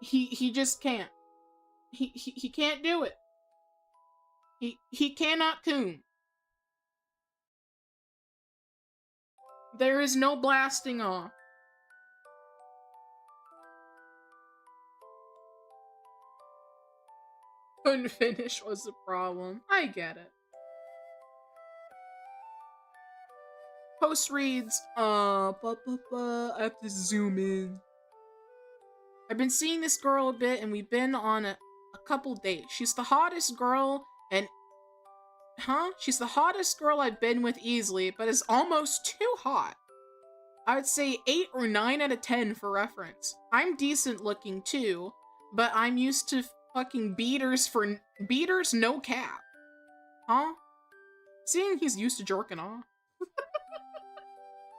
He just can't. He can't do it. He cannot coom. There is no blasting off. Couldn't finish was the problem. I get it. Post reads, I have to zoom in. I've been seeing this girl a bit and we've been on a couple dates. She's the hottest girl and... She's the hottest girl I've been with easily, but is almost too hot. I would say 8 or 9 out of 10 for reference. I'm decent looking too, but I'm used to fucking beaters, no cap. Huh? Seeing he's used to jerking off.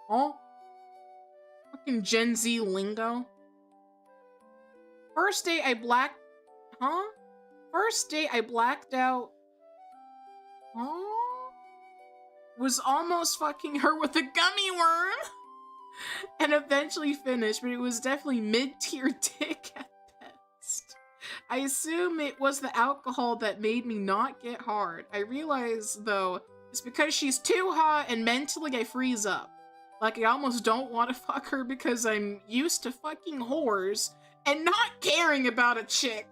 Huh? Fucking Gen Z lingo. First day I blacked out. Huh? Was almost fucking her with a gummy worm. And eventually finished, but it was definitely mid-tier dick at best. I assume it was the alcohol that made me not get hard. I realize, though, it's because she's too hot and mentally I freeze up. Like, I almost don't want to fuck her because I'm used to fucking whores and not caring about a chick.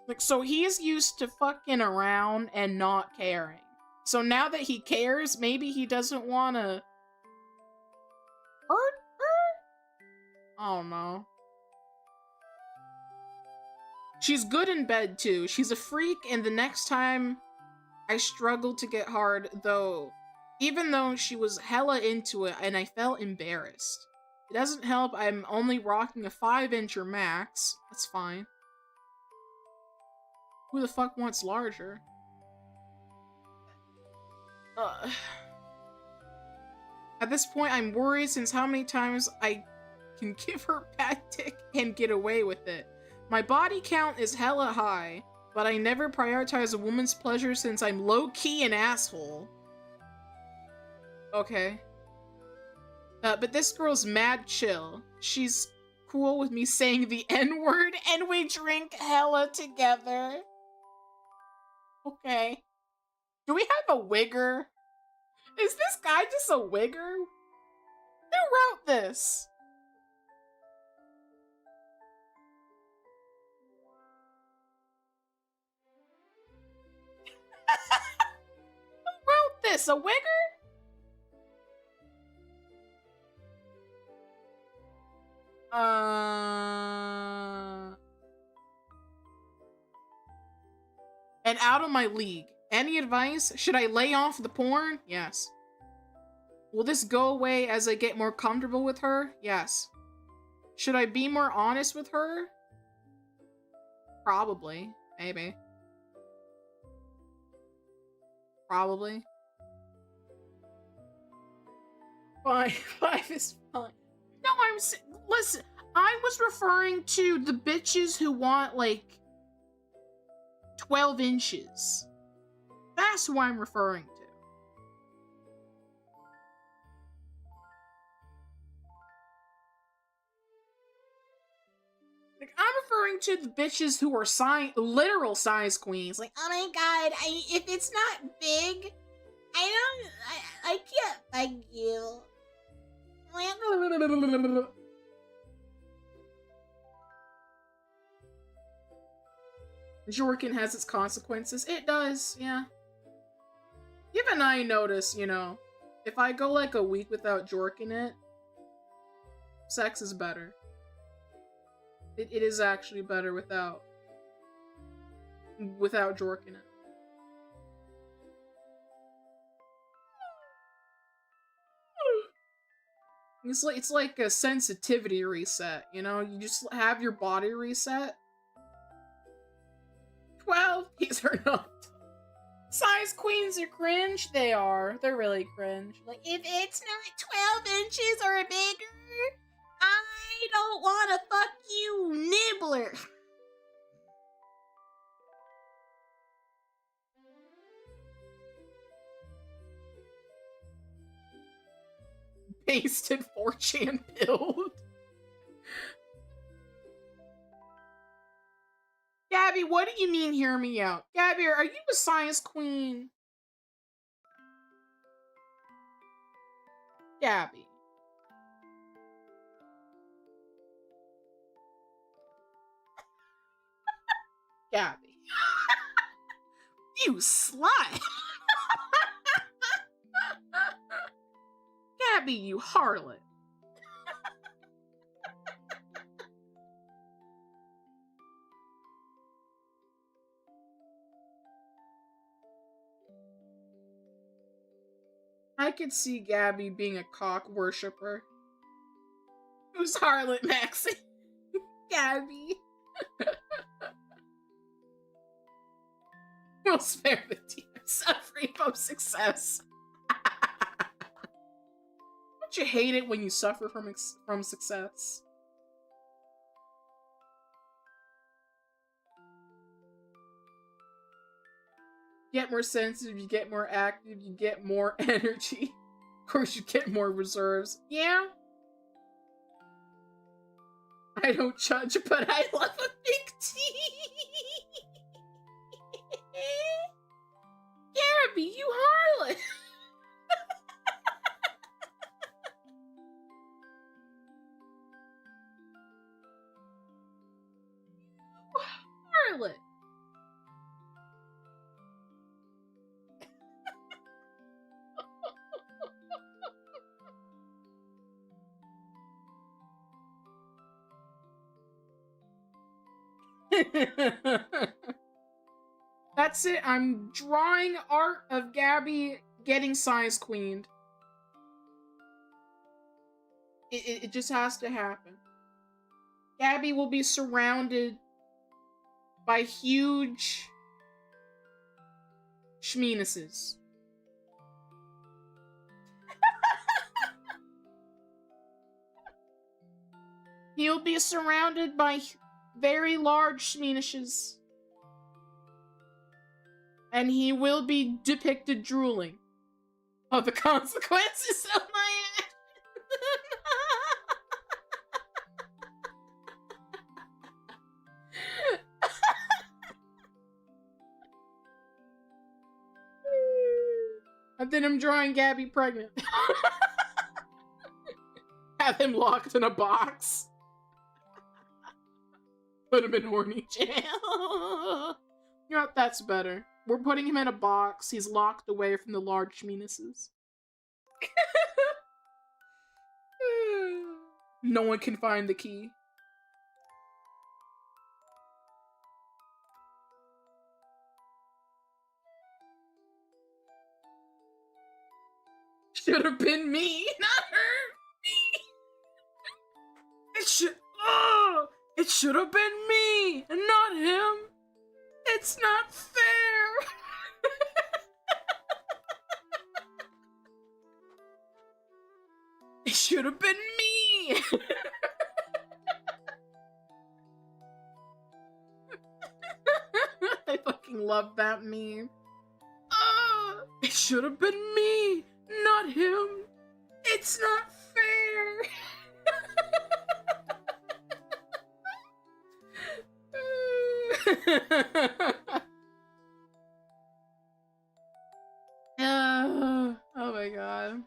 Like, so he's used to fucking around and not caring. So now that he cares, maybe he doesn't want to hurt her? I don't know. She's good in bed, too. She's a freak, and the next time I struggled to get hard, though, even though she was hella into it, and I felt embarrassed. It doesn't help I'm only rocking a 5-incher max. That's fine. Who the fuck wants larger? At this point, I'm worried since how many times I can give her bad dick and get away with it. My body count is hella high, but I never prioritize a woman's pleasure since I'm low-key an asshole. Okay. But this girl's mad chill. She's cool with me saying the N-word, and we drink hella together. Okay. Do we have a wigger? Is this guy just a wigger? Who wrote this? Who wrote this? A wigger? And out of my league. Any advice? Should I lay off the porn? Yes. Will this go away as I get more comfortable with her? Yes. Should I be more honest with her? Probably. Maybe. Probably. 5 is fine. No, listen, I was referring to the bitches who want, like, 12 inches. That's who I'm referring to. Like, I'm referring to the bitches who are literal size queens. Like, Oh my god, if it's not big, I can't bug you. Jorkin has its consequences. It does, yeah. Even I notice, you know, if I go like a week without jorking it, sex is better. It is actually better without jorking it. It's like a sensitivity reset, you know? You just have your body reset. 12? These are not. Size queens are cringe. They are. They're really cringe. Like, if it's not 12 inches or bigger, I don't want to fuck you, nibbler. Pasted 4chan build. Gabby, what do you mean hear me out? Gabby, are you a size queen? Gabby. Gabby. You slut! Gabby, you harlot. I could see Gabby being a cock worshiper. Who's harlot, Maxie? Gabby. We'll spare the team suffering from success. Don't you hate it when you suffer from success? Get more sensitive, you get more active, you get more energy. Of course, you get more reserves. Yeah. I don't judge, but I love a big T. Gabby, you harlot. Harlot. That's it. I'm drawing art of Gabby getting size queened. It just has to happen. Gabby will be surrounded by huge schmeenuses. He'll be surrounded by very large schmeenuses. And he will be depicted drooling. Oh, the consequences of my actions. And then I'm drawing Gabby pregnant. Have him locked in a box. Put him in horny jail. You know what? That's better. We're putting him in a box. He's locked away from the large schmeenuses. No one can find the key. Should have been me, not her. Me. It should have been me, and not him. It's not fair. It should have been me. I fucking love that meme. It should have been me, not him. It's not fair. Oh my god.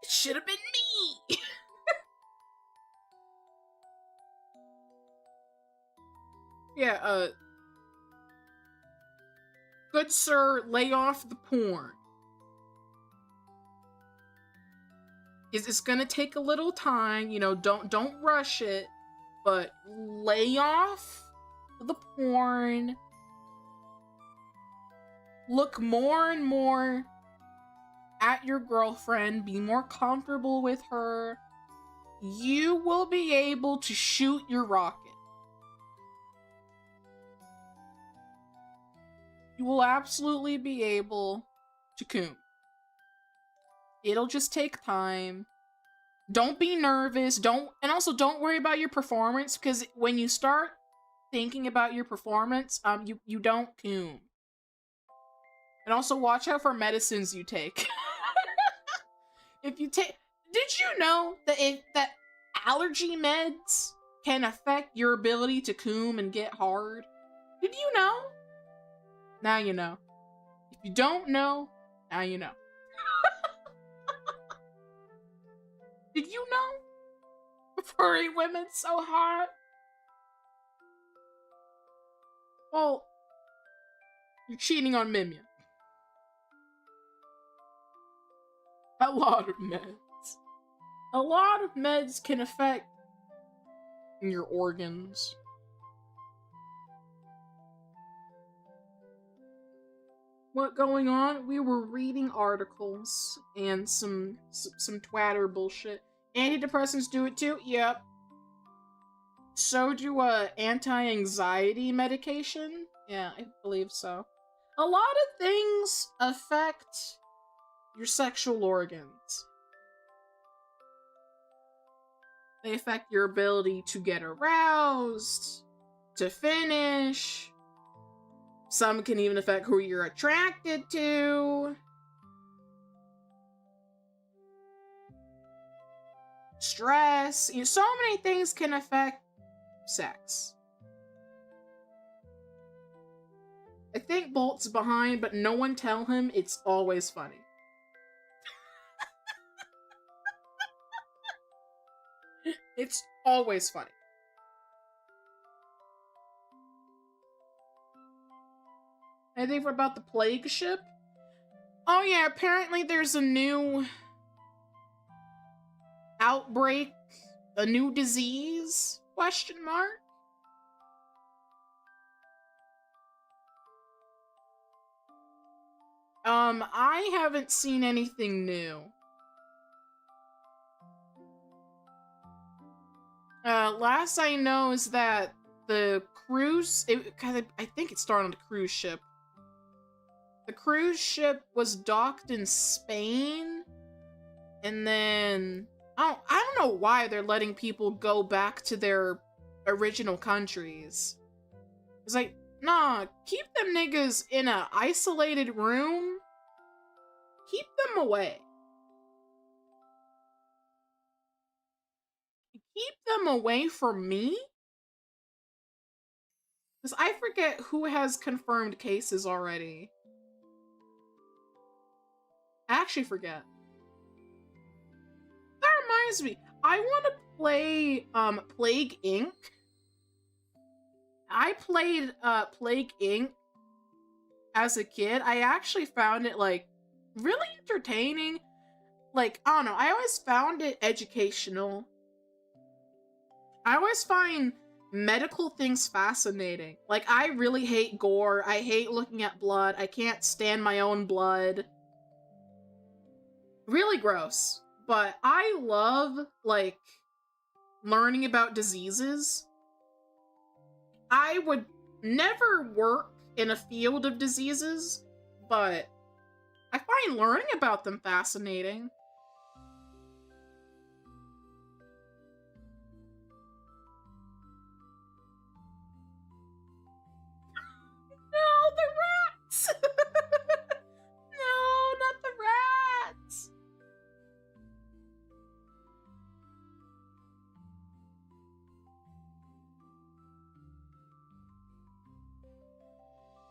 It should have been me. Yeah, good sir, lay off the porn. It's gonna take a little time, you know, don't rush it, but lay off the porn. Look more and more at your girlfriend, be more comfortable with her. You will be able to shoot your rocket. You will absolutely be able to coom. It'll just take time. Don't be nervous. And also don't worry about your performance, because when you start thinking about your performance, you don't coom. And also watch out for medicines you take. If you take, did you know that allergy meds can affect your ability to coom and get hard? Did you know? Now you know. If you don't know, now you know. Did you know? Furry women so hot. Well, you're cheating on Mimian. A lot of meds. A lot of meds can affect your organs. What going on? We were reading articles and some twatter bullshit. Antidepressants do it too? Yep. So do anti-anxiety medication? Yeah, I believe so. A lot of things affect your sexual organs. They affect your ability to get aroused, to finish. Some can even affect who you're attracted to. Stress. You know, so many things can affect sex. I think Bolt's behind, but no one tell him it's always funny. It's always funny. Anything about the plague ship? Oh yeah, apparently there's a new outbreak, a new disease? Question mark? I haven't seen anything new. Last I know is that the cruise, I think it started on a cruise ship. The cruise ship was docked in Spain, and then I don't know why they're letting people go back to their original countries. It's like, nah, keep them niggas in a isolated room. Keep them away. Keep them away from me? Because I forget who has confirmed cases already. I actually forget. That reminds me, I want to play Plague Inc. I played Plague Inc. as a kid. I actually found it like really entertaining. Like, I don't know, I always found it educational. I always find medical things fascinating. Like, I really hate gore. I hate looking at blood. I can't stand my own blood. Really gross. But I love, like, learning about diseases. I would never work in a field of diseases, but I find learning about them fascinating. No, the rats! No, not the rats!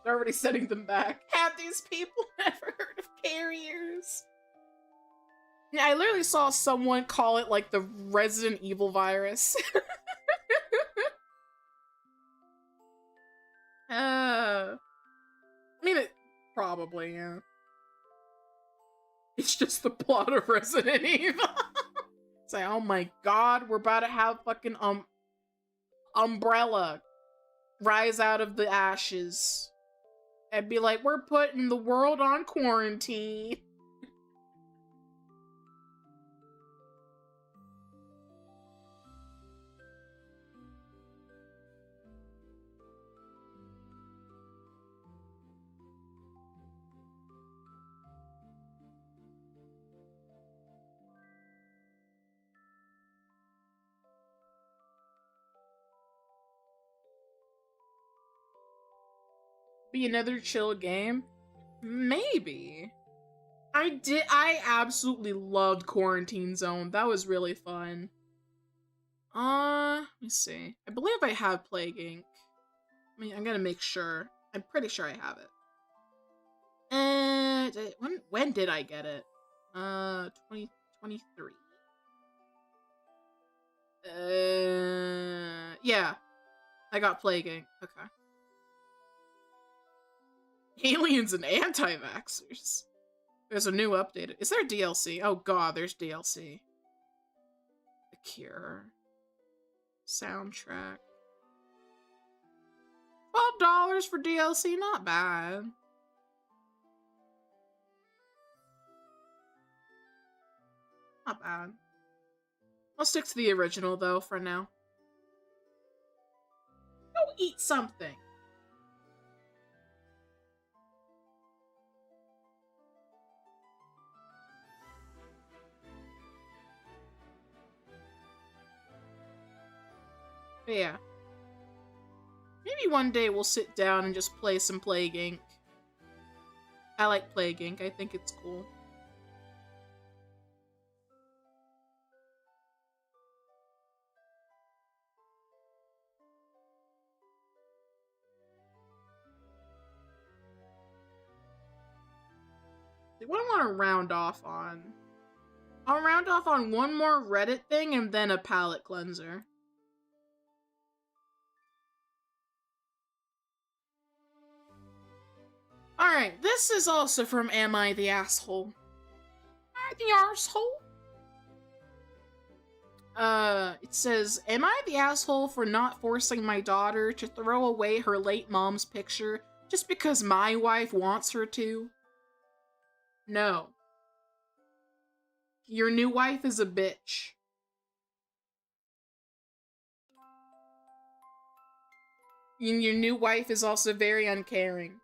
They're already sending them back. Have these people never heard of carriers? Yeah, I literally saw someone call it like the Resident Evil virus. I mean, it probably, yeah. It's just the plot of Resident Evil. It's like, oh my god, we're about to have fucking Umbrella rise out of the ashes and be like, we're putting the world on quarantine. Be another chill game? Maybe. I absolutely loved Quarantine Zone. That was really fun. Let me see. I believe I have Plague Inc. I mean, I'm gonna make sure. I'm pretty sure I have it. When did I get it? 2023. Yeah. I got Plague Inc. Okay. Aliens and anti-vaxxers. There's a new update. Is there DLC? Oh god, there's DLC. The Cure. Soundtrack. $12 for DLC, not bad. Not bad. I'll stick to the original, though, for now. Go eat something! But yeah. Maybe one day we'll sit down and just play some Plague Inc. I like Plague Inc. I think it's cool. What do I want to round off on? I'll round off on one more Reddit thing and then a palette cleanser. Alright, this is also from Am I the Asshole? Am I the Arsehole? It says, am I the asshole for not forcing my daughter to throw away her late mom's picture just because my wife wants her to? No. Your new wife is a bitch. And your new wife is also very uncaring.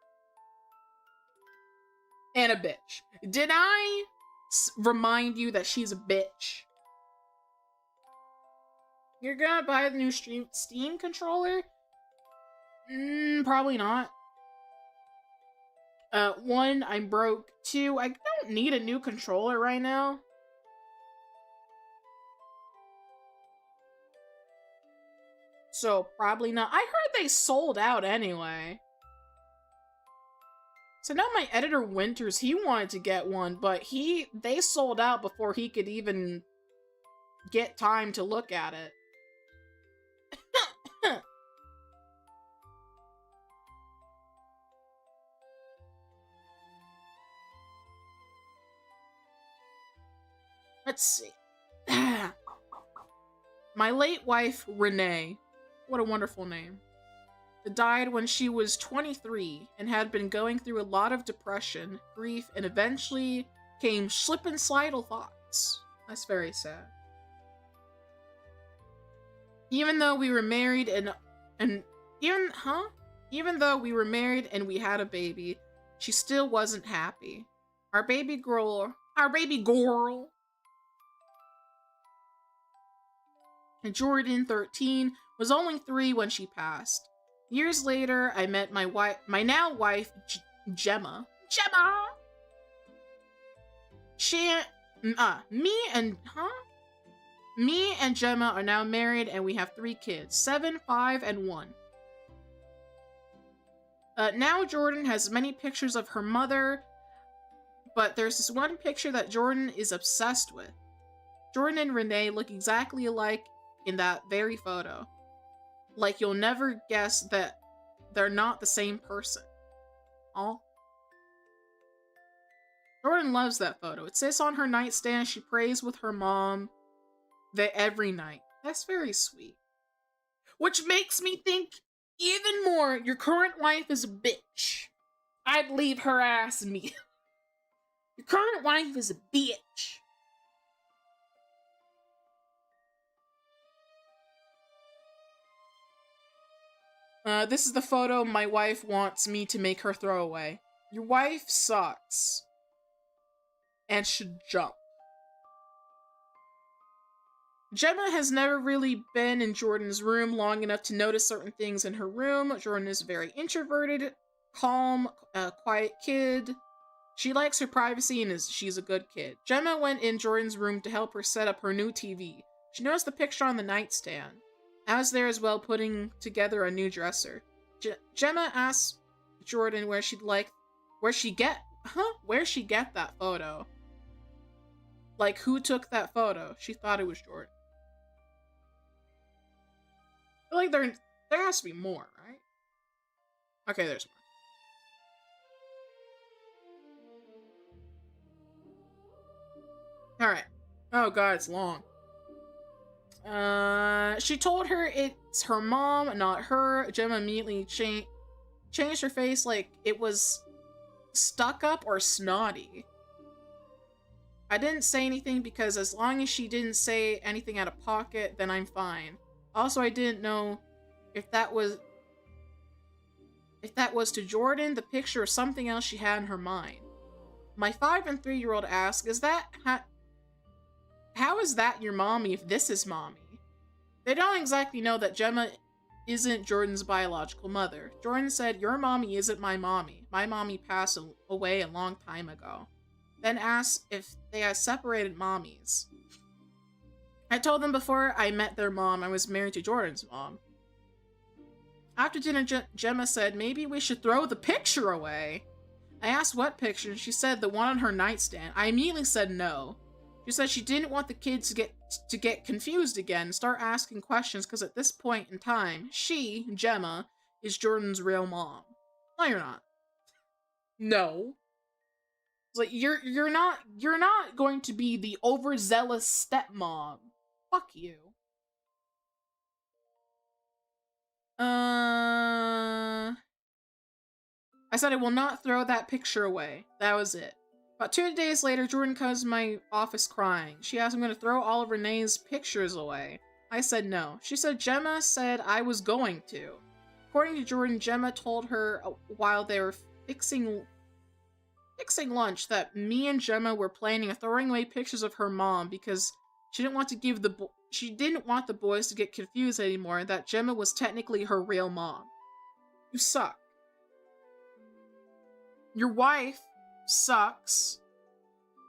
And a bitch. Did I remind you that she's a bitch? You're gonna buy the new Steam controller? Probably not. 1, I'm broke. 2, I don't need a new controller right now. So, probably not. I heard they sold out anyway. So now my editor Winters, he wanted to get one, but they sold out before he could even get time to look at it. Let's see. My late wife, Renee. What a wonderful name. Died when she was 23 and had been going through a lot of depression, grief, and eventually came slip-and-slidal thoughts. That's very sad. Even though we were married even though we were married and we had a baby, she still wasn't happy. Our baby girl, and Jordan, 13, was only 3 when she passed. Years later, I met my now wife, Gemma. Me and Gemma are now married and we have 3 kids, 7, 5, and 1. Now Jordan has many pictures of her mother, but there's this one picture that Jordan is obsessed with. Jordan and Renee look exactly alike in that very photo. Like you'll never guess that they're not the same person. Oh. Jordan loves that photo. It sits on her nightstand. She prays with her mom every night. That's very sweet. Which makes me think even more, your current wife is a bitch. I'd leave her ass me. Your current wife is a bitch. This is the photo my wife wants me to make her throw away. Your wife sucks. And should jump. Gemma has never really been in Jordan's room long enough to notice certain things in her room. Jordan is very introverted, calm, quiet kid. She likes her privacy and she's a good kid. Gemma went in Jordan's room to help her set up her new TV. She noticed the picture on the nightstand. I was there as well, putting together a new dresser. Gemma asked Jordan where she get that photo. Like, who took that photo? She thought it was Jordan. I feel like there has to be more, right? Okay, there's more. Alright. Oh god, it's long. She told her it's her mom, not her. Gemma immediately changed her face like it was stuck up or snotty. I didn't say anything because as long as she didn't say anything out of pocket, then I'm fine. Also, I didn't know if that was to Jordan, the picture, or something else she had in her mind. My 5 and 3-year-old asked, how is that your mommy if this is mommy? They don't exactly know that Gemma isn't Jordan's biological mother. Jordan said, your mommy isn't my mommy. My mommy passed away a long time ago. Then asked if they had separated mommies. I told them before I met their mom I was married to Jordan's mom. After dinner, Gemma said, maybe we should throw the picture away. I asked what picture, and she said the one on her nightstand. I immediately said no. She said she didn't want the kids to get confused again and start asking questions because at this point in time, she, Gemma, is Jordan's real mom. No, you're not. No. It's like you're not going to be the overzealous stepmom. Fuck you. I said I will not throw that picture away. That was it. About 2 days later, Jordan comes to my office crying. She asked me to throw all of Renee's pictures away. I said no. She said Gemma said I was going to. According to Jordan, Gemma told her while they were fixing lunch that me and Gemma were planning on throwing away pictures of her mom because she didn't want the boys to get confused anymore, that Gemma was technically her real mom. You suck. Your wife sucks.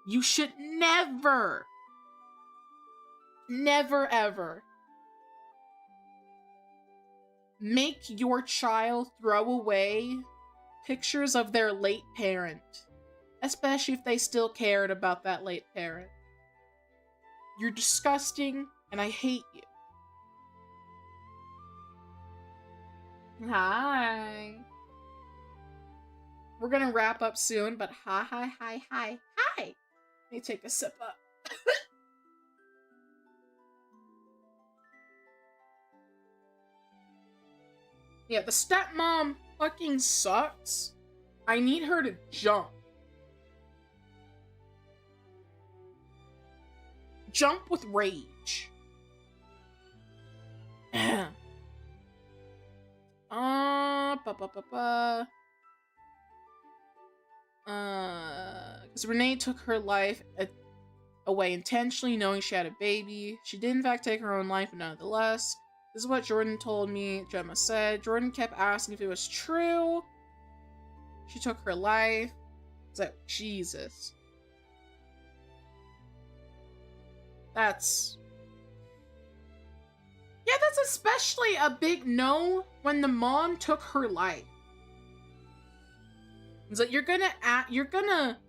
You should never ever make your child throw away pictures of their late parent, especially if they still cared about that late parent. You're disgusting, and I hate you. Hi. We're gonna wrap up soon, but hi. Let me take a sip up. Yeah, the stepmom fucking sucks. I need her to jump. Jump with rage. Because Renee took her life away intentionally, knowing she had a baby. She did in fact take her own life, but nonetheless. This is what Jordan told me, Gemma said. Jordan kept asking if it was true. She took her life. It's like, Jesus. That's especially a big no when the mom took her life. It's like, you're gonna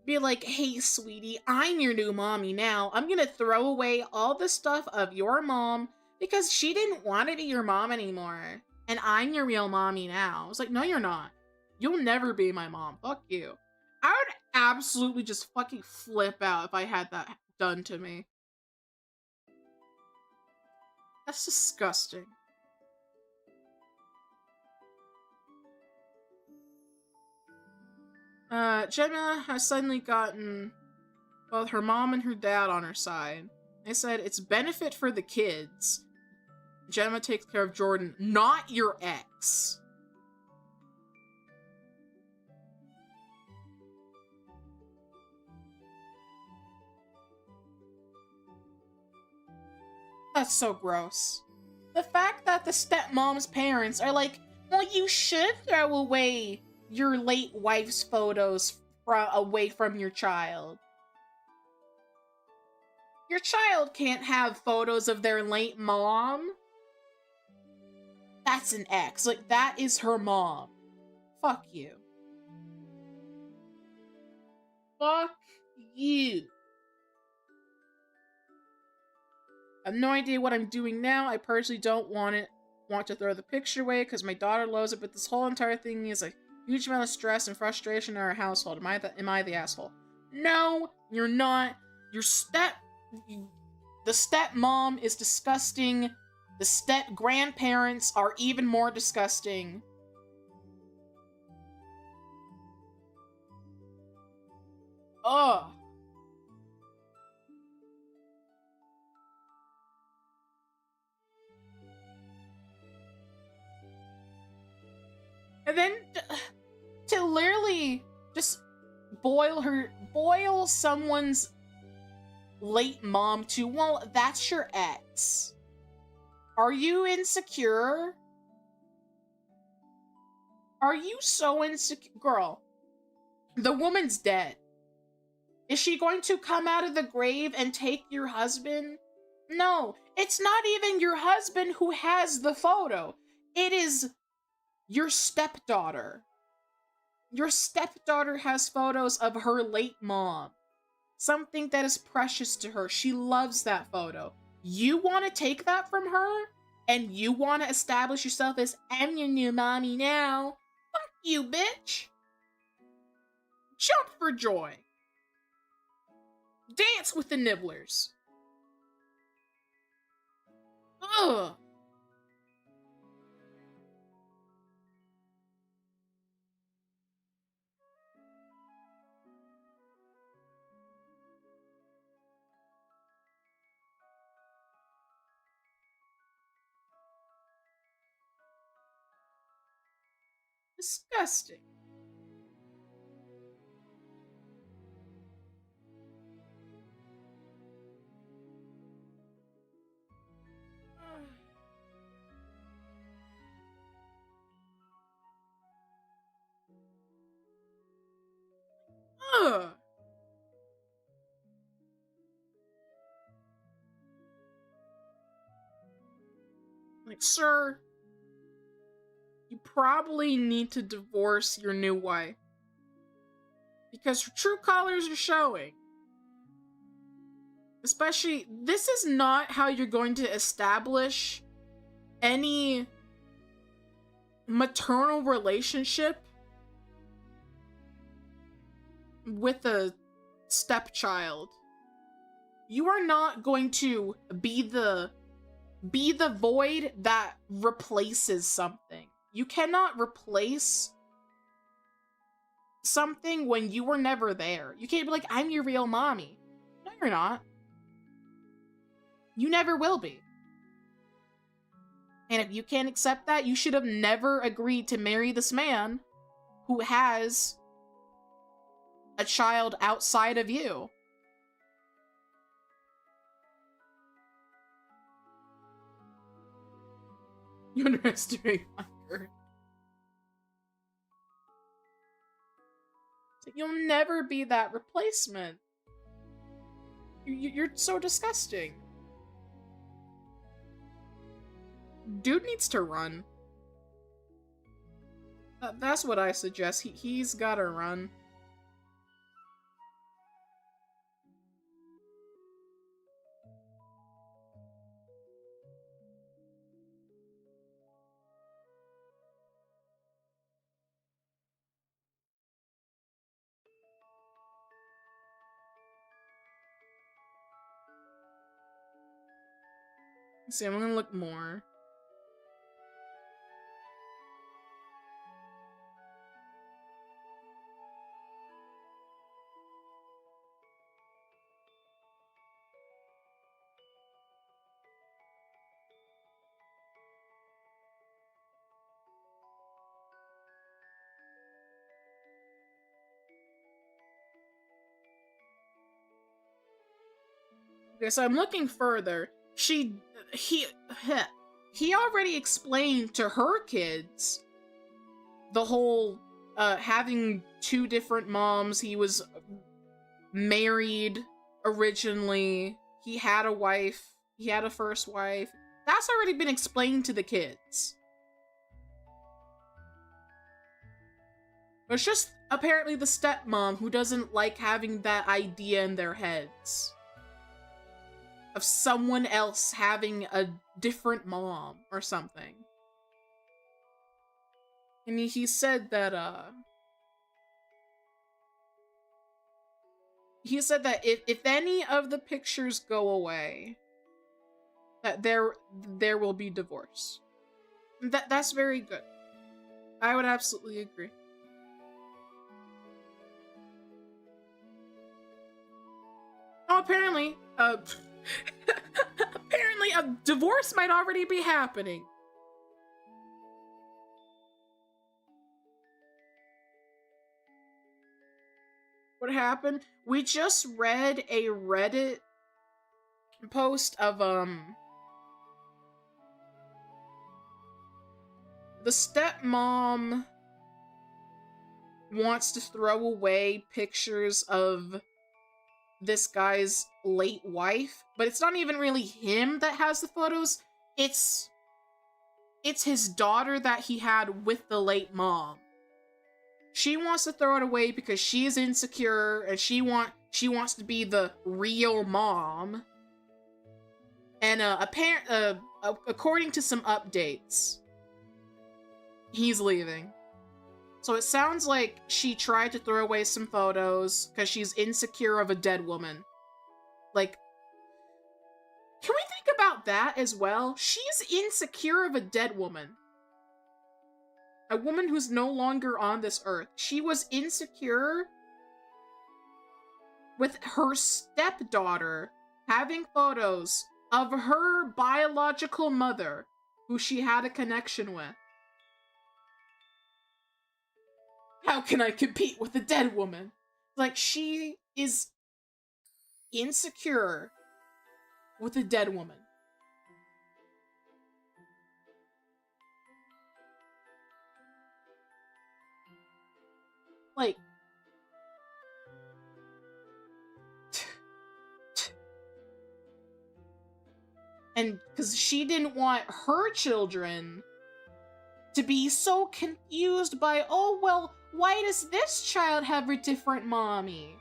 be like, hey, sweetie, I'm your new mommy now. I'm gonna throw away all the stuff of your mom because she didn't want to be your mom anymore. And I'm your real mommy now. It's like, no, you're not. You'll never be my mom. Fuck you. I would absolutely just fucking flip out if I had that done to me. That's disgusting. Gemma has suddenly gotten both her mom and her dad on her side. They said it's benefit for the kids. Gemma takes care of Jordan, not your ex. That's so gross. The fact that the stepmom's parents are like, well, you should throw away your late wife's photos away from your child. Your child can't have photos of their late mom. That's an ex. Like, that is her mom. Fuck you. Fuck you. I have no idea what I'm doing now. I personally don't want to throw the picture away because my daughter loves it, but this whole entire thing is a huge amount of stress and frustration in our household. Am I the asshole? No, you're not. The stepmom is disgusting. The step-grandparents are even more disgusting. Ugh. And then to literally just boil someone's late mom to, well, that's your ex. Are you insecure? Are you so insecure? Girl, the woman's dead. Is she going to come out of the grave and take your husband? No, it's not even your husband who has the photo. It is your stepdaughter. Your stepdaughter has photos of her late mom. Something that is precious to her. She loves that photo. You want to take that from her? And you want to establish yourself as, I'm your new mommy now? Fuck you, bitch. Jump for joy. Dance with the nibblers. Ugh. Disgusting. Ugh. Like, sir, you probably need to divorce your new wife. Because her true colors are showing. Especially, this is not how you're going to establish any maternal relationship with a stepchild. You are not going to be the void that replaces something. You cannot replace something when you were never there. You can't be like, I'm your real mommy. No, you're not. You never will be. And if you can't accept that, you should have never agreed to marry this man who has a child outside of you. You underestimate my girth. You'll never be that replacement. You're so disgusting. Dude needs to run. That's what I suggest. He's gotta run. Let's see, I'm gonna look more. Okay, so I'm looking further. He already explained to her kids the whole having two different moms. He was married originally. He had a wife. He had a first wife. That's already been explained to the kids. It's just apparently the stepmom who doesn't like having that idea in their heads of someone else having a different mom or something. And he said that, he said that if any of the pictures go away, that there will be divorce. That's very good. I would absolutely agree. Oh, apparently, apparently a divorce might already be happening. What happened? We just read a Reddit post of, the stepmom wants to throw away pictures of this guy's late wife, but it's not even really him that has the photos. It's his daughter that he had with the late mom. She wants to throw it away because she's insecure and she wants to be the real mom. And according to some updates, he's leaving. So it sounds like she tried to throw away some photos because she's insecure of a dead woman. Like, can we think about that as well? She's insecure of a dead woman. A woman who's no longer on this earth. She was insecure with her stepdaughter having photos of her biological mother, who she had a connection with. How can I compete with a dead woman? Like, she is insecure with a dead woman. Like, and because she didn't want her children to be so confused by, oh, well, why does this child have a different mommy?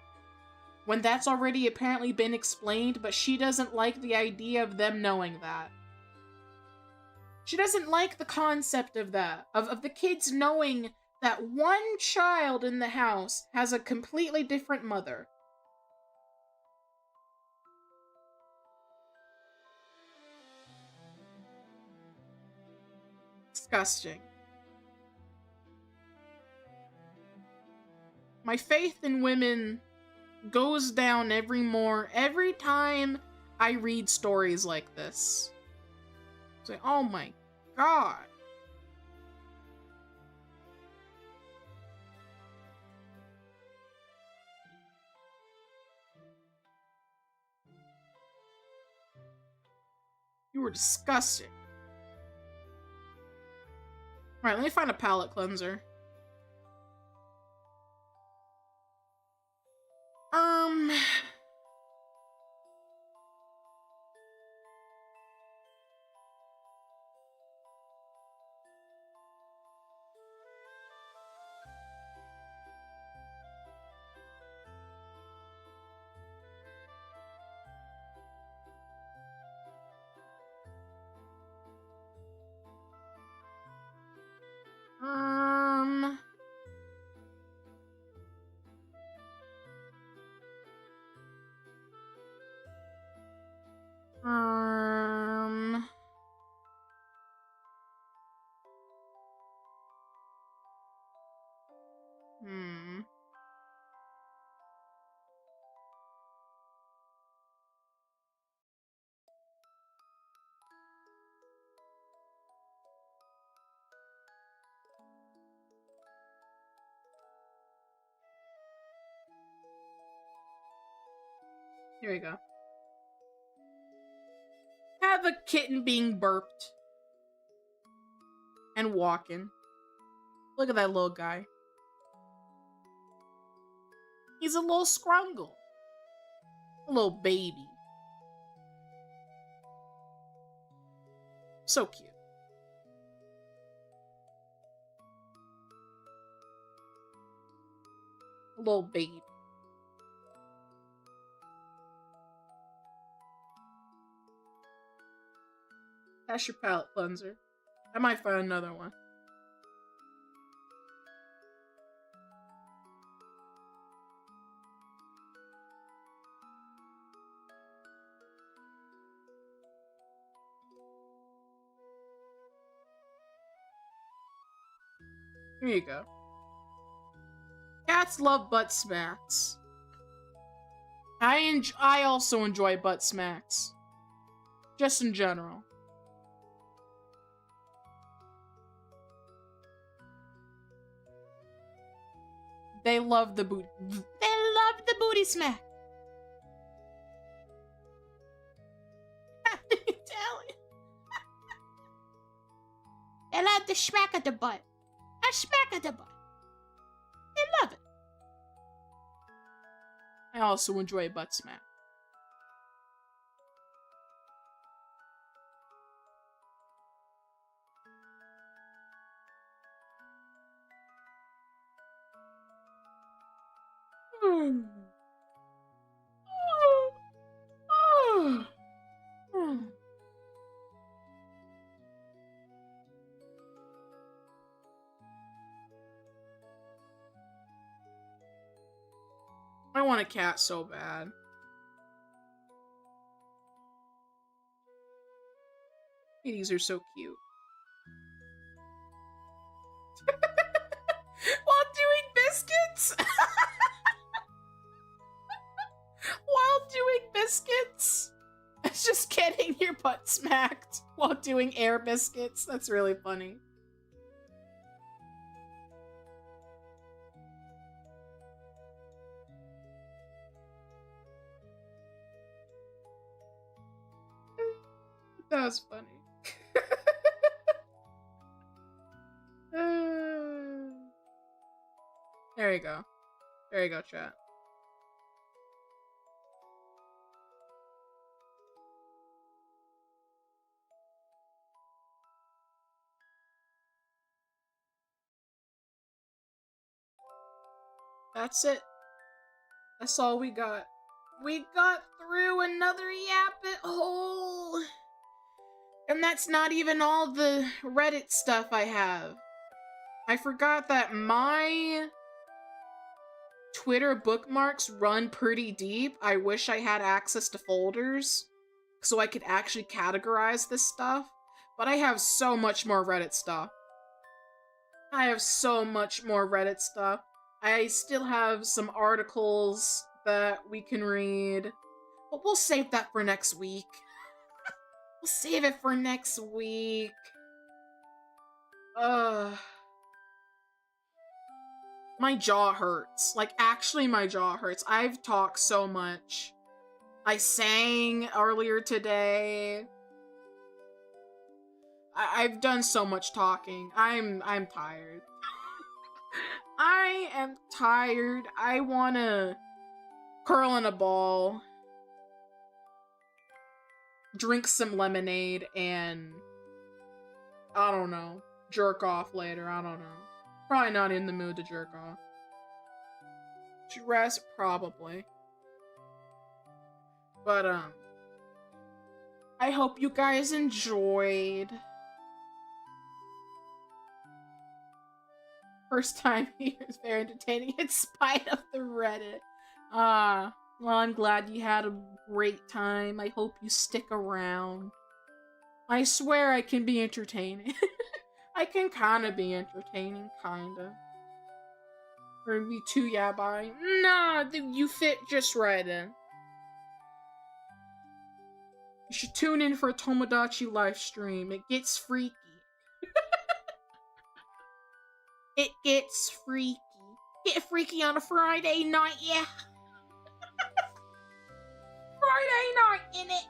When that's already apparently been explained, but she doesn't like the idea of them knowing that. She doesn't like the concept of that, of the kids knowing that one child in the house has a completely different mother. Disgusting. My faith in women goes down every time I read stories like this. It's like, oh my god. You were disgusting. Alright, let me find a palate cleanser. Here we go. Have a kitten being burped. And walking. Look at that little guy. He's a little scrungle. A little baby. So cute. A little baby. That's your palate cleanser. I might find another one. Here you go. Cats love butt smacks. I also enjoy butt smacks. Just in general. They love the booty. They love the booty smack. Italian. They love the smack of the butt. A smack of the butt. They love it. I also enjoy a butt smack. I want a cat so bad. Kitties are so cute. While doing biscuits? While doing biscuits? It's just getting your butt smacked while doing air biscuits. That's really funny. was funny. There you go. There you go, chat. That's it. That's all we got. We got through another YappitHole! And that's not even all the Reddit stuff I have. I forgot that my Twitter bookmarks run pretty deep. I wish I had access to folders so I could actually categorize this stuff. But I have so much more Reddit stuff. I have so much more Reddit stuff. I still have some articles that we can read. But we'll save that for next week. We'll save it for next week. My jaw hurts. Like, actually, my jaw hurts. I've talked so much. I sang earlier today. I've done so much talking. I'm tired. I am tired. I wanna curl in a ball, drink some lemonade, and I don't know, jerk off later. I don't know. Probably not in the mood to jerk off. Should rest? Probably. But, I hope you guys enjoyed. First time here is very entertaining in spite of the Reddit. Well, I'm glad you had a great time. I hope you stick around. I swear I can be entertaining. I can kinda be entertaining, kinda. Or be too yabai. Nah, you fit just right in. You should tune in for a Tomodachi live stream. It gets freaky. It gets freaky. Get freaky on a Friday night, yeah. Friday night, innit?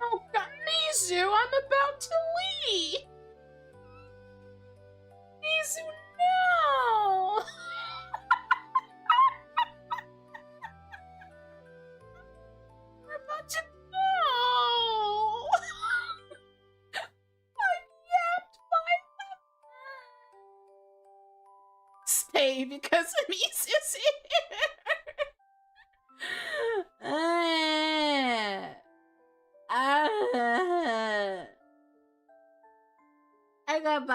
Oh god, Mizu, I'm about to leave! Mizu, no! We're about to go! I'm yapped by the... Stay because Mizu's here! I got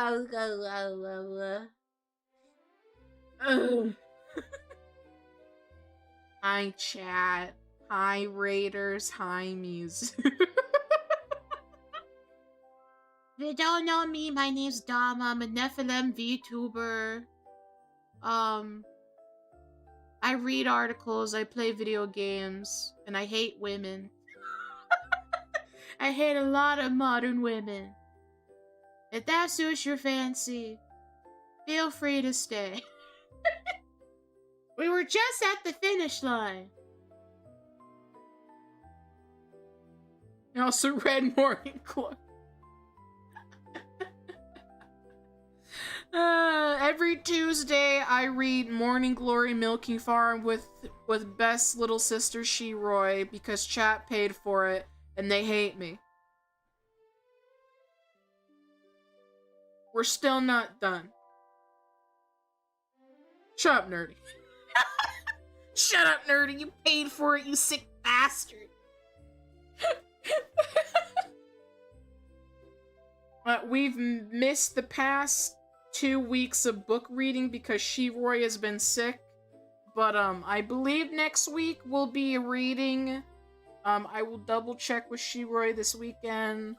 Hi chat. Hi Raiders. Hi Muse. If you don't know me, my name's Dama. I'm a Nephilim VTuber. I read articles, I play video games, and I hate women. I hate a lot of modern women. If that suits your fancy, feel free to stay. We were just at the finish line. I also read Morning Glory. Every Tuesday I read Morning Glory Milking Farm with best little sister Shiroi because chat paid for it and they hate me. We're still not done. Shut up, nerdy. Shut up, nerdy. You paid for it, you sick bastard. We've missed the past 2 weeks of book reading because Shiroi has been sick. But, I believe next week we'll be reading. I will double check with Shiroi this weekend.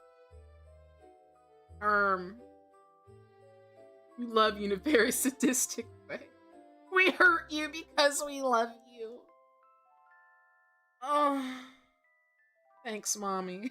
We love you in a very sadistic way. We hurt you because we love you. Oh. Thanks, mommy.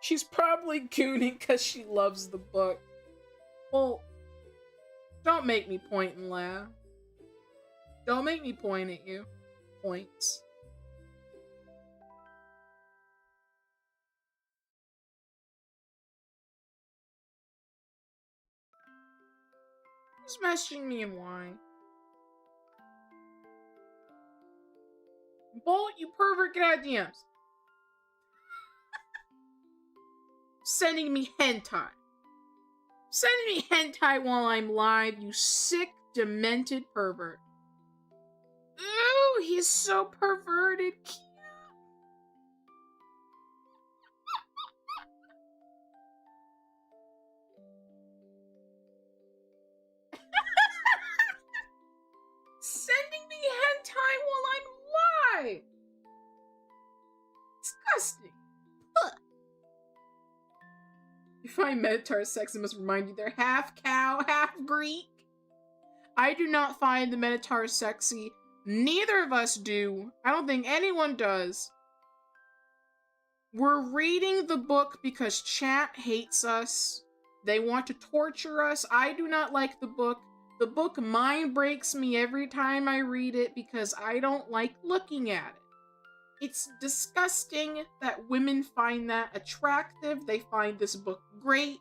She's probably gooning because she loves the book. Well, don't make me point and laugh. Don't make me point at you. Points. Who's messaging me and why? Bolt, you pervert, get out of DMs. Sending me hentai. Sending me hentai while I'm live, you sick, demented pervert. Ooh, he's so perverted. Cute. Sending me hentai while I'm live. Disgusting. Ugh. You find Minotaurs sexy, must remind you they're half cow, half Greek. I do not find the Minotaurs sexy. Neither of us do. I don't think anyone does. We're reading the book because chat hates us. They want to torture us. I do not like the book. The book mind breaks me every time I read it because I don't like looking at it. It's disgusting that women find that attractive. They find this book great.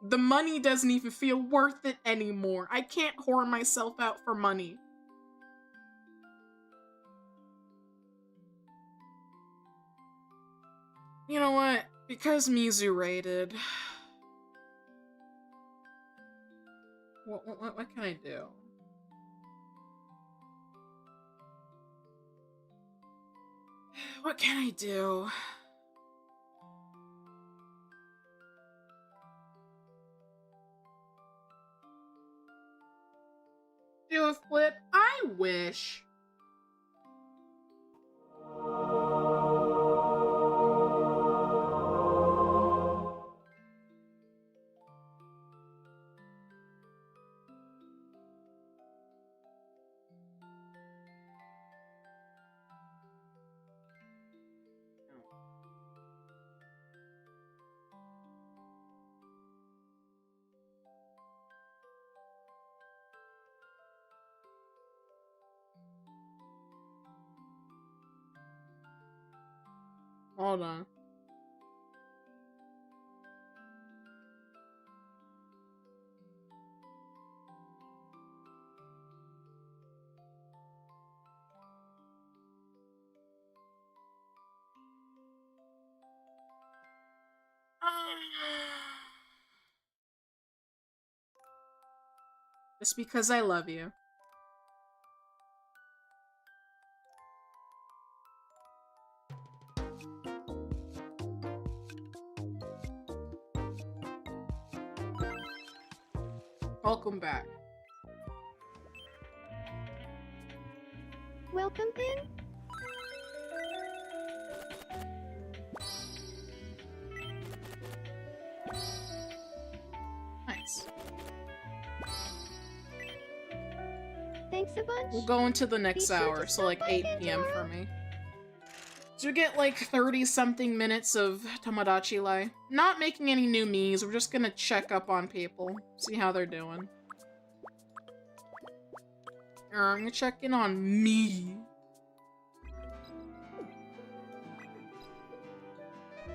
The money doesn't even feel worth it anymore. I can't whore myself out for money. You know what? Because Mizu rated. What can I do? What can I do? Do a flip? I wish. Hold on. Just because I love you. Welcome back. Welcome in. Nice. Thanks a bunch. We'll go into the next Be sure to hour, so stop like by 8 again p.m. for tomorrow. me. So we get like 30-something minutes of Tomodachi Life. Not making any new me's, we're just gonna check up on people. See how they're doing. I'm gonna check in on me.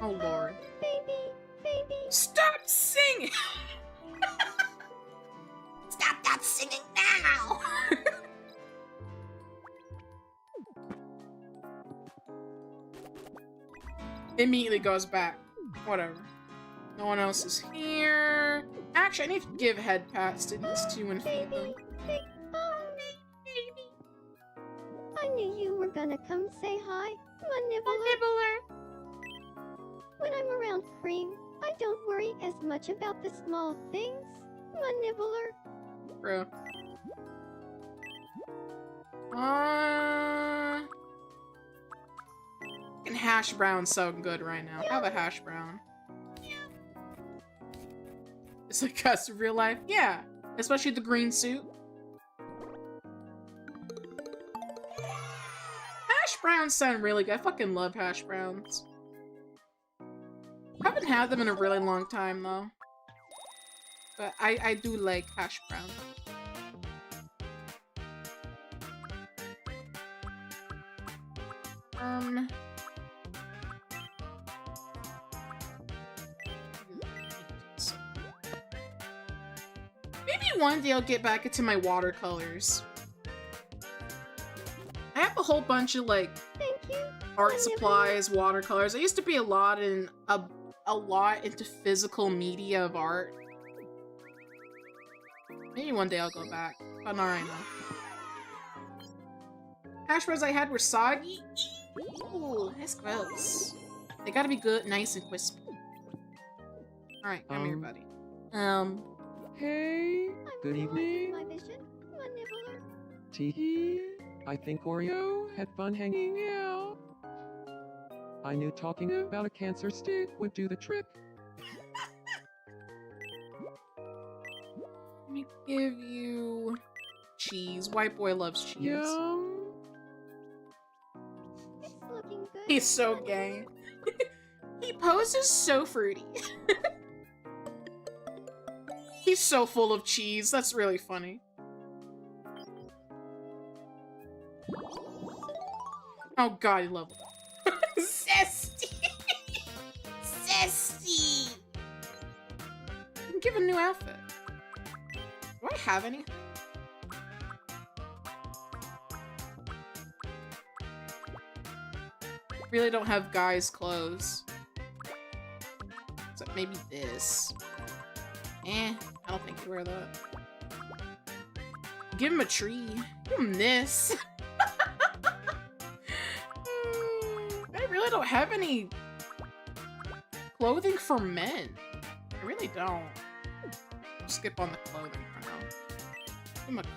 Oh lord. Baby. Stop singing! Stop that singing now! Immediately goes back. Whatever. No one else is here. Actually, I need to give head pats to these two and feed them. Baby. I knew you were gonna come say hi, my nibbler. When I'm around Cream, I don't worry as much about the small things, my nibbler. Bro. Fucking hash brown's so good right now. Have a hash brown. It's like us in real life. Yeah. Especially the green suit. Hash browns sound really good. I fucking love hash browns. haven't had them in a really long time though. But I do like hash brown. Maybe one day I'll get back into my watercolors. I have a whole bunch of like art supplies, watercolors. I used to be a lot into physical media of art. Maybe one day I'll go back, but not right now. Hash browns I had were soggy. Ooh, that's gross. They gotta be good, nice, and crispy. Alright, come here, buddy. Hey, good evening. My vision, my nibbler. Teehee. I think Oreo had fun hanging out. I knew talking about a cancer stick would do the trick. Let me give you cheese. White boy loves cheese. Yum. It's looking good. He's so gay. He poses so fruity. He's so full of cheese. That's really funny. Oh god, I love it. Zesty! Zesty! You can give a new outfit. Do I have any? Really don't have guys' clothes. Except maybe this. I don't think he'd wear that. Give him a tree. Give him this. I really don't have any clothing for men. I really don't. I'll skip on the clothing for now. Give him a coat.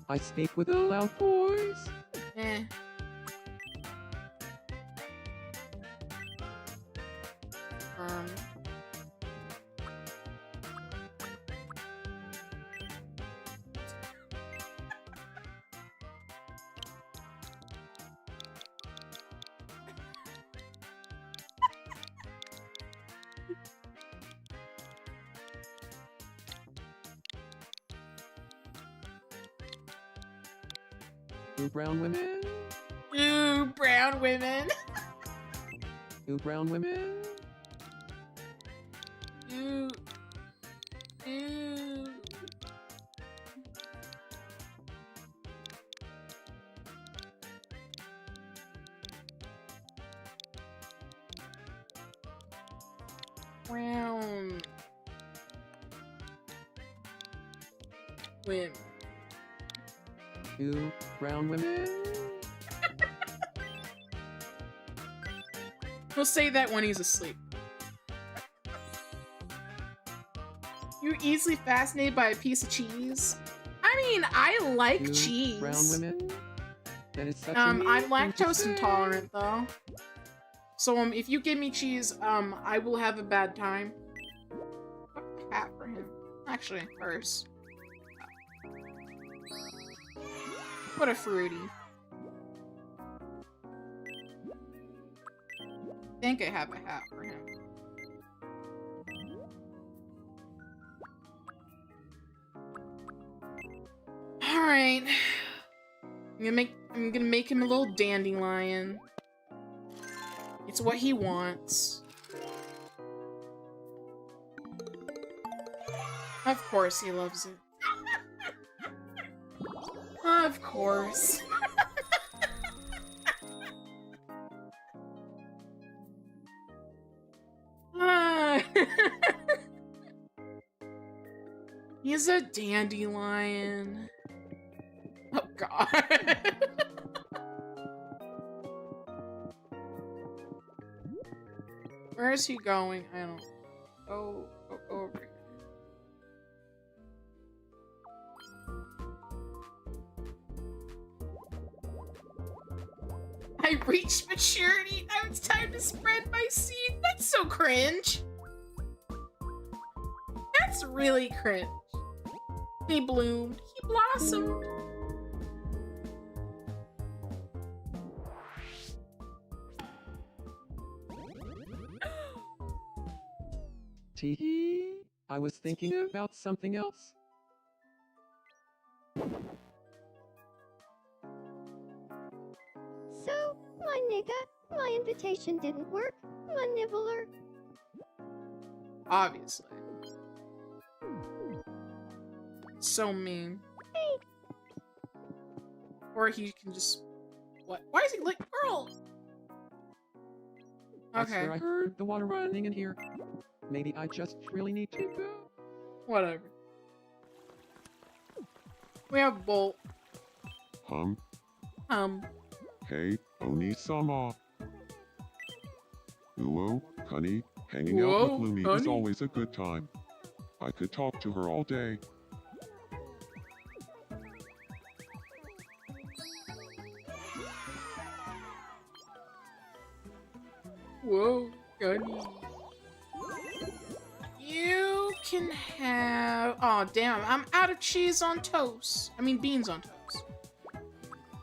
I speak with a loud voice. Eh. Ooh, brown women. Ooh, brown women. Ooh, brown women. Ooh. Ooh. Brown women. Ooh, brown women. He'll say that when he's asleep. You're easily fascinated by a piece of cheese? I mean, I like Ooh, cheese. brown women. That is such a I'm mean thing to lactose say. intolerant though. So if you give me cheese, I will have a bad time. A hat for him. Actually, first. What a fruity. I think I have a hat for him. Alright. I'm gonna make him a little dandelion. It's what he wants. Of course he loves it. Of course. He's a dandelion. Oh god. Where is he going? I don't know. Go over here. I reached maturity. Now it's time to spread my seed. That's so cringe. That's really cringe. He bloomed. He blossomed. Tee-hee. I was thinking about something else. So, my nigga, my invitation didn't work, my nibbler. Obviously. So mean. Or he can just... What? Why is he like... Girl! I Okay. swear I heard the water running in here. Maybe I just really need to go. Whatever. We have Bolt. Hey, Oni-sama. Uo, honey, hanging out Whoa, with Lumi is honey. always a good time. I could talk to her all day. Whoa, Gunny. You can have... Oh, damn. I'm out of cheese on toast. I mean, beans on toast.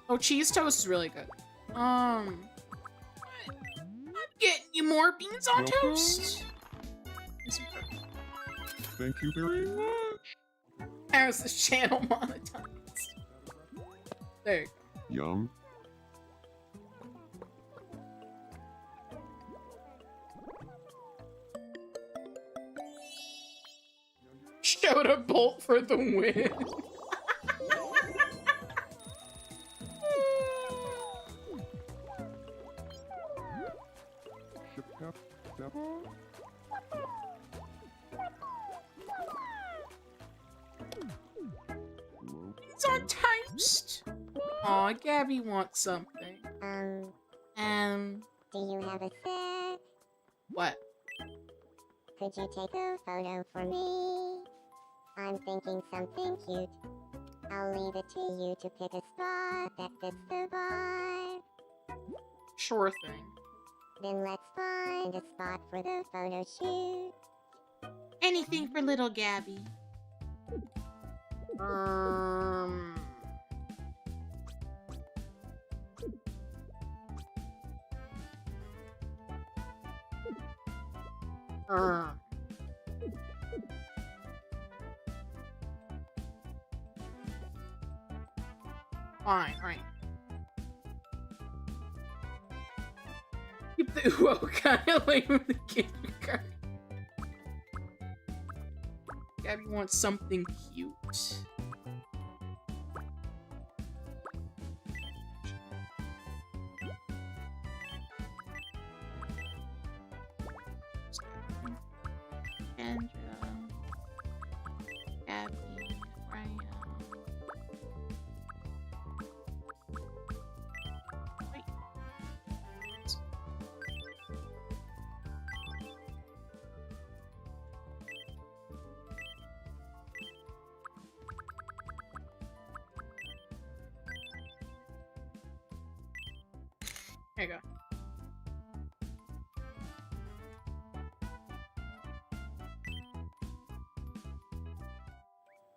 Oh, cheese toast is really good. I'm getting you more beans on Welcome. toast. Thank you very much. How's this channel monetized? There you go. Yum. Showed a Bolt for the win. It's on toast. Aw, Gabby wants something. Do you have a sec? What? Could you take a photo for me? I'm thinking something cute. I'll leave it to you to pick a spot that fits the vibe. Sure thing. Then let's find a spot for the photo shoot. Anything for little Gabby. Alright, alright. Keep the Uo kind of lame with the gift card. Gabby wants something cute. Kendra. Gabby. Ryan. Wait. There you go.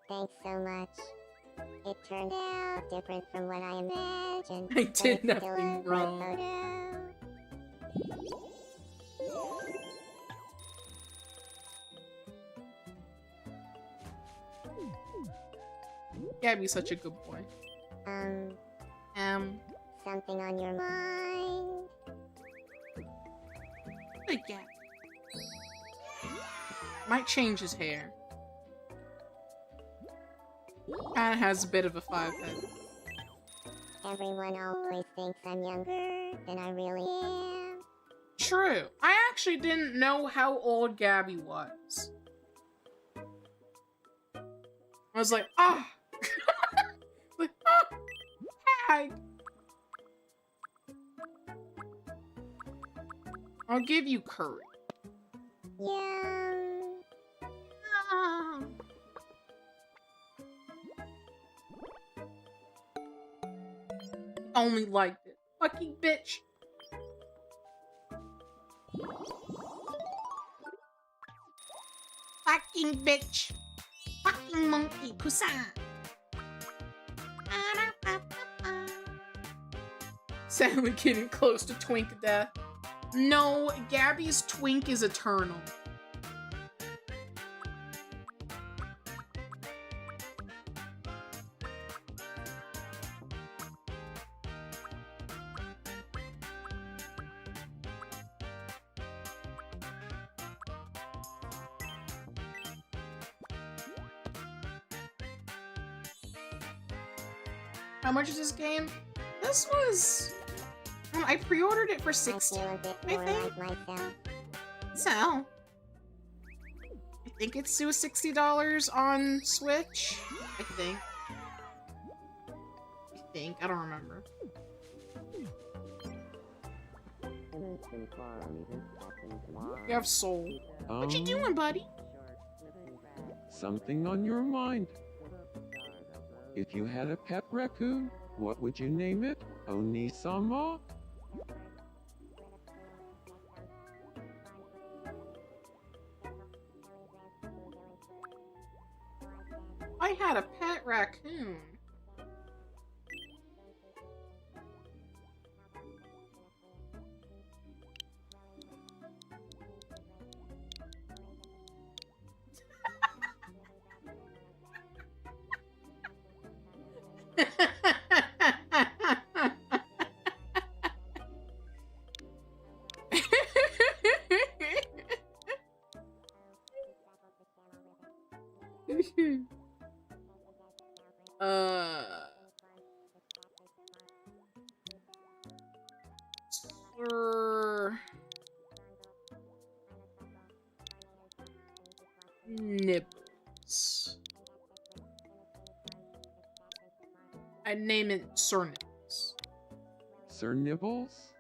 Thanks so much. It turned out different from what I imagined. I but did it's still a nothing good wrong. photo. Gabby's such a good boy. Something on your mind? Good Gabby. Might change his hair. Kinda has a bit of a 5 head. Everyone always thinks I'm younger than I really am. True. I actually didn't know how old Gabby was. I was like, ah! Like, ah! Hi! I'll give you curry. Yum. Ah. Only liked it. Fucking bitch. Fucking bitch. Fucking monkey. Kusa. Sadly getting close to twink death. No, Gabby's twink is eternal. How much is this game? This was... I pre-ordered it for I 60. feel a bit I more think. like myself. So... I think it's still $60 on Switch. I think. I don't remember. You have soul. What you doing, buddy? Something on your mind. If you had a pet raccoon, what would you name it? Oni-sama? I had a pet raccoon. Sir Nibbles. I'd name it Sir Nibbles. Sir Nibbles?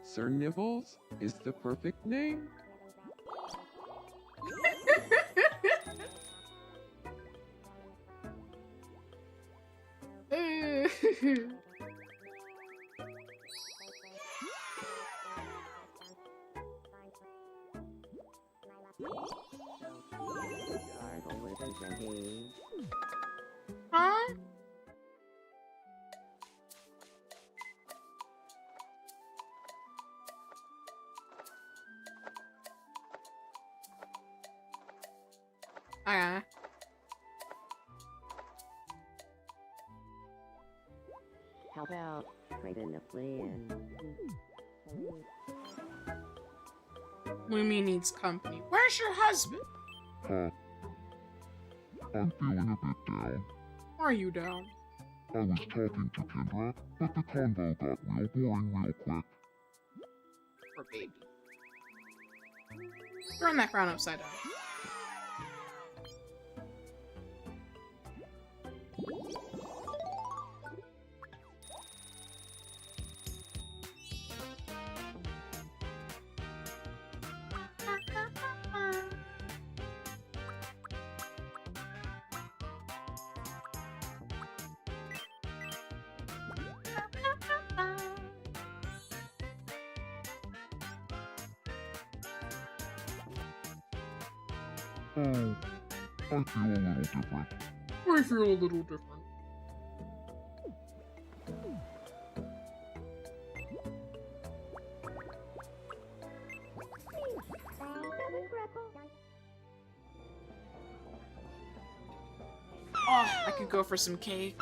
Sir Nibbles is the perfect name. Huh? Okay. How about trading a plan? Lumi needs company. Where's your husband? Huh. I'm feeling a bit down. Are you down? I was talking to Kendra, but the convo got real boring real quick. Poor baby. Turn that crown upside down. Oh, I feel a little different. I feel a little different. Oh, I could go for some cake.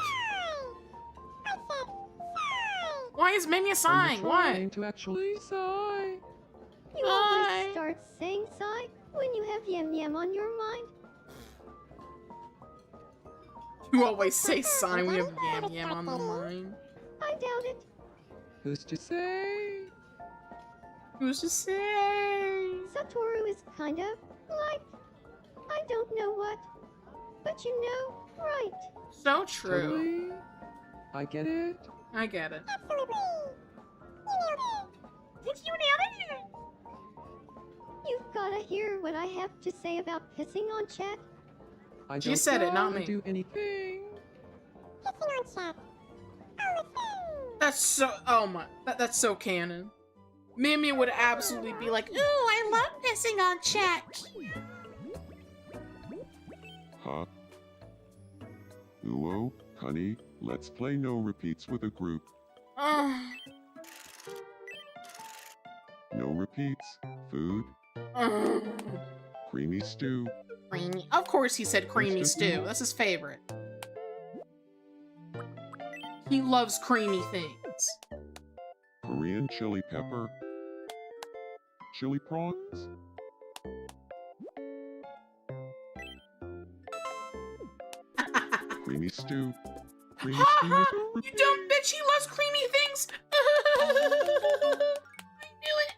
Why is Mania sighing? I'm What? trying to actually sigh. You Hi. always start saying sigh when you have yam yam on your mind. You always say sign when you have yam yam on the mind. I doubt it. Who's to say? Who's to say? Satoru is kind of like, I don't know what, but you know, right? So true. Totally. I get it. I get it. You've gotta hear what I have to say about pissing on chat. I She don't said it, not wanna me. do anything. That's so. Oh my. That's so canon. Mimi would absolutely be like, "Ooh, I love pissing on chat." Huh? Uo, honey, let's play no repeats with a group. No repeats. Food. Creamy stew. Creamy. Of course he said creamy Instant stew. noodle. That's his favorite. He loves creamy things. Korean chili pepper. Chili prawns. Creamy stew. Creamy stew with a You repeat. dumb bitch, he loves creamy things! I knew it!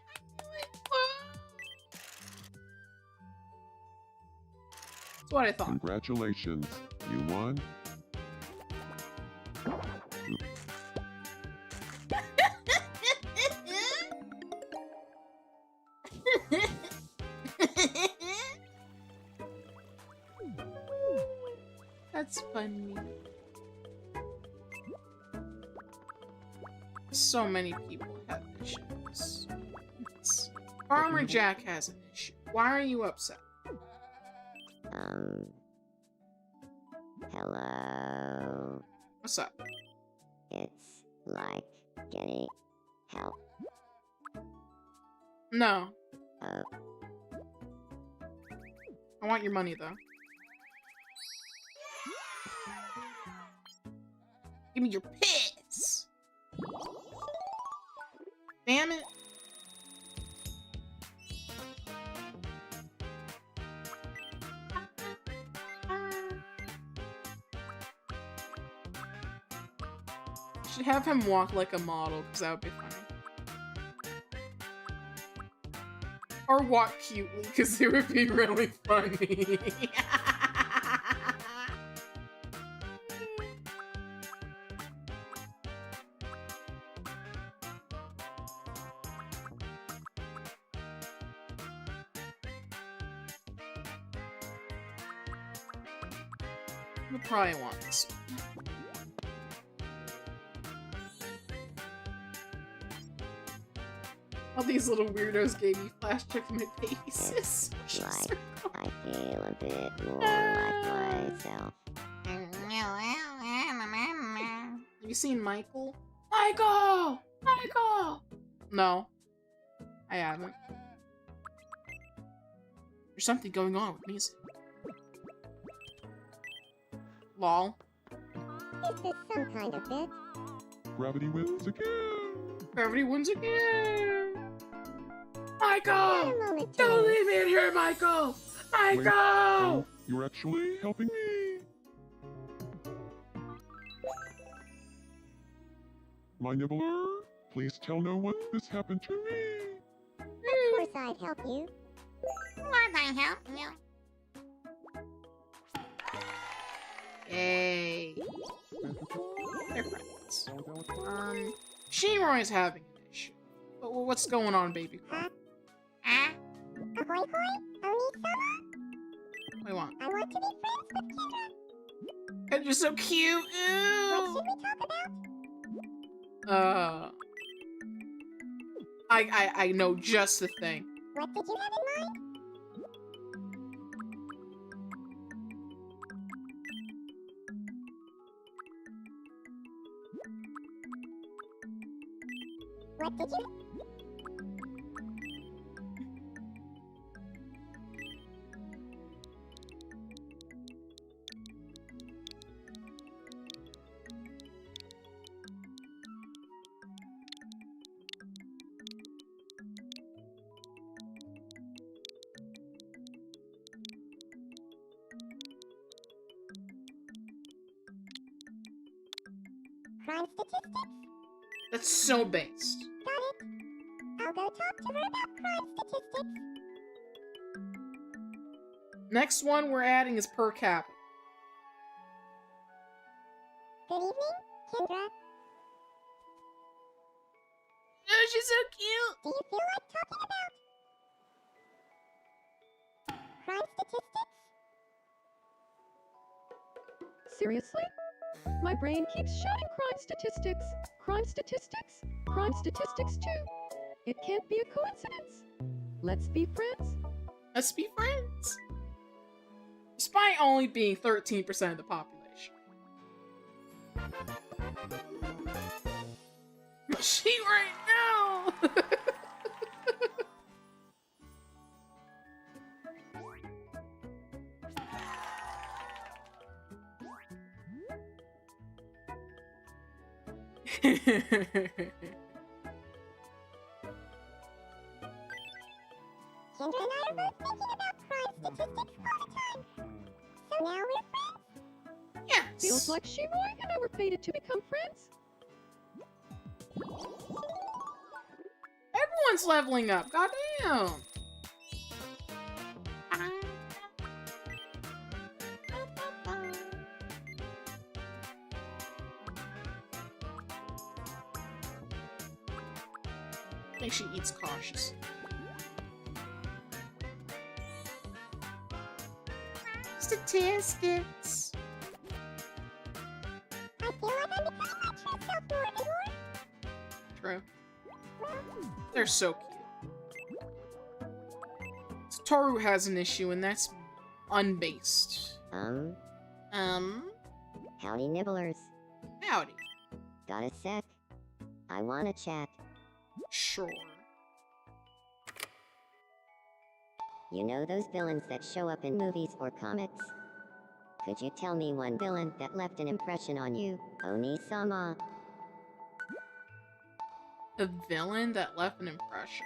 That's what I thought. Congratulations, you won. That's funny. So many people have issues. Farmer Jack has an issue. Why are you upset? Hello. What's up? It's like getting help. No. Oh, I want your money, though. Give me your piss! Damn it. Should have him walk like a model, because that would be funny. Or walk cutely, because it would be really funny. You'll probably want this one. All these little weirdos gave me flash checks my faces. it's like I feel a bit more like myself. Have you seen Michael? Michael! Michael! No. I haven't. There's something going on with music. Lol. Is this some kind of bit? Gravity wins again. Gravity wins again! Michael! Not a moment, Don't James. leave me in here, Michael! Wait, Michael! oh, you're actually helping me. My nibbler, please tell no one this happened to me. Of course I'd help you. Yay. They're friends. Shimori's having an issue. But what's going on, baby? Ahoy hoy, Oni-sama. What do you want? I want to be friends with Kendra. And you're so cute! What Ew! should we talk about? I know just the thing. What did you have in mind? What did you... Crime statistics? That's so based. Got it. I'll go talk to her about crime statistics. Next one we're adding is per capita. Good evening, Kendra. Oh, she's so cute! Do you feel like talking about crime statistics? Seriously? My brain keeps shouting crime statistics. Crime statistics? Crime statistics too. It can't be a coincidence. Let's be friends. Let's be friends. Despite only being 13% of the population. She right now! Kendra and I are both thinking about crime statistics all the time. So now we're friends? Yes! Feels like Shimoi and I were fated to become friends. Everyone's leveling up, goddamn! I think she eats cautious. Statistics. I feel like I'm becoming my true self more and more. True. They're so cute. Toru has an issue, and that's unbased. Howdy nibblers. Howdy. Got a sec? I wanna chat. Sure. You know those villains that show up in movies or comics? Could you tell me one villain that left an impression on you, Oni-sama? A villain that left an impression.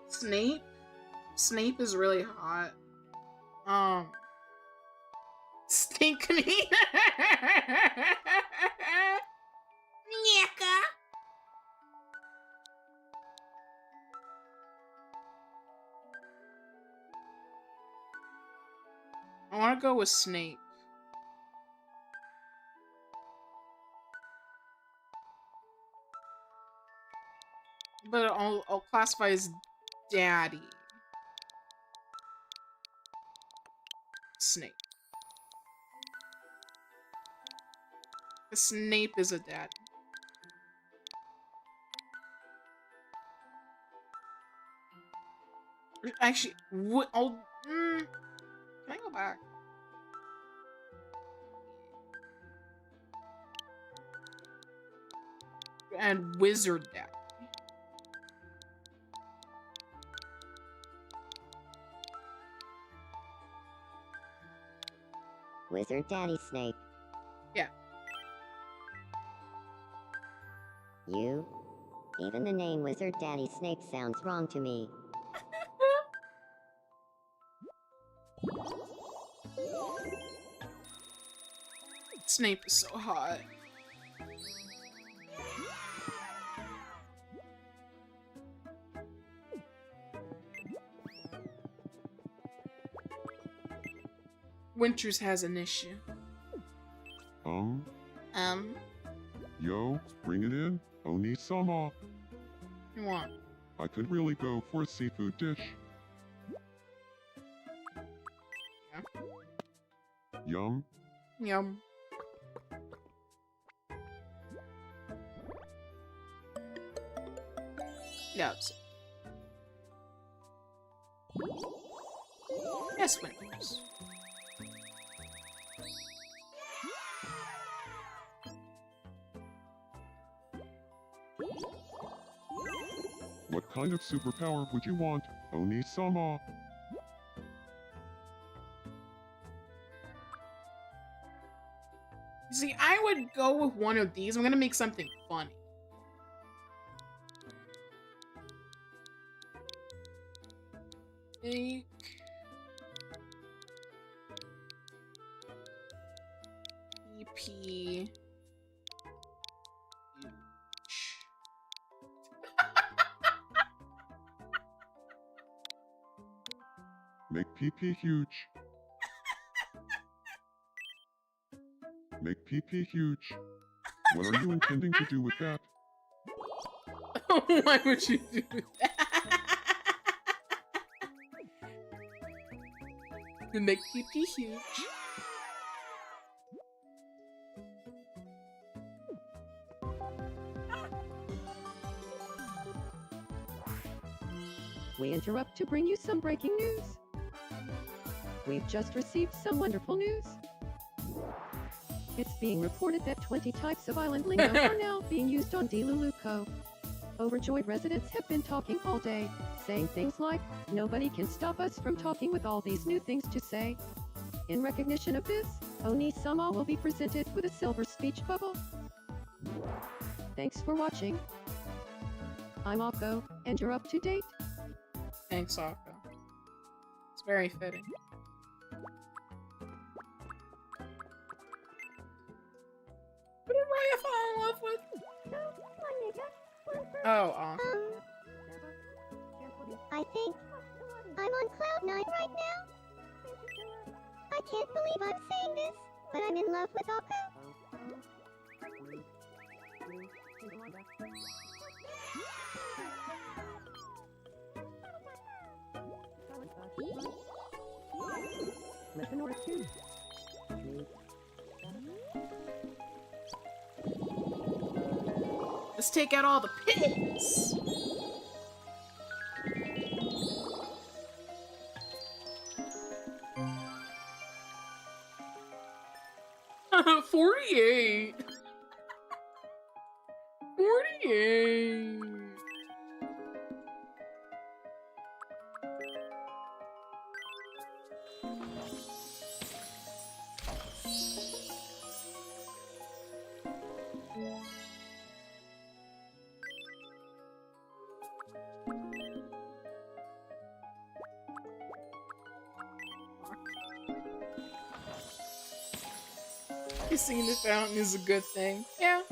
Snape? Snape is really hot. Stink me. Nyeka. I want to go with Snape. But I'll classify as daddy. Snape. Snape is a daddy. Actually, what? Can I go back? And wizard daddy. Wizard Daddy Snape. Yeah. You? Even the name Wizard Daddy Snape sounds wrong to me. Snape is so hot. Winters has an issue. Yo, bring it in. Oni-sama. You want? I could really go for a seafood dish. Yeah. Yum. Yum. Yaps. Yes, Winters. What kind of superpower would you want, Oni-sama? See, I would go with one of these. I'm gonna make something funny. Make... EP... Make PP huge. Make PP huge. What are you intending to do with that? Why would you do that? To make PP huge. We interrupt to bring you some breaking news. We've just received some wonderful news. It's being reported that 20 types of island lingo are now being used on Deluluco. Overjoyed residents have been talking all day, saying things like, "Nobody can stop us from talking with all these new things to say." In recognition of this, Oni-sama will be presented with a silver speech bubble. Thanks for watching. I'm Akko, and you're up to date. Thanks, Akko. It's very fitting. Who did Raya fall in love with? Oh, awesome. I think I'm on cloud 9 right now. I can't believe I'm saying this, but I'm in love with Akko. Let's take out all the pigs! 48! 48! Kissing the fountain is a good thing. Yeah.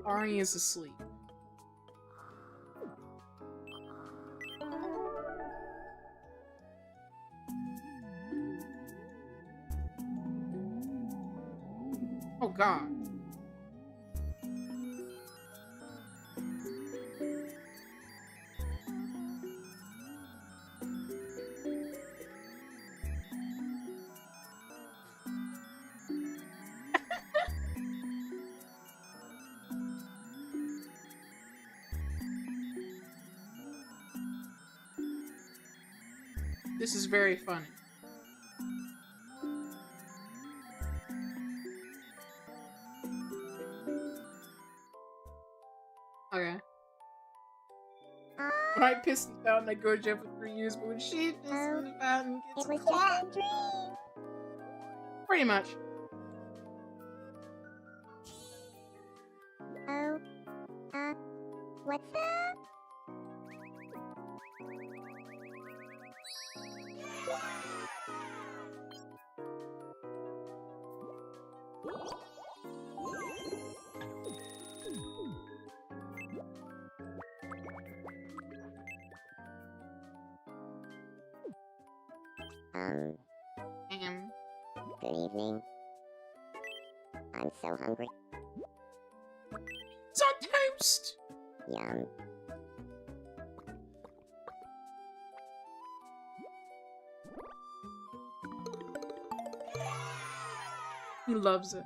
Ari is asleep. Oh god. This is very funny. Okay. When I piss in the fountain, I go to jail for 3 years, but when she pisses in the fountain, It gets was caught. just a dream. Pretty much. Oh, what's that? Good evening. I'm so hungry. It's on toast! Yum. He loves it.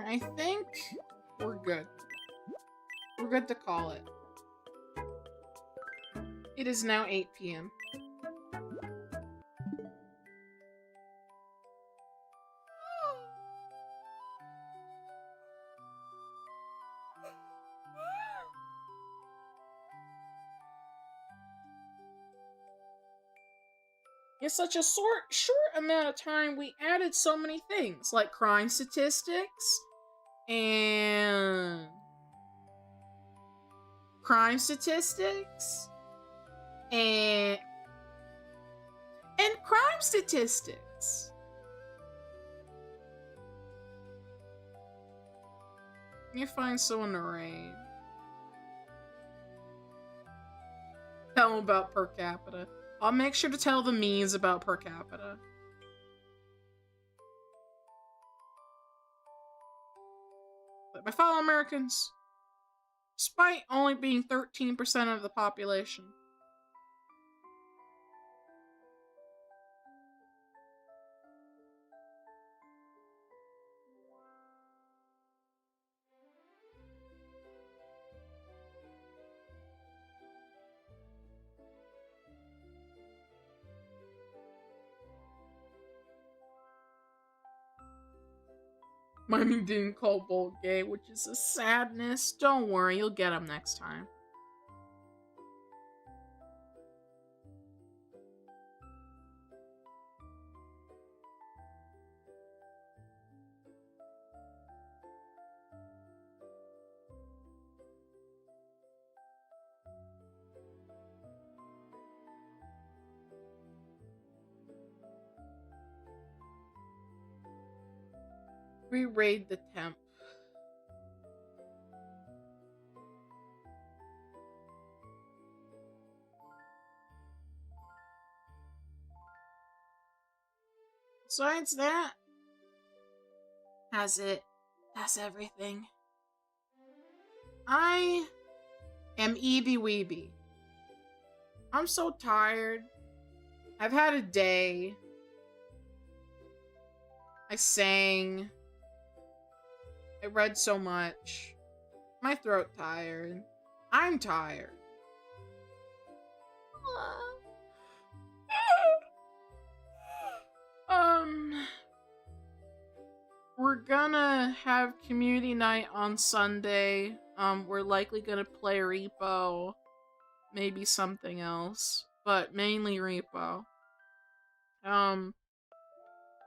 I think we're good. We're good to call it. It is now 8 p.m. In such a short amount of time, we added so many things, like crime statistics, and crime statistics, and crime statistics. You find someone to raid. Tell them about per capita. I'll make sure to tell the means about per capita. But my fellow Americans, despite only being 13% of the population, Mommy didn't call Bolt gay, which is a sadness. Don't worry, you'll get him next time. Re-raid the temp. Besides that, that's it. That's everything. I am Eeby Weeby. I'm so tired. I've had a day. I sang. I read so much. My throat tired. I'm tired. We're gonna have community night on Sunday. We're likely gonna play Repo. Maybe something else. But mainly Repo.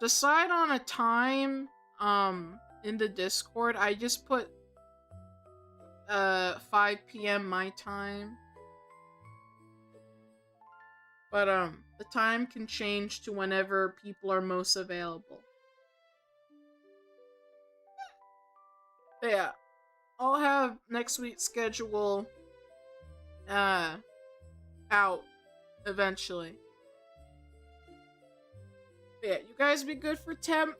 Decide on a time, in the Discord. I just put 5 p.m. my time. But the time can change to whenever people are most available. But yeah, I'll have next week's schedule out eventually. But yeah, you guys be good for temp.